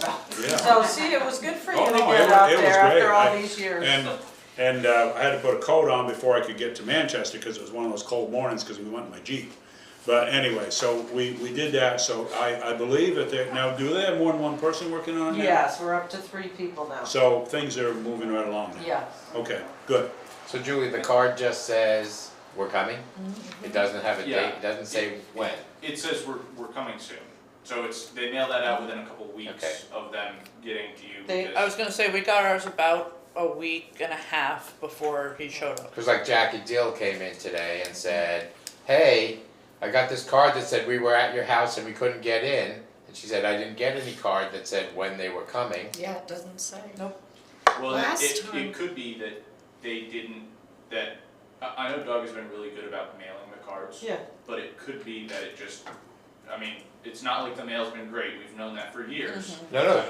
yeah. So see, it was good for you Oh, to no, get it out was there great. after all these years. And I had to put a coat on before I could get to Manchester, because it was one of those cold mornings, because we went in my Jeep. But anyway, so we did that, so I believe that now, do they have more than one person working on it now? Yes, we're up to 3 people now. So things are moving right along now? Yeah. Okay, good. So Julie, the card just says, we're coming? Mm-hmm. It doesn't have a Yeah. date, it doesn't say when. It says we're coming soon. So they mail that out within a couple weeks Okay. of them getting to you. They- because- I was gonna say, we got ours about a week and a half before he showed up. Cause like Jackie Dill came in today and said, hey, I got this card that said we were at your house and we couldn't get in. And she said, I didn't get any card that said when they were coming. Yeah, it doesn't say. Nope. Well, Last time- it could be that they didn't, that, I know Doug has been really good about mailing the cards. Yeah. But it could be that it just, I mean, it's not like the mail's been great, we've known that for years. No,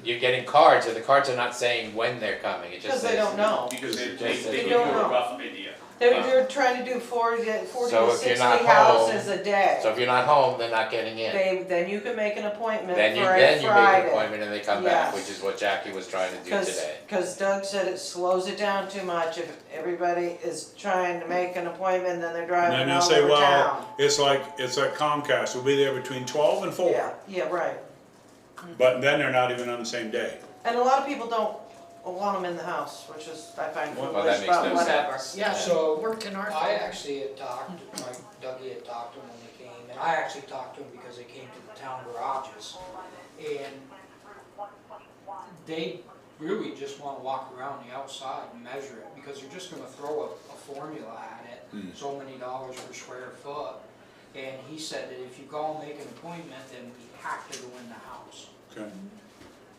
you're getting cards and the cards are not saying when they're coming, it just Because says. they don't know. Because they They give you don't a know. rough idea. They're trying to do 40 So to if 60 you're not houses home- a day. So if you're not home, they're not getting in. Then you can make an appointment Then you for a make an Friday. appointment and they come back, Yes. which is what Jackie was trying to do today. Cause Doug said it slows it down too much if everybody is trying to make an appointment, then they're And driving then all they'll say, over well, town. it's like Comcast, we'll be there between 12 and 4. Yeah, right. But then they're not even on the same day. And a lot of people don't want them in the house, which is, I find Well, that foolish, makes but no whatever. sense. Yeah, So, worked in our. I actually had talked, like Dougie had talked to them when they came, and I actually talked to them because they came to the town garages. And they really just wanna walk around the outside and measure it, because you're just gonna throw a formula at it, so many dollars per square foot. And he said that if you go and make an appointment, then we have to go in the house. Okay.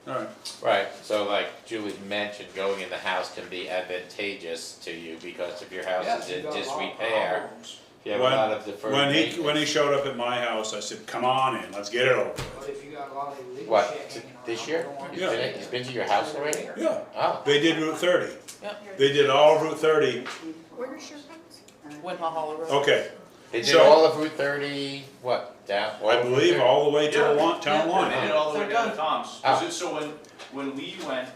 All right. Right, so like Julie mentioned, going in the house can be advantageous to you because if your house Yes, is you've in got a lot of disrepair, problems. if you have a lot of deferred When maintenance. he showed up at my house, I said, come on in, let's get it over with. But if you got a lot of illegal What, shit hanging around. this year? you don't want He's Yeah. been, he's been to your house already? Yeah, Oh, they did Route 30. Yep. They did all of Route 30. Where's your house? Winhall Hollow Road. Okay, they did So- all of Route 30, what, down? all I of Route believe 30? all the way to the Yeah. town And line. they did all the way They're down done. to Tom's. Ah. So when we went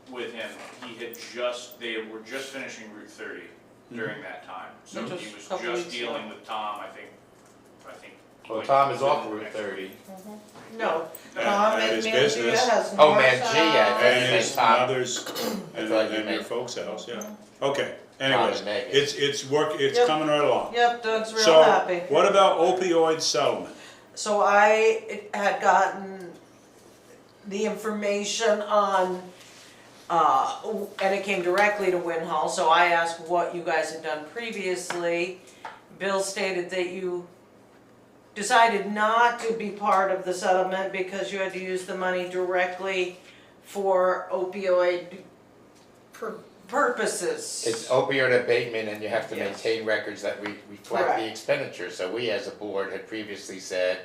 with him, they were just finishing Route 30 during that time. So Just he was a couple just weeks dealing with Tom, I think. Well, like, Tom is within off the Route next- 30. No, At- Tom at and his Mangina business. has Oh, north, Mangina, south. And his Tom. mother's, and thought you and their meant- folks' house, yeah. Okay, anyways, and Megan. it's Yep. coming right along. Yep, Doug's real So, happy. what about opioid settlement? So I had gotten the information on, and it came directly to Winhall, so I asked what you guys had done previously. Bill stated that you decided not to be part of the settlement because you had to use the money directly for opioid purposes. It's opioid abatement and you have to Yes. maintain records that reflect Correct. the expenditure. So we as a board had previously said,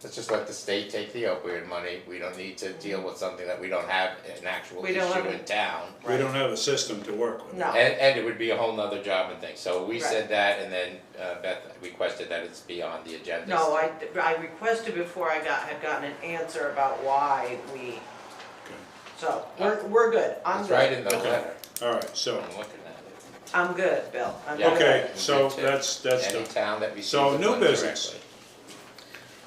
Let's just let the state take the opioid money, we don't need to deal with something that we don't have an actual We don't issue have in town. We don't have a system to work with. No. And it would be a whole nother job and thing, so we Right. said that, and then Beth requested that it's be on the agenda. No, I requested before had gotten an answer about why we, so, we're good, I'm It's right good. in the letter, All right, so, I'm looking at it. I'm good, Bill, I'm Yeah. good. okay, so Me too. that's Any done. town that receives So, the new funds business. directly.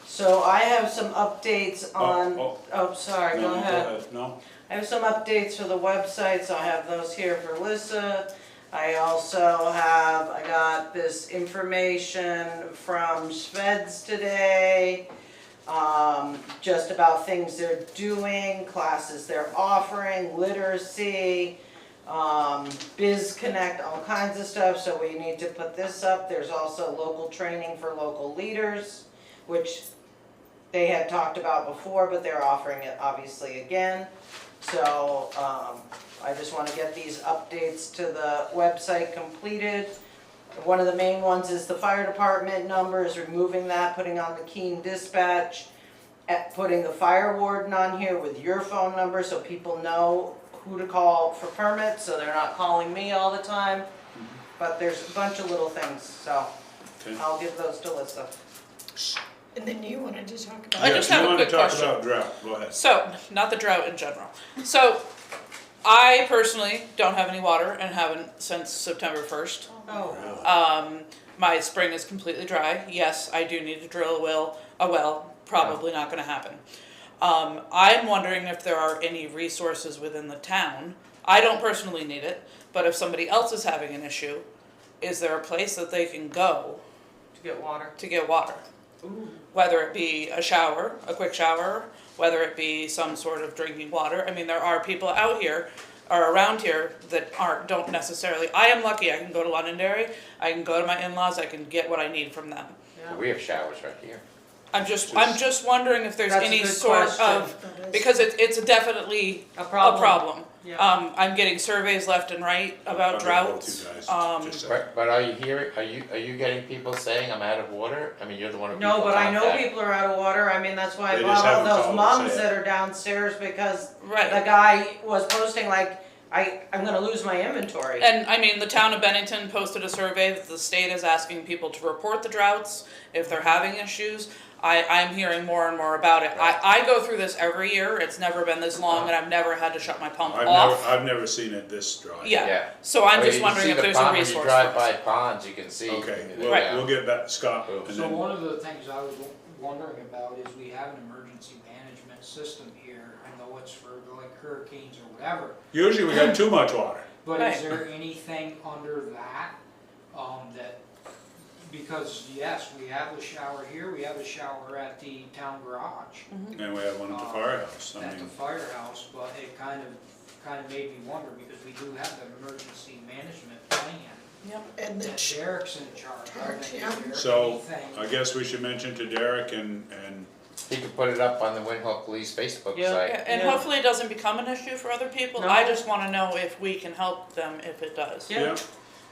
So I have some updates on, oh. oh, sorry, No, go ahead. No? I have some updates for the website, so I have those here for Lissa. I also have, I got this information from Sveds today, just about things they're doing, classes they're offering, literacy, Biz Connect, all kinds of stuff, so we need to put this up. There's also local training for local leaders, which they had talked about before, but they're offering it obviously again. So, I just wanna get these updates to the website completed. One of the main ones is the fire department numbers, removing that, putting on the Keene dispatch, putting the fire warden on here with your phone number so people know who to call for permits, so they're not calling me all the time. But there's a bunch of little things, so Okay. I'll give those to Lissa. And then you wanted to talk about. I just have a quick question. You wanna talk about drought, go ahead. So, not the drought in general. So, I personally don't have any water and haven't since September 1st. Oh, My spring is completely dry. Yes, I do need to drill a well, probably not gonna happen. I'm wondering if there are any resources within the town. I don't personally need it, but if somebody else is having an issue, is there a place that they can go to get water. to get water? Whether it be a shower, a quick shower, whether it be some sort of drinking water. I mean, there are people out here or around here that don't necessarily, I am lucky, I can go to Londonderry, I can go to my in-laws, I can get what I need from them. We have showers right here. I'm just wondering if there's That's a any good sort question. of, because it's definitely A a problem. problem. Yeah. I'm getting surveys left and right about droughts. But are you hearing, are you getting people saying I'm out of water? I mean, you're the one who people No, but I know contact. people are out of water, I mean, that's why I They bought just all haven't those called to mums say it. that are downstairs, because the Right. guy was posting like, I'm gonna lose my inventory. And I mean, the town of Bennington posted a survey that the state is asking people to report the droughts if they're having issues. I'm hearing more and more about it. I go through this every year, it's never been this long, and I've never had to shut my pump off. I've never seen it this dry. Yeah, so I'm just wondering if there's a When resource you for drive us. by ponds, you can see. Okay, Right. we'll get back, Scott, and So then, one of the things I was wondering about is we have an emergency management system here. I know it's for like hurricanes or whatever, usually we got too much water. but Right. is there anything under that, that, because yes, we have a shower here, we have a shower at the town garage, And we have one at the firehouse, I at the mean, firehouse, but it kind of made me wonder because we do have the emergency management plan. And That Derek's in charge of, is there so, anything? I guess we should mention to Derek and He could put it up on the Winhall Police Facebook Yeah. site. Yeah, and Yeah. hopefully it doesn't become an issue for other people. No. I just wanna know if we can help them if it does. Yeah.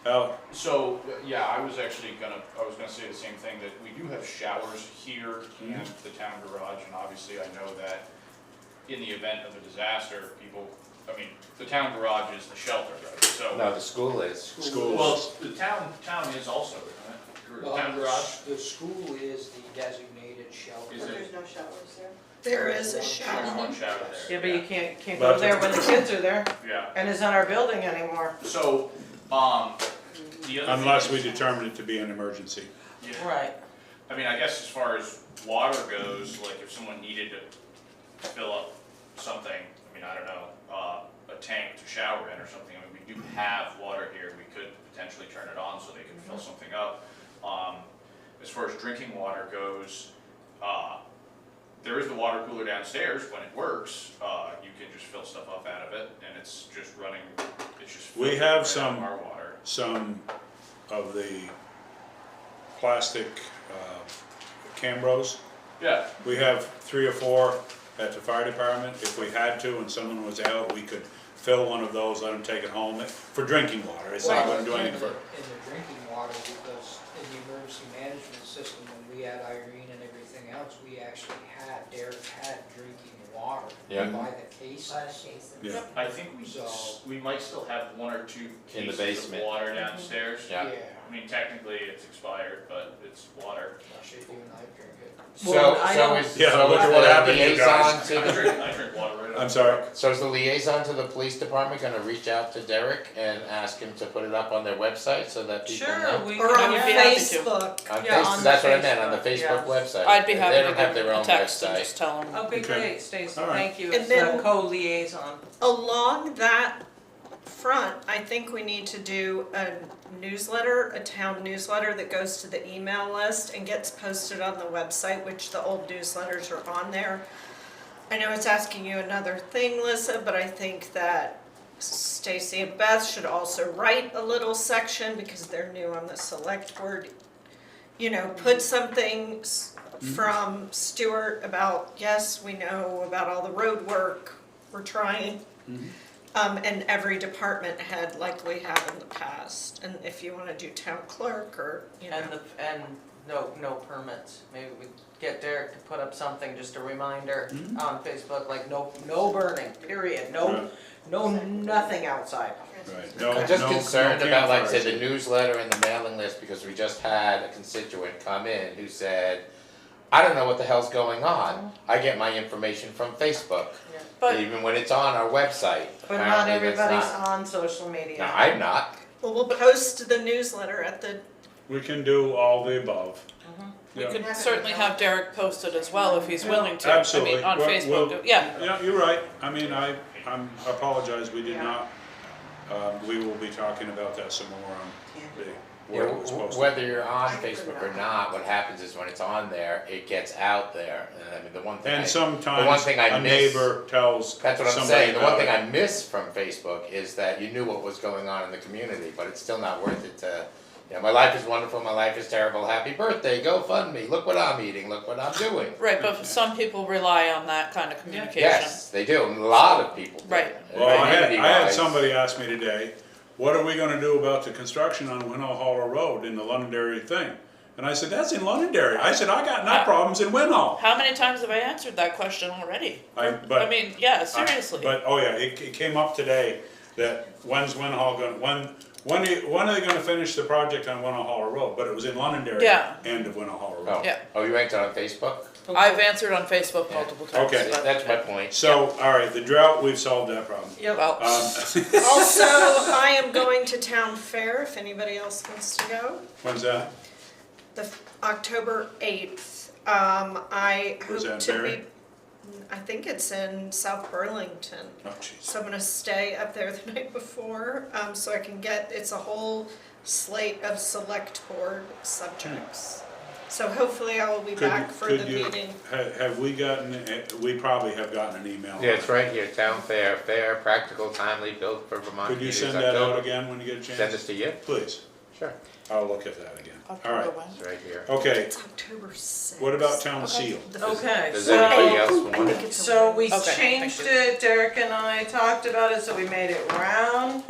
Al, So, yeah, I was gonna say the same thing, that we do have showers here and the town garage, and obviously I know that in the event of a disaster, I mean, the town garage is the shelter, right, so. No, the school is. schools. Well, the town is also, isn't it? The town garage, The school is the designated shelter. Is it? There's no showers there. There is a There's shower. one shower there. Yeah, but you can't But- go there when the kids are there, Yeah, and it's not our building anymore. so, the other thing Unless we is- determine it to be an emergency. Yeah. Right. I mean, I guess as far as water goes, like if someone needed to fill up something, I mean, I don't know, a tank to shower in or something, I mean, we do have water here, we could potentially turn it on so they could fill something up. As far as drinking water goes, there is the water cooler downstairs, when it works, you can just fill stuff up out of it, and it's just running, it's just We filling have right out of some- our water. Some of the plastic Cambros. Yeah, We have 3 or 4 at the fire department. If we had to and someone was out, we could fill one of those, let them take it home for drinking water. It's not gonna do anything for, In the drinking water, because in the emergency management system, when we had Irene and everything else, we actually Derek had drinking water Yeah. by the cases. yeah. I think So- we might still have one or two In the cases of basement. water downstairs. Yeah. I mean, technically it's expired, but it's water. Actually, you and I drink it. Well, I So don't- is, Yeah, so look is at what the happened to you liaison guys. to I the, drink water right I'm sorry. so is the liaison to the police department gonna reach out to Derek and ask him to put it up on their website so that people Sure, know? we Or can, on I'd be happy to. Facebook. On Yeah, Facebook, on the that's what I meant, on the Facebook, Facebook yes. website. I'd be They happy don't to have give their them a own text and website. just tell them. Okay, Okay. great, Stacy, All right. thank you, And it's the then- co-liaison. Along that front, I think we need to do a newsletter, a town newsletter that goes to the email list and gets posted on the website, which the old newsletters are on there. I know it's asking you another thing, Lissa, but I think that Stacy and Beth should also write a little section because they're new on the select board. You know, put something from Stuart about, yes, we know about all the road work, we're trying. And every department head likely have in the past, and if you wanna do town clerk or, you know. And no permits, maybe we get Derek to put up something, just a reminder on Facebook, like no burning, period, nothing outside. Right. No, I'm just no- concerned no about, like, say, campfires. the newsletter and the mailing list, because we just had a constituent come in who said, I don't know what the hell's going on, I get my information from Facebook, But even when it's on our website. But not Apparently that's everybody's not. on social media. No, I'm not. Well, we'll post the newsletter at the, We can do all the above. we Yeah. could certainly have Derek post it as well if he's willing to. Absolutely. I mean, on Well, Facebook, well- yeah. Yeah, you're right. I mean, I apologize, we did not, we will be talking about that some more on the, where it was supposed to. Whether you're on Facebook or not, what happens is when it's on there, it gets out there, and I mean, the one thing And the one sometimes thing I a miss- neighbor tells That's what I'm somebody saying, the one about thing it. I miss from Facebook is that you knew what was going on in the community, but it's still not worth it to, you know, my life is wonderful, my life is terrible, happy birthday, go fund me, look what I'm eating, look what I'm doing. Right, but some people rely on that kind of communication. Yes, they do, and a lot of people do. Right. Well, I had Community-wise. somebody ask me today, what are we gonna do about the construction on Winhall Hollow Road in the Londonderry thing? And I said, that's in Londonderry. I said, I got no problems in Winhall. How many times have I answered that question already? But- I mean, yeah, seriously. But, oh yeah, it came up today that when's Winhall gonna, when are they gonna finish the project on Winhall Hollow Road? But it was in Londonderry. Yeah. End of Winhall Hollow Road. Oh, Yeah. oh, you answered on Facebook? I've answered on Facebook multiple times. Okay. but- That's my point. So, all right, the drought, we've solved that problem. Well, also, I am going to town fair if anybody else wants to go. When's that? October 8th. I Where's hope that, to Barry? be, I think it's in South Burlington. Oh, jeez. So I'm gonna stay up there the night before, so I can it's a whole slate of select board subjects. So hopefully I will be back for the meeting. Have we gotten, we probably have gotten an email. on Yeah, it's it. right here, town fair, fair, practical, timely, built for Vermont Could you communities, send that out October. again when you get a chance? Send this to you? Please, Sure, I'll look at that again. All October right, when? it's right here. okay, It's October 6th. what about town Okay. seal? Okay, Does so, anybody else I want think it? it's a so we Okay, changed thank you. it, Derek and I talked about it, so we made it round.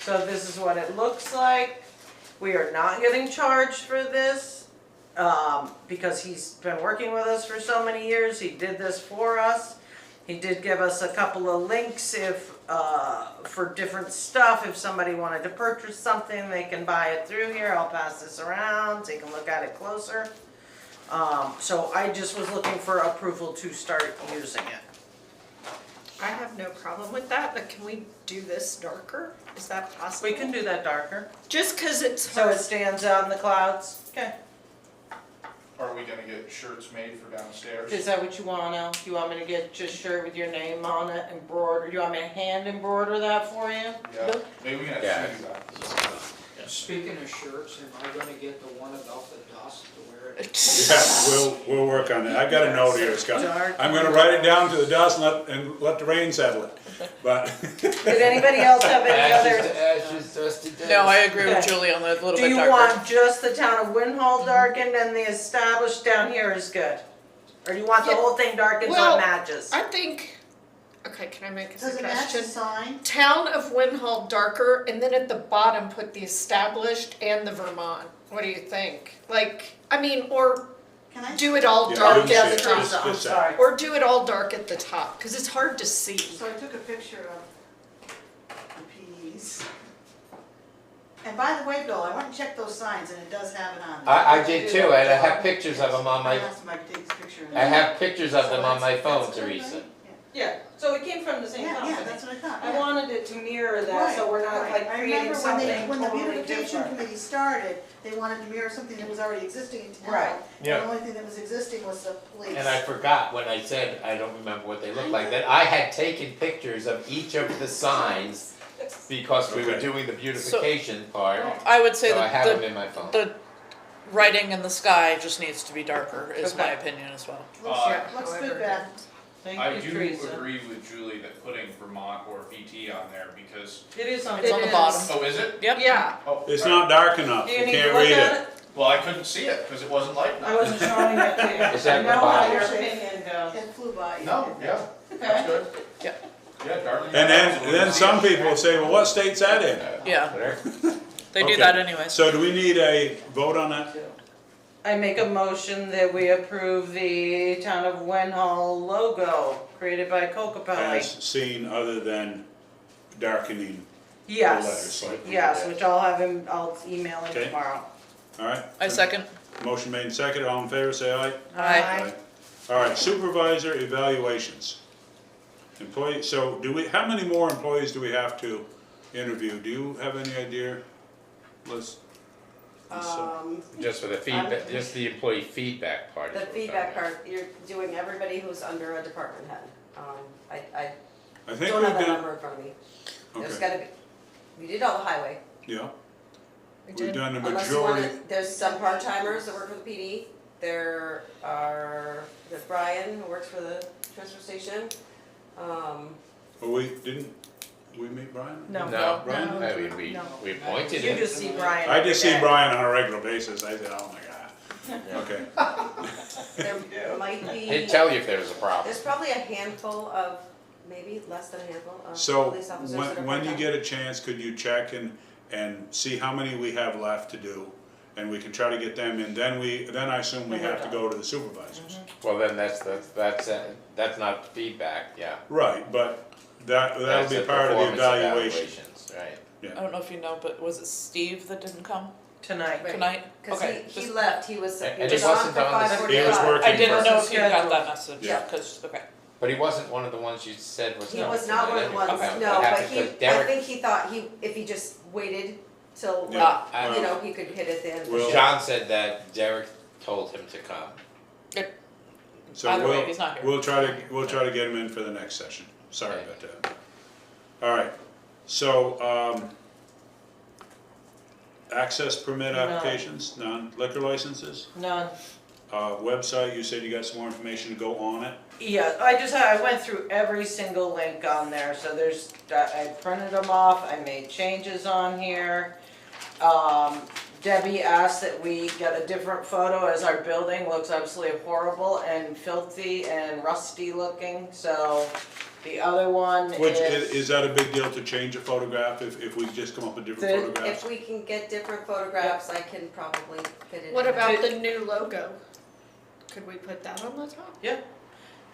So this is what it looks like. We are not getting charged for this, because he's been working with us for so many years, he did this for us. He did give us a couple of links for different stuff, if somebody wanted to purchase something, they can buy it through here, I'll pass this around, so you can look at it closer. So I just was looking for approval to start using it. I have no problem with that, but can we do this darker? Is that possible? We can do that darker, Just cause it's so hard. it stands out in the clouds. Okay. Are we gonna get shirts made for downstairs? Is that what you want, Al? You want me to get just shirt with your name on it, embroider, you want me to hand embroider that for you? Yeah, maybe we can Yeah. have two that. Speaking of shirts, am I gonna get the one about the dust to wear it? Yeah, we'll work on that. I've got a note here, Scott. Dark. I'm gonna write it down to the dust and let the rain settle it. But, Did anybody else have any other? Ashes, dusty days. No, I agree with Okay. Julie on the little Do bit you darker. want just the town of Winhall darkened and the established down here is good? Or do you want the Yeah. whole thing darkened so Well, it matches? I think Okay, can I make a Does it match the suggestion? sign? Town of Winhall darker, and then at the bottom put the established and the Vermont. What do you think? Like, I mean, or Can I? do it all Yeah, dark didn't at see the it. top. Just- I'm just that. sorry. Or do it all dark at the top, because it's hard to see. So I took a picture of the PDs. And by the way, Bill, I went and checked those signs and it does have it on there. I did too, and I have pictures of them on I my, asked him if I could take this picture. I have pictures of them So on my that's- phone, that's good, Teresa. right? Yeah, so it came from the same Yeah, company. yeah, that's what I thought. I yeah. wanted it to mirror that, so we're not Right, like right. creating something I remember when the totally beautification different. committee started, they wanted to mirror something that was already existing in town. Right. Yeah. The only thing that was existing was the police. And I forgot when I said, I don't remember what they looked like, that I had taken pictures of each of the signs because we were Okay. doing the beautification part, I would say so I have them that in my phone. the writing in the sky just needs to be darker, is my opinion as well. Looks, looks good, Beth. I Thank you, do Teresa. agree with Julie that putting Vermont or VT on there because, It is on. It's on the is. bottom. oh, is it? Yep. Yeah, Oh, It's right. not dark enough, Do you you need to can't look read at it. it? Well, I couldn't see it because it wasn't light enough. I wasn't showing it to you. Is that I the know how bottom? your opinion goes. It flew by. No, yeah, that's Okay. good. Yeah. Yeah, dark. And then some people say, well, what state's that in? Yeah, Whatever. they do Okay. that anyways. So do we need a vote on that? I make a motion that we approve the Town of Winhall logo created by Kokopelli. As seen other than darkening, Yes, letters, so I can do yes, that. which I'll have him, I'll email him Okay. tomorrow. all right? I second. Motion made and seconded, all in favor, say aye. Aye. All right, supervisor evaluations. Employee, so do we, how many more employees do we have to interview? Do you have any idea, Liz? Just for the feedback, just the employee feedback part is The what we're feedback talking about. part, you're doing everybody who's under a department head. I I think don't we've have that done, number in front of me. There's okay, gotta be, we did all the highway. yeah, we we've did. done the Unless you wanna, majority. there's some part-timers that work for the PD. There's Brian who works for the transfer station. Well, didn't we meet Brian? No, No, Brian? I mean, we appointed you him. just see Brian. I just see every day. Brian on a regular basis, I said, oh my god, okay. There might be, He'd tell you if there was a problem. there's probably a handful of, maybe less than a handful of So, police officers that are when you part-time. get a chance, could you check and see how many we have left to do? And we can try to get them in, then I assume we have to go to the supervisors. Well, then that's not feedback, yeah. Right, but that'll That's be the part of the performance evaluation. evaluations, right. I don't know if you know, but was it Steve that didn't come Tonight. Right. tonight? Cause Okay, he just- left, he was And he he was on wasn't for on the- 5:45. He was working. I didn't know if you got Scheduled. that message, Yeah. cause, okay. But he wasn't one of the ones you said was He coming was not one of the tonight ones, anyway. no, What but happened? he, 'Cause I Derek, think he thought if he just waited till, Yeah. you know, he could hit it then. Well- John said that Derek told him to come. So Either way, he's not here. we'll try to get him in for the next session, sorry Okay. about that. All right, so, access permit None. applications, none, liquor licenses? None. Website, you said you got some more information to go on it? Yeah, I went through every single link on there, so I printed them off, I made changes on here. Debbie asked that we get a different photo as our building looks absolutely horrible and filthy and rusty looking, so the other one Which, is. is that a big deal to change a photograph if we just come up with different The- photographs? If we can get different photographs, I can probably fit it in. What there. about the new logo? Could we put that on the top?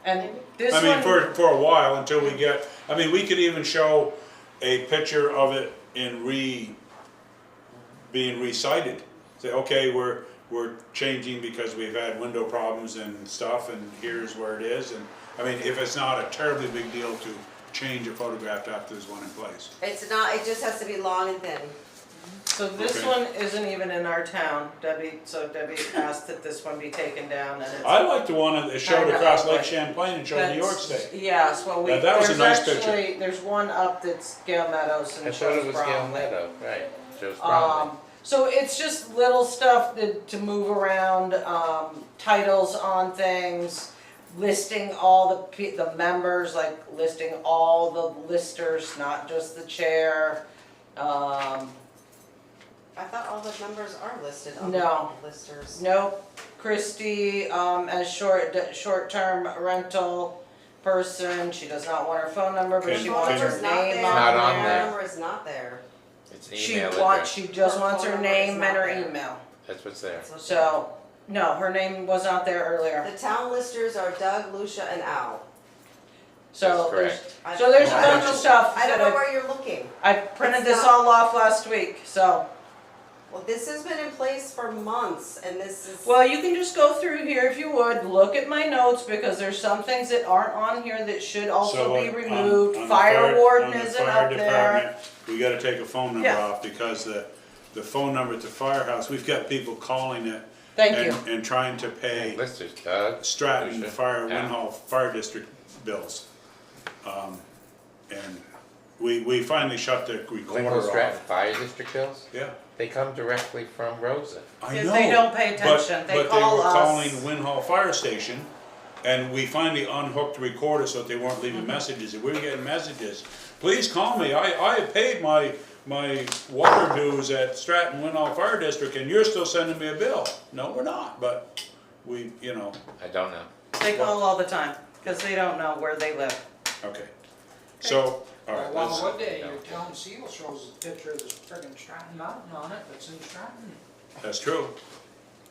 And this I mean, one, for a while, until we get, I mean, we could even show a picture of it in being recited. Say, okay, we're changing because we've had window problems and stuff, and here's where it is, and, I mean, if it's not a terribly big deal to change a photograph after there's one in place. It's not, it just has to be long and thin. so this Okay. one isn't even in our town, Debbie asked that this one be taken down and it's. I like the one that showed Kinda across Lake ugly. Champlain and showed New York That's- State. Yes, well, Now, that was a nice picture. there's one up that's Gale Meadows I and thought it shows was Gail Bromley. Meadow, right, shows Bromley. So it's just little stuff to move around, titles on things, listing all the members, like listing all the listers, not just the chair. I thought all the members are listed on No. the listers. Nope, Christie, as short-term rental, person, she does not want her phone number, but Can- she Phone wants her number's not name there. Not on on Phone there. number is not there. It's an She email wants, address. she just Her wants phone her number is name not and her there. email. That's what's there. It's not there. So, no, her name was not there earlier. The town listers are Doug, Lucia, and Al. So That's there's, I- so there's a I bunch don't- of stuff I don't that know where you're looking. I printed It's this not- all off last week, so. Well, this has been in place for months, and this is. Well, you can just go through here if you would, look at my notes, because there's some things that aren't on here that should also be removed. On the Fire warden on the isn't fire up there. department, we gotta take a phone number Yeah. off, because the phone number at the firehouse, we've got people calling it. Thank and- you. And trying to pay Listers, Doug. Stratton Lucia. Fire, Yeah. Winhall Fire District bills. And we finally shut the recorder Winhall off. Stratton Fire District bills, Yeah, they come directly from Rosa. I If know. they don't pay attention, they call But us. they were calling Winhall Fire Station, and we finally unhooked the recorder so that they weren't leaving messages, and we were getting messages. Please call me, I have paid my water dues at Stratton Winhall Fire District, and you're still sending me a bill. No, we're not, but we, I don't know. They call all the time, because they don't know where they live. okay. So, all right, Well, let's, one day, your town seal shows a picture of this friggin' Stratton Mountain on it, that's in Stratton. that's true.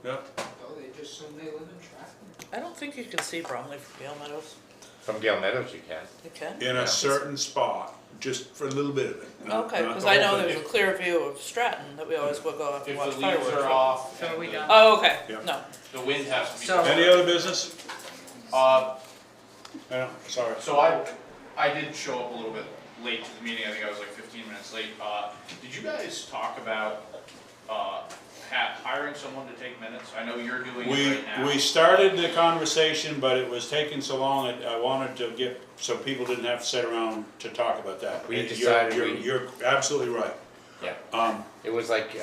Yeah, So they just assume they live in Stratton. I don't think you can see Bromley from Gale Meadows. From Gale Meadows you can. You can? in a certain spot, just for a little bit of it. not- Okay, not because the I whole know thing. there's a clear view of Stratton that we always will go up and If watch the leaves fireworks. are off So and we the, done. Oh, okay, Yeah. no. the wind has to be. So- Any other business? Uh, No, sorry. so I did show up a little bit late to the meeting, I think I was like 15 minutes late. Did you guys talk about, hiring someone to take minutes? I know you're doing it right now. We started the conversation, but it was taking so long, I wanted to get, so people didn't have to sit around to talk about that. We You're- decided You're absolutely right. Yeah. It was like,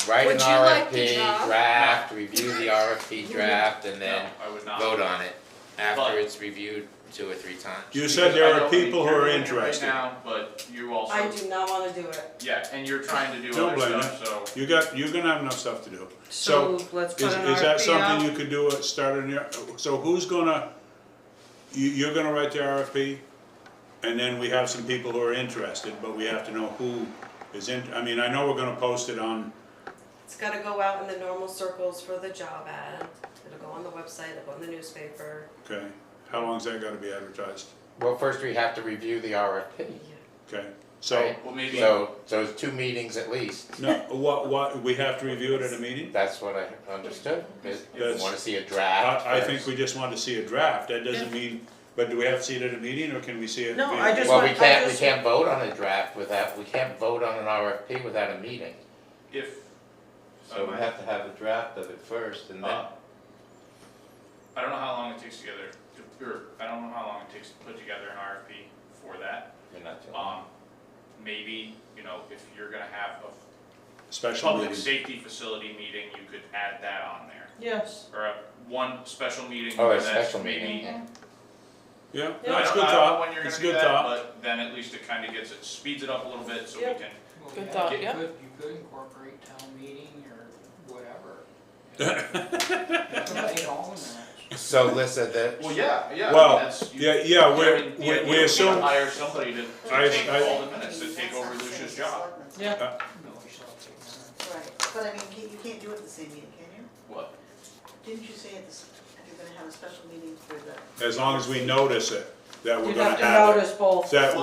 write an Would you like the RFP job? draft, review the RFP draft, and then No, I would not. vote on it after But- it's reviewed 2 or 3 times. You said there I are know people who you're are doing it interested. right now, but you also. I do not wanna do it. Yeah, and you're trying to do Don't other blame stuff, so. You're gonna have enough stuff to do. So let's put Is an is that RFP something out. you could do, start in your, so who's gonna, you're gonna write the RFP? And then we have some people who are interested, but we have to know who is I mean, I know we're gonna post it on, It's gotta go out in the normal circles for the job ad. It'll go on the website, it'll go in the newspaper. okay, how long's that gotta be advertised? Well, first we have to review the RFP. Okay, so, Right. Well, maybe. So it's 2 meetings at least. no, what, we have to review it at a meeting? That's what I understood. If you That's- wanna see a draft I think first. we just want to see a draft, that doesn't mean, but do we have to see it at a meeting, or can we see it? No, via- I just Well, want- we can't vote on a draft without, we can't vote on an RFP without a meeting. If. So we have to have a draft of it first and then. I don't know how long it takes together, I don't know how long it takes to put together an RFP for that. You're not too long. Maybe, if you're gonna have a Special public meeting. safety facility meeting, you could add that on there. Yes. Or one special meeting. Oh, a where that's special maybe- meeting. Yeah, I that's don't good I don't know thought, when you're it's gonna do good that, thought. but then at least it kinda speeds it up a little bit so we Yep. can. Well, Good yeah, thought, you yeah. could incorporate town meeting or whatever. Put it all in there. So Lissa, Well, yeah, I mean, Well, that's. yeah, I mean, we the idea would be to assume, hire somebody to I- take I- all the minutes, to take over Lucia's job. Yeah. No, we shall take that. Right, but I mean, you can't do it at the same meeting, can you? What? Didn't you say that you're gonna have a special meeting for the? as long as we notice it, that we're You'd gonna have to have it. notice both. That,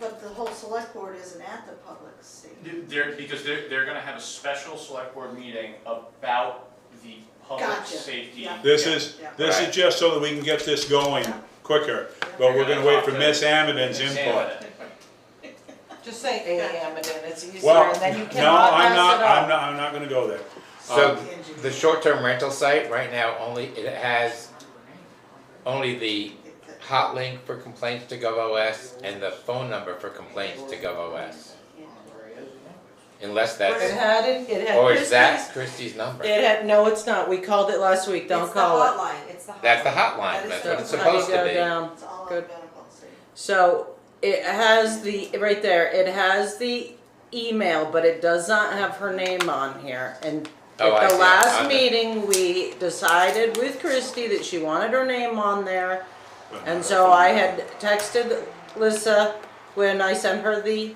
But the whole select board isn't at the public safety. Because they're gonna have a special select board meeting about the public Gotcha, safety. yeah. this Yeah. is, Yeah. this is Right. just so that we can get this going Yeah. quicker, but we're gonna wait for Miss Amidon's Examine input. it. Just say A.M. and then it's easier, Well, and then you no, cannot I'm mess it not, up. I'm not gonna go there. so the short-term rental site, right now, it has only the hot link for complaints to GovOS and the phone number for complaints to GovOS. Unless It that's, had or is that Christie's. Christie's number? It had, no, it's not, we called it last week, don't call it. It's the hotline, it's the hotline. That's the hotline, That is that's the- what it's Let me supposed to go be. down. It's all Good. alphabetical, see? So it has the, right there, it has the email, but it does not have her name on here. And Oh, I at the see. last On the- meeting, we decided with Christie that she wanted her name on there. but And not so a- I had texted Lisa when I sent her the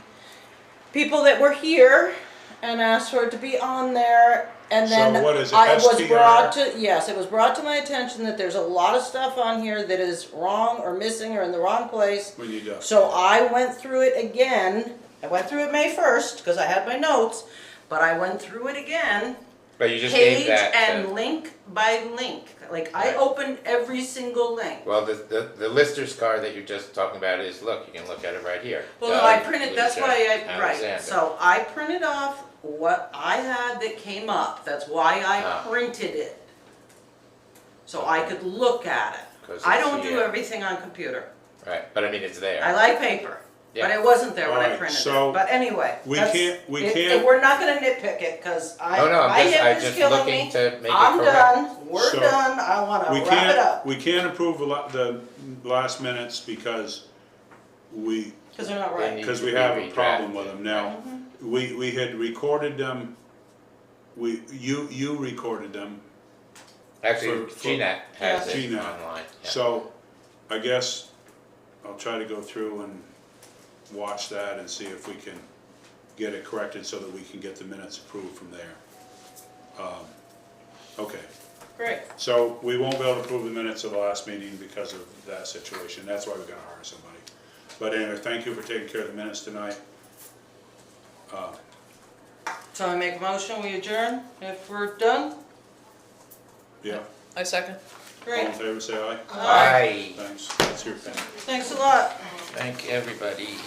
people that were here and asked for it to be on there. And then So what is it, I was STR? brought to, yes, it was brought to my attention that there's a lot of stuff on here that is wrong or missing or in the wrong place. We need to. So I went through it again. I went through it May 1st because I had my notes, but I went through it again, But you just gave page that and to, link by link. Like I Right. opened every single link. well, the lister's card that you're just talking about is, look, you can look at it right here. Well, no, I Doug printed, that's Lucia why I, right, Alexander. so I printed off what I had that came up, that's why I Ah. printed it. So I could look at it. 'Cause I it's don't do here. everything on computer. Right, but I mean, it's there. I like paper, but Yeah. it wasn't there when I Alright, printed so it. But anyway, we that's- can't- we if- can't- if we're not gonna nitpick it, cause No, no, my I'm hip is just killing looking me. to make it I'm correct. done, we're So, done, I wanna We wrap it up, we can't approve the last minutes because we, cause they're not They right. need because to we be have a problem with redrafted. them now. We had recorded them, you recorded them, Actually, for- GNAT has it GNAT. online. Yeah. so I guess I'll try to go through and watch that and see if we can get it corrected so that we can get the minutes approved from there. Okay, Great, so we won't be able to approve the minutes of the last meeting because of that situation, that's why we're gonna hire somebody. But anyway, thank you for taking care of the minutes tonight. so I make a motion, we adjourn, if we're done, Yeah, I second. all great, in favor, say aye. Aye. Thanks, that's your pen. thanks a lot. Thank everybody.